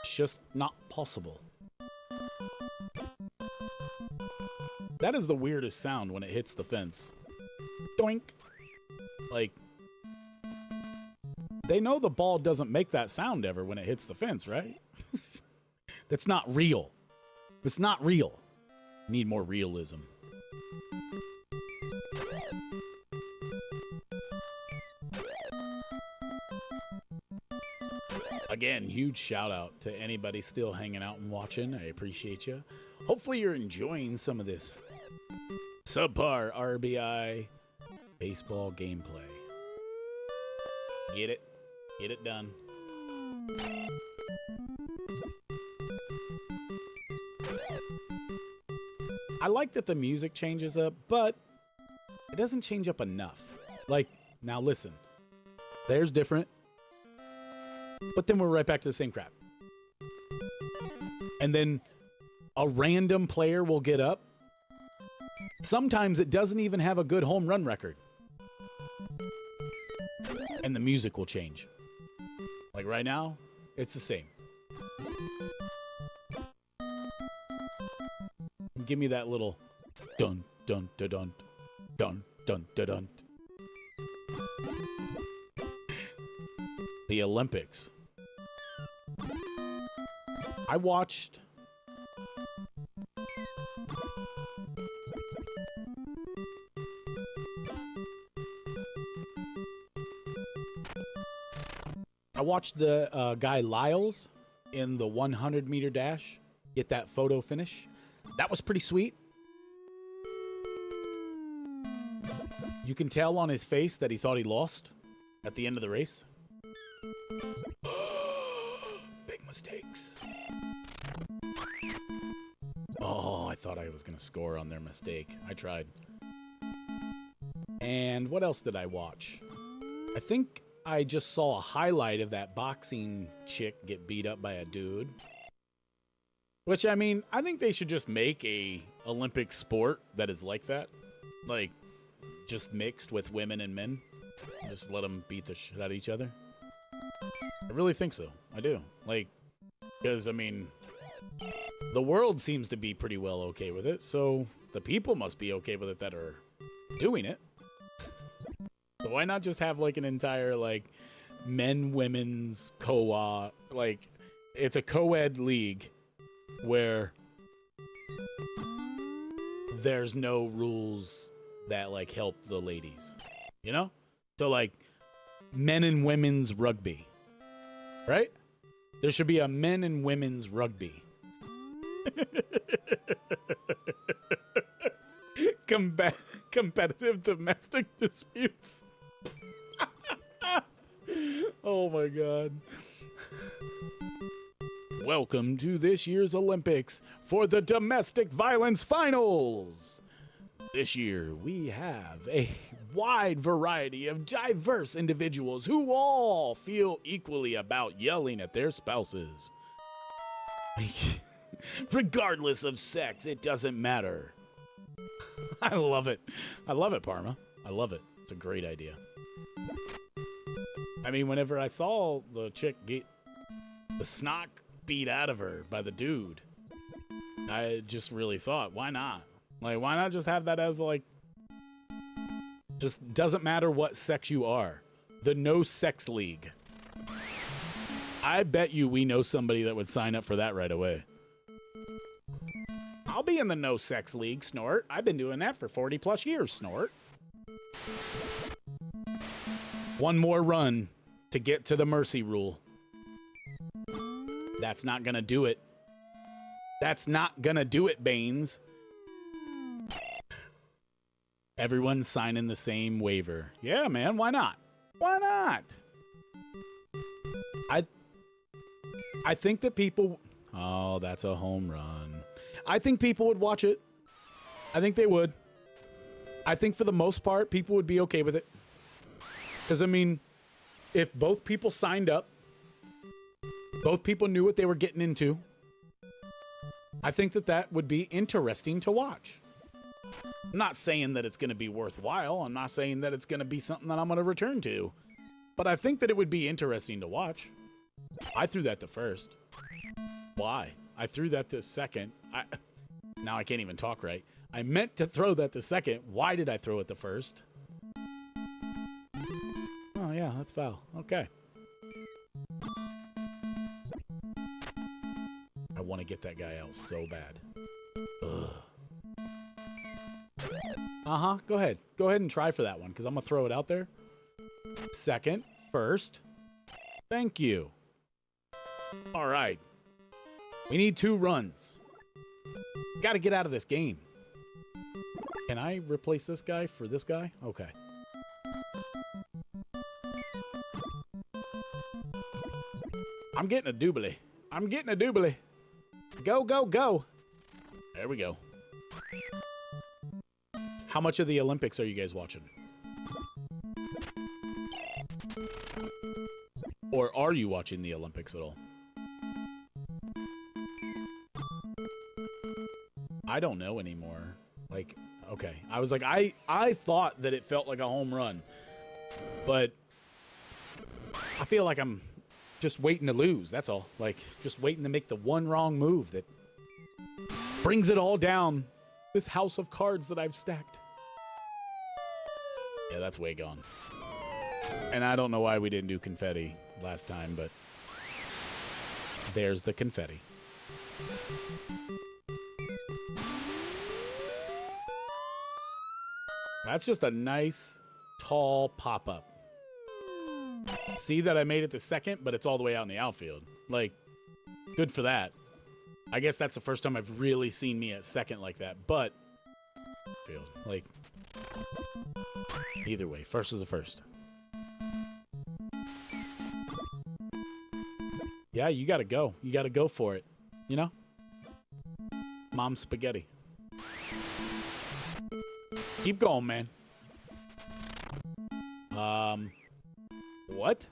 It's just not possible. That is the weirdest sound when it hits the fence. Doink. Like, they know the ball doesn't make that sound ever when it hits the fence, right? That's not real. It's not real. Need more realism. Again, huge shout out to anybody still hanging out and watching. I appreciate you. Hopefully you're enjoying some of this subpar R.B.I. baseball gameplay. Get it. Get it done. I like that the music changes up, but it doesn't change up enough. Like, now listen. There's different. But then we're right back to the same crap. And then a random player will get up. Sometimes it doesn't even have a good home run record. And the music will change. Like right now, it's the same. Give me that little dun dun dun dun dun dun dun dun. The Olympics. I watched the guy Lyles in the 100-meter dash get that photo finish. That was pretty sweet. You can tell on his face that he thought he lost at the end of the race. Big mistakes. Oh, I thought I was going to score on their mistake. I tried. And what else did I watch? I think I just saw a highlight of that boxing chick get beat up by a dude. Which, I mean, I think they should just make a Olympic sport that is like that. Like, just mixed with women and men. Just let them beat the shit out of each other. I really think so. I do. Like, because, I mean, the world seems to be pretty well okay with it, so the people must be okay with it that are doing it. So why not just have, like, an entire, like, men-women's co-op, like, it's a co-ed league, where there's no rules that like help the ladies, you know? So like men and women's rugby, right? There should be a men and women's rugby. Competitive domestic disputes. Oh my God. Welcome to this year's Olympics for the domestic violence finals. This year we have a wide variety of diverse individuals who all feel equally about yelling at their spouses. Regardless of sex, it doesn't matter. I love it. I love it, Parma. I love it. It's a great idea. I mean, whenever I saw the chick get the snot beat out of her by the dude, I just really thought, why not? Like, why not just have that as, like, just doesn't matter what sex you are. The no sex league. I bet you we know somebody that would sign up for that right away. I'll be in the no sex league, Snort. I've been doing that for 40 plus years, Snort. One more run to get to the mercy rule. That's not gonna do it. That's not gonna do it, Baines. Everyone's signing the same waiver. Yeah, man, why not? Why not? I think that people... Oh, that's a home run. I think people would watch it. I think they would. I think for the most part, people would be okay with it. Because, I mean, if both people signed up, both people knew what they were getting into, I think that that would be interesting to watch. I'm not saying that it's going to be worthwhile. I'm not saying that it's going to be something that I'm going to return to. But I think that it would be interesting to watch. I threw that to first. Why? I threw that to second. Now I can't even talk right. I meant to throw that to second. Why did I throw it to first? Oh, yeah, that's foul. Okay. I want to get that guy out so bad. Ugh. Uh-huh. Go ahead. Go ahead and try for that one, because I'm going to throw it out there. Second. First. Thank you. All right. We need 2 runs. Got to get out of this game. Can I replace this guy for this guy? Okay. I'm getting a doobly. I'm getting a doobly. Go, go, go. There we go. How much of the Olympics are you guys watching? Or are you watching the Olympics at all? I don't know anymore. Like, okay. I was like, I thought that it felt like a home run. But I feel like I'm just waiting to lose. That's all. Like, just waiting to make the one wrong move that brings it all down. This house of cards that I've stacked. Yeah, that's way gone. And I don't know why we didn't do confetti last time, but there's the confetti. That's just a nice, tall pop-up. See that I made it to second, but it's all the way out in the outfield. Like, good for that. I guess that's the first time I've really seen me at second like that, but field, like, either way, first is the first. Yeah, you gotta go. You gotta go for it. You know? Mom's spaghetti. Keep going, man. What?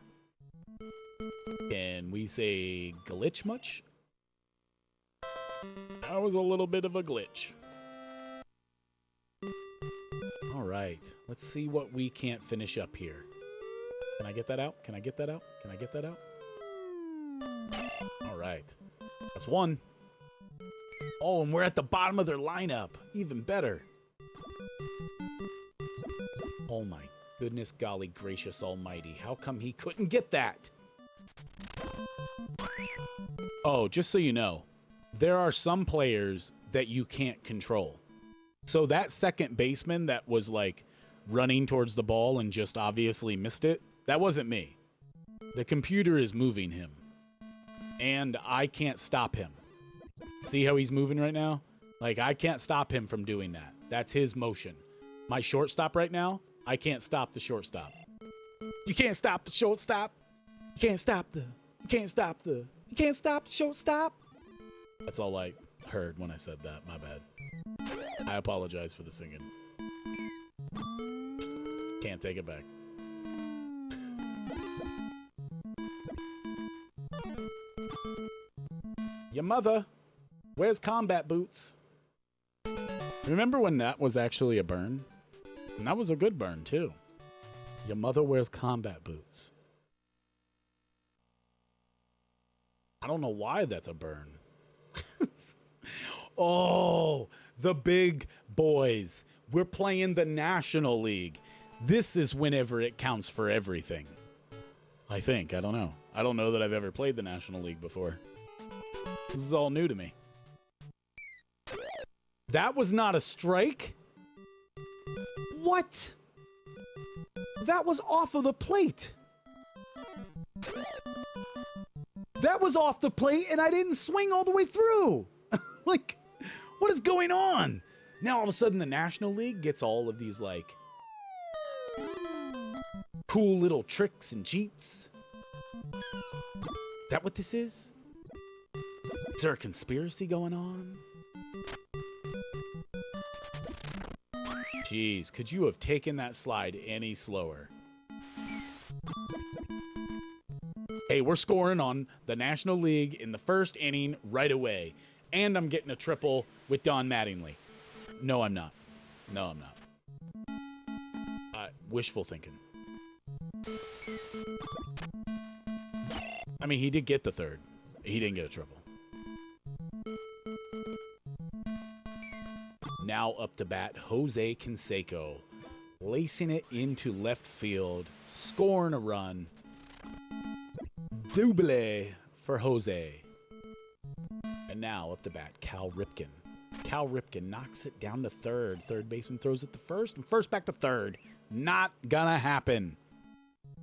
Can we say glitch much? That was a little bit of a glitch. All right. Let's see what we can't finish up here. Can I get that out? Can I get that out? Can I get that out? All right. That's one. Oh, and we're at the bottom of their lineup. Even better. Oh my goodness, golly gracious almighty. How come he couldn't get that? Oh, just so you know, there are some players that you can't control. So that second baseman that was like running towards the ball and just obviously missed it, that wasn't me. The computer is moving him. And I can't stop him. See how he's moving right now? Like, I can't stop him from doing that. That's his motion. My shortstop right now, I can't stop the shortstop. You can't stop the shortstop. You can't stop the shortstop. That's all I heard when I said that. My bad. I apologize for the singing. Can't take it back. Your mother wears combat boots. Remember when that was actually a burn? And that was a good burn, too. Your mother wears combat boots. I don't know why that's a burn. Oh, the big boys. We're playing the National League. This is whenever it counts for everything. I think. I don't know. I don't know that I've ever played the National League before. This is all new to me. That was not a strike? What? That was off of the plate. That was off the plate and I didn't swing all the way through. Like, what is going on? Now all of a sudden the National League gets all of these like cool little tricks and cheats. Is that what this is? Is there a conspiracy going on? Jeez, could you have taken that slide any slower? Hey, we're scoring on the National League in the first inning right away. And I'm getting a triple with Don Mattingly. No, I'm not. No, I'm not. Wishful thinking. I mean, he did get the third. He didn't get a triple. Now up to bat, Jose Canseco, lacing it into left field, scoring a run. Double for Jose. And now up to bat, Cal Ripken. Cal Ripken knocks it down to third. Third baseman throws it to first, and first back to third. Not gonna happen.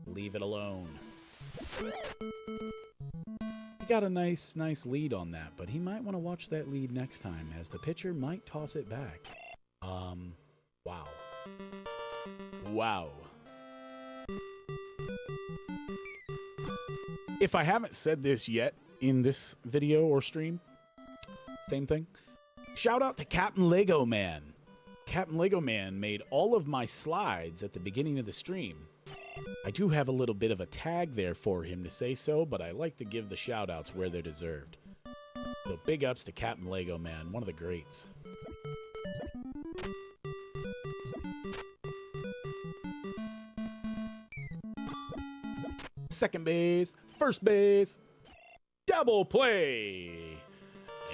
Leave it alone. He got a nice lead on that, but he might want to watch that lead next time, as the pitcher might toss it back. Wow. Wow. If I haven't said this yet in this video or stream, same thing. Shout out to Captain Lego Man. Captain Lego Man made all of my slides at the beginning of the stream. I do have a little bit of a tag there for him to say so, but I like to give the shout outs where they're deserved. So big ups to Captain Lego Man, one of the greats. Second base, first base, double play.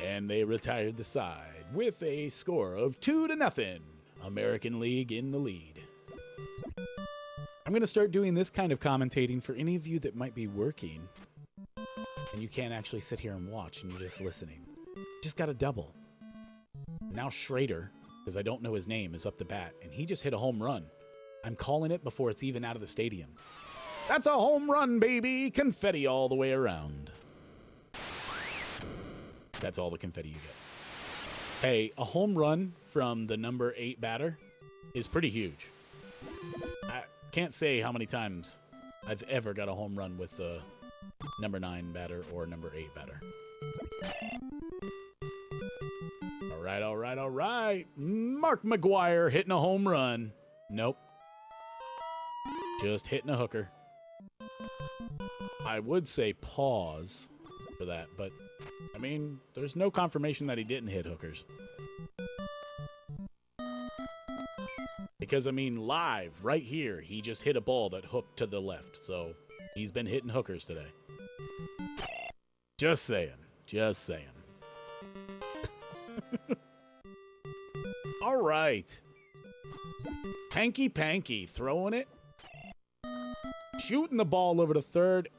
And they retired the side with a score of 2-0. American League in the lead. I'm going to start doing this kind of commentating for any of you that might be working and you can't actually sit here and watch and you're just listening. Just got a double. Now Schrader, because I don't know his name, is up the bat, and he just hit a home run. I'm calling it before it's even out of the stadium. That's a home run, baby! Confetti all the way around. That's all the confetti you get. Hey, a home run from the number 8 batter is pretty huge. I can't say how many times I've ever got a home run with the number 9 batter or number 8 batter. All right. Mark McGuire hitting a home run. Nope. Just hitting a hooker. I would say pause for that, but I mean, there's no confirmation that he didn't hit hookers. Because, I mean, live, right here, he just hit a ball that hooked to the left. So, he's been hitting hookers today. Just saying. All right. Hanky Panky throwing it. Shooting the ball over to third.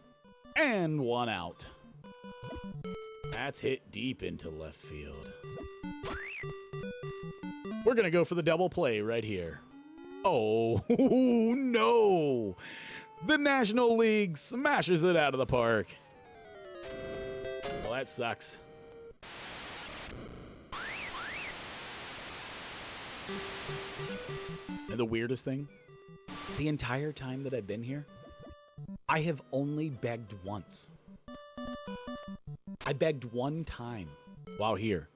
And one out. That's hit deep into left field. We're going to go for the double play right here. Oh, no. The National League smashes it out of the park. Well, that sucks. And the weirdest thing, the entire time that I've been here, I have only begged once. I begged one time while here.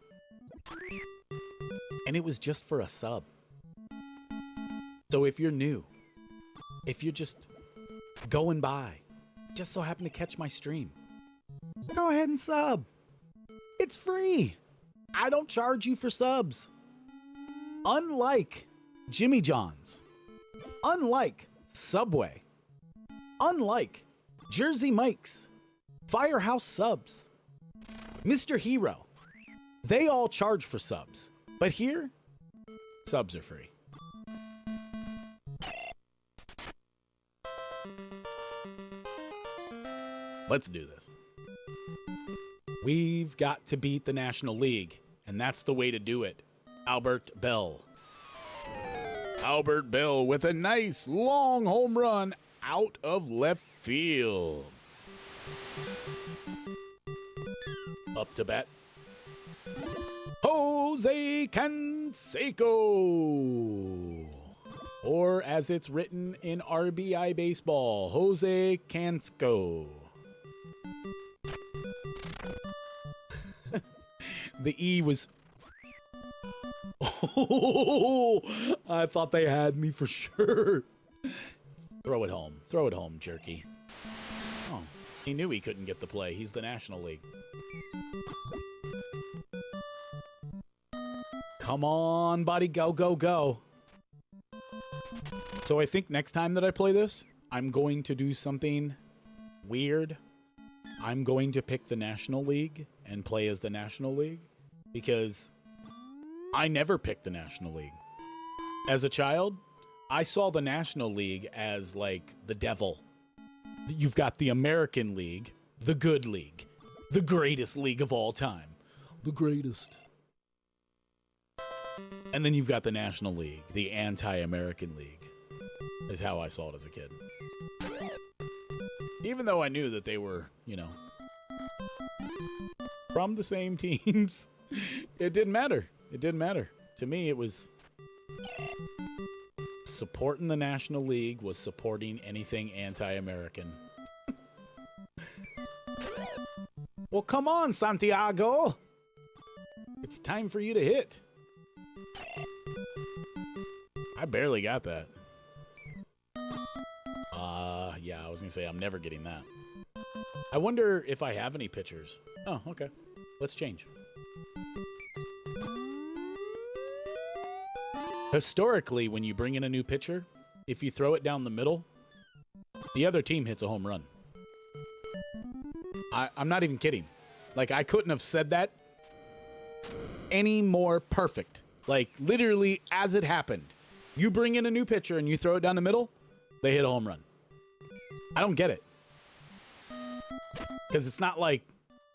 And it was just for a sub. So if you're new, if you're just going by, just so happen to catch my stream, go ahead and sub. It's free. I don't charge you for subs. Unlike Jimmy John's, unlike Subway, unlike Jersey Mike's, Firehouse Subs, Mr. Hero, they all charge for subs. But here, subs are free. Let's do this. We've got to beat the National League, and that's the way to do it. Albert Bell. Albert Bell with a nice long home run out of left field. Up to bat, Jose Canseco. Or as it's written in R.B.I. baseball, Jose Canseco. The E was... Oh, I thought they had me for sure. Throw it home. Throw it home, jerky. Oh, he knew he couldn't get the play. He's the National League. Come on, buddy. Go, go, go. So I think next time that I play this, I'm going to do something weird. I'm going to pick the National League and play as the National League because I never picked the National League. As a child, I saw the National League as like the devil. You've got the American League, the good league, the greatest league of all time. The greatest. And then you've got the National League, the anti-American league, is how I saw it as a kid. Even though I knew that they were, you know, from the same teams, it didn't matter. It didn't matter. To me, it was supporting the National League was supporting anything anti-American. Well, come on, Santiago. It's time for you to hit. I barely got that. Yeah, I was going to say I'm never getting that. I wonder if I have any pitchers. Oh, okay. Let's change. Historically, when you bring in a new pitcher, if you throw it down the middle, the other team hits a home run. I'm not even kidding. Like, I couldn't have said that any more perfect. Like, literally, as it happened. You bring in a new pitcher and you throw it down the middle, they hit a home run. I don't get it. Because it's not like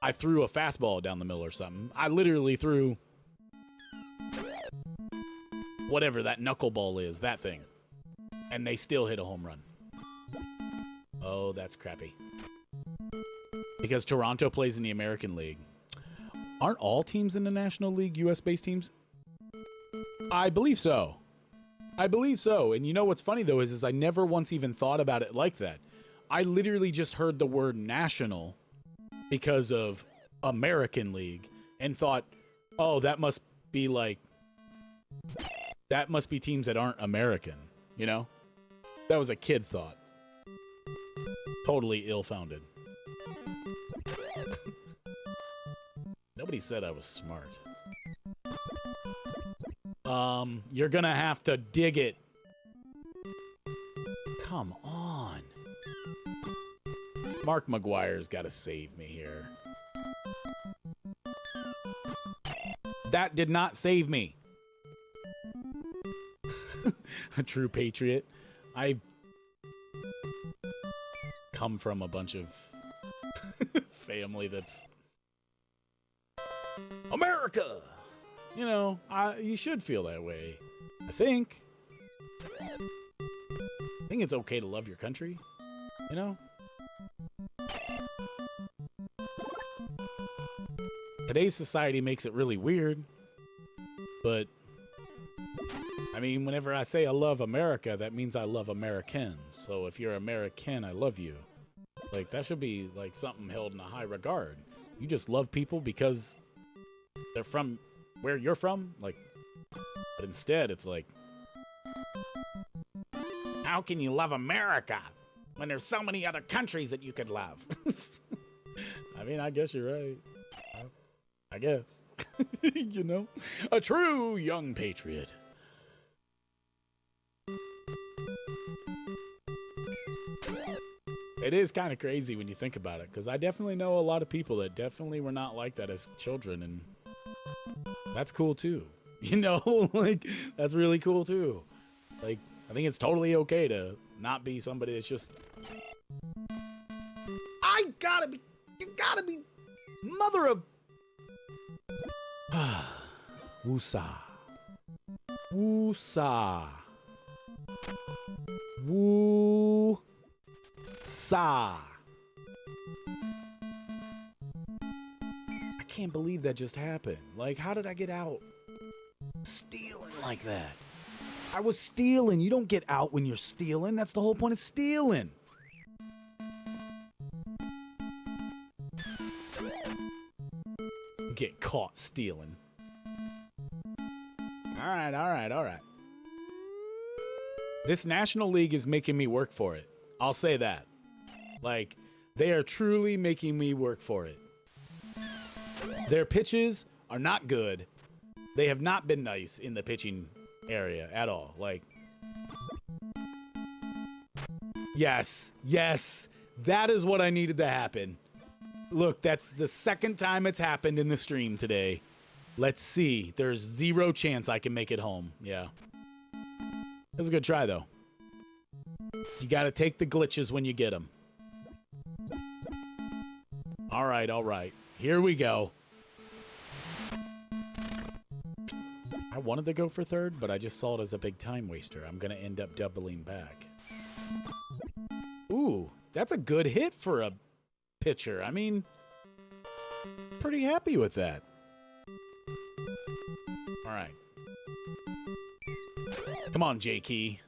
I threw a fastball down the middle or something. I literally threw whatever that knuckleball is, that thing. And they still hit a home run. Oh, that's crappy. Because Toronto plays in the American League. Aren't all teams in the National League US-based teams? I believe so. I believe so. And you know what's funny, though, is I never once even thought about it like that. I literally just heard the word national because of American League and thought, oh, that must be like, that must be teams that aren't American, you know? That was a kid thought. Totally ill-founded. Nobody said I was smart. You're gonna have to dig it. Come on. Mark McGuire's got to save me here. That did not save me. A true patriot. I come from a bunch of family that's America! You know, you should feel that way. I think it's okay to love your country, you know? Today's society makes it really weird, but I mean, whenever I say I love America, that means I love Americans. So if you're American, I love you. Like, that should be like something held in a high regard. You just love people because they're from where you're from, like, but instead it's like, how can you love America when there's so many other countries that you could love? I mean, I guess you're right. I guess. You know? A true young patriot. It is kind of crazy when you think about it, because I definitely know a lot of people that definitely were not like that as children, and that's cool too. You know, like, that's really cool too. Like, I think it's totally okay to not be somebody that's just, you gotta be mother of Woosah. Woosah. Woosah. I can't believe that just happened. Like, how did I get out stealing like that? I was stealing. You don't get out when you're stealing. That's the whole point of stealing. Get caught stealing. All right. This National League is making me work for it. I'll say that. Like, they are truly making me work for it. Their pitches are not good. They have not been nice in the pitching area at all. Like, yes, that is what I needed to happen. Look, that's the second time it's happened in the stream today. Let's see. There's 0 chance I can make it home. Yeah. That was a good try, though. You got to take the glitches when you get them. All right. Here we go. I wanted to go for third, but I just saw it as a big time waster. I'm going to end up doubling back. Ooh, that's a good hit for a pitcher. I mean, pretty happy with that. All right. Come on, J-Key.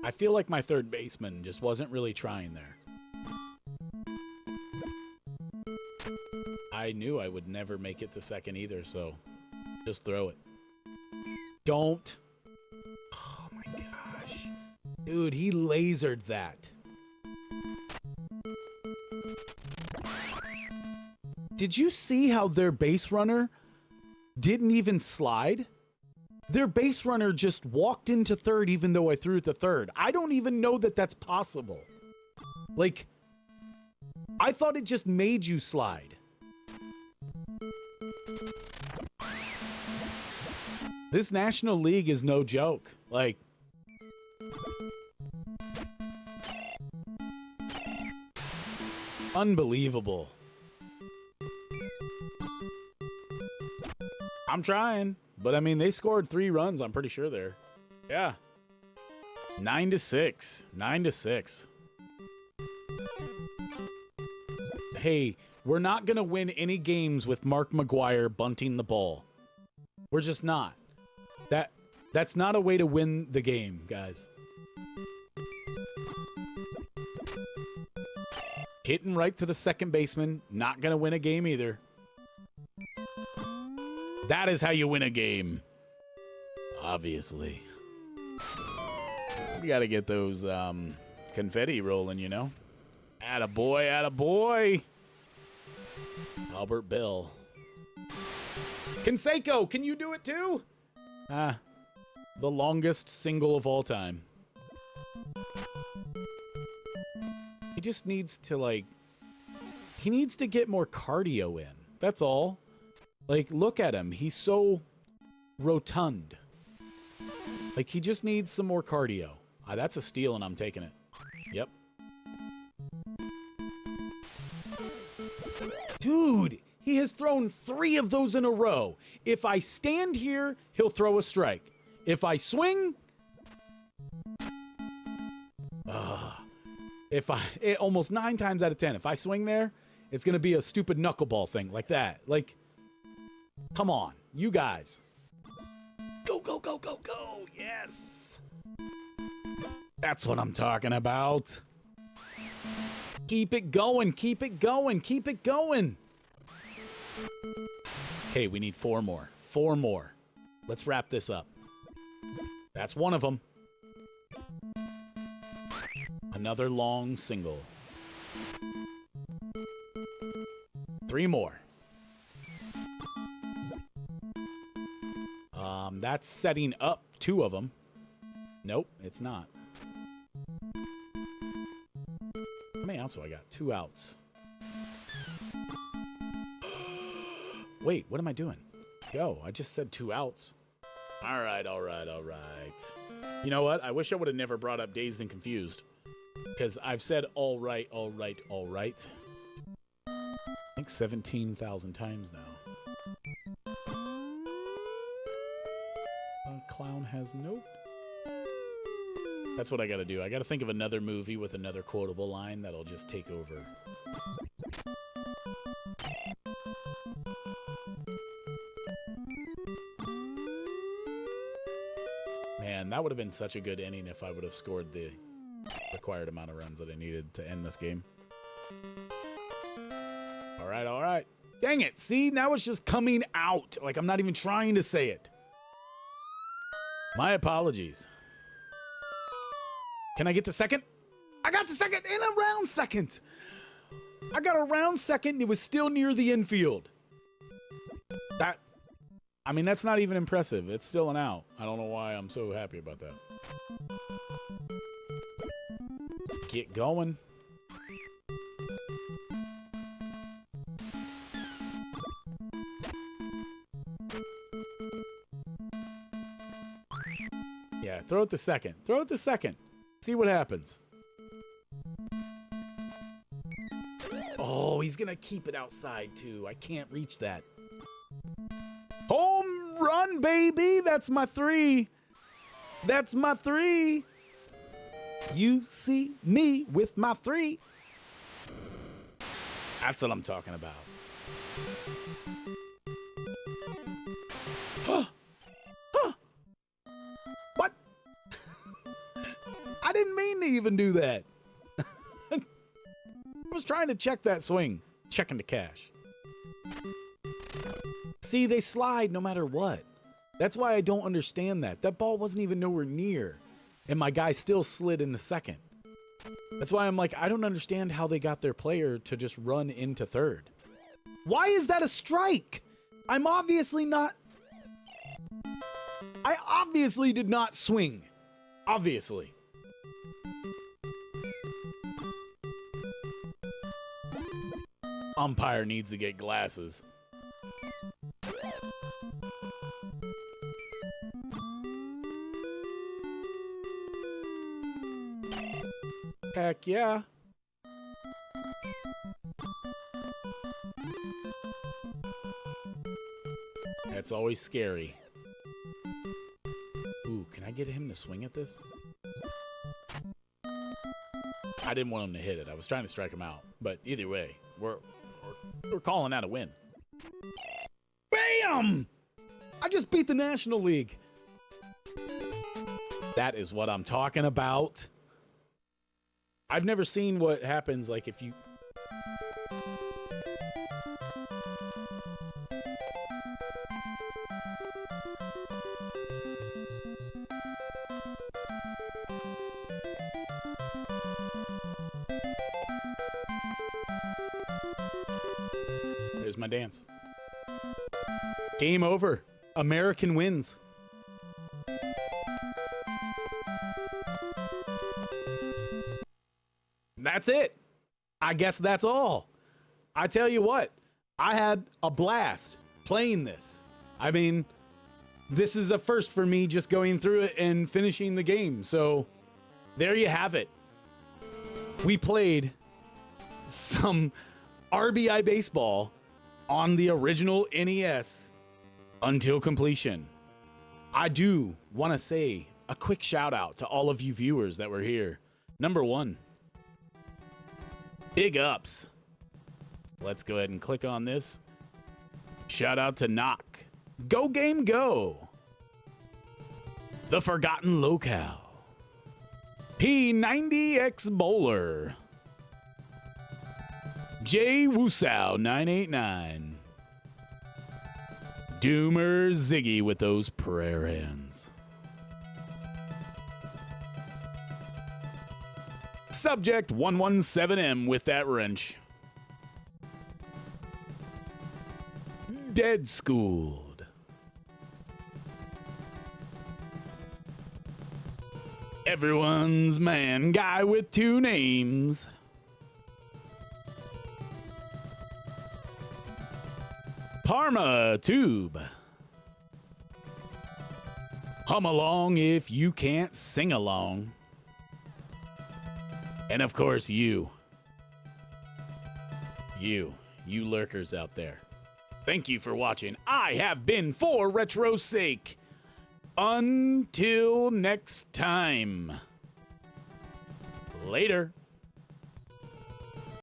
I feel like my third baseman just wasn't really trying there. I knew I would never make it to second either, so just throw it. Don't. Oh my gosh. Dude, he lasered that. Did you see how their base runner didn't even slide? Their base runner just walked into third even though I threw it to third. I don't even know that that's possible. Like, I thought it just made you slide. This National League is no joke. Like, unbelievable. I'm trying, but I mean, they scored 3 runs, I'm pretty sure there. Yeah. 9-6. 9-6. Hey, we're not going to win any games with Mark McGwire bunting the ball. We're just not. That's not a way to win the game, guys. Hitting right to the second baseman, not going to win a game either. That is how you win a game. Obviously. You got to get those confetti rolling, you know? Attaboy, attaboy. Albert Bell. Canseco, can you do it too? The longest single of all time. He just needs to, like, he needs to get more cardio in. That's all. Like, look at him. He's so rotund. Like, he just needs some more cardio. That's a steal, and I'm taking it. Yep. Dude, he has thrown 3 of those in a row. If I stand here, he'll throw a strike. If I swing... almost 9 times out of 10, if I swing there, it's going to be a stupid knuckleball thing like that. Like, come on, you guys. Go, go, go, go, go. Yes. That's what I'm talking about. Keep it going, keep it going, keep it going. Okay, we need 4 more. 4 more. Let's wrap this up. That's one of them. Another long single. 3 more. That's setting up 2 of them. Nope, it's not. How many outs do I got? 2 outs. Wait, what am I doing? Yo, I just said 2 outs. All right, all right, all right. You know what? I wish I would have never brought up Dazed and Confused. Because I've said all right, all right, all right. I think 17,000 times now. Clown has nope. That's what I gotta do. I gotta think of another movie with another quotable line that'll just take over. Man, that would have been such a good ending if I would have scored the required amount of runs that I needed to end this game. All right, all right. Dang it. See, now it's just coming out. Like, I'm not even trying to say it. My apologies. Can I get the second? I got the second in a round second. I got a round second. It was still near the infield. I mean, that's not even impressive. It's still an out. I don't know why I'm so happy about that. Get going. Yeah, throw it to second. Throw it to second. See what happens. Oh, he's going to keep it outside, too. I can't reach that. Home run, baby. That's my 3. That's my 3. You see me with my 3. That's what I'm talking about. Huh. Huh. What? I didn't mean to even do that. I was trying to check that swing. Checking the cash. See, they slide no matter what. That's why I don't understand that. That ball wasn't even nowhere near. And my guy still slid into second. That's why I'm like, I don't understand how they got their player to just run into third. Why is that a strike? I'm obviously not... I obviously did not swing. Obviously. Umpire needs to get glasses. Heck yeah. That's always scary. Ooh, can I get him to swing at this? I didn't want him to hit it. I was trying to strike him out. But either way, we're calling out a win. Bam! I just beat the National League. That is what I'm talking about. I've never seen what happens, like, if you... There's my dance. Game over. American wins. That's it. I guess that's all. I tell you what, I had a blast playing this. I mean, this is a first for me just going through it and finishing the game. So there you have it. We played some R.B.I. Baseball on the original NES until completion. I do want to say a quick shout out to all of you viewers that were here. Number one, big ups. Let's go ahead and click on this. Shout out to Knock. Go Game Go. The Forgotten Locale. P90X Bowler. J Woosow 989. Doomer Ziggy with those prayer hands. Subject 117M with that wrench. Dead Schooled. Everyone's man guy with two names. Parma Tube. Hum along if you can't sing along. And of course, you lurkers out there. Thank you for watching. I have been for Retro's sake. Until next time. Later.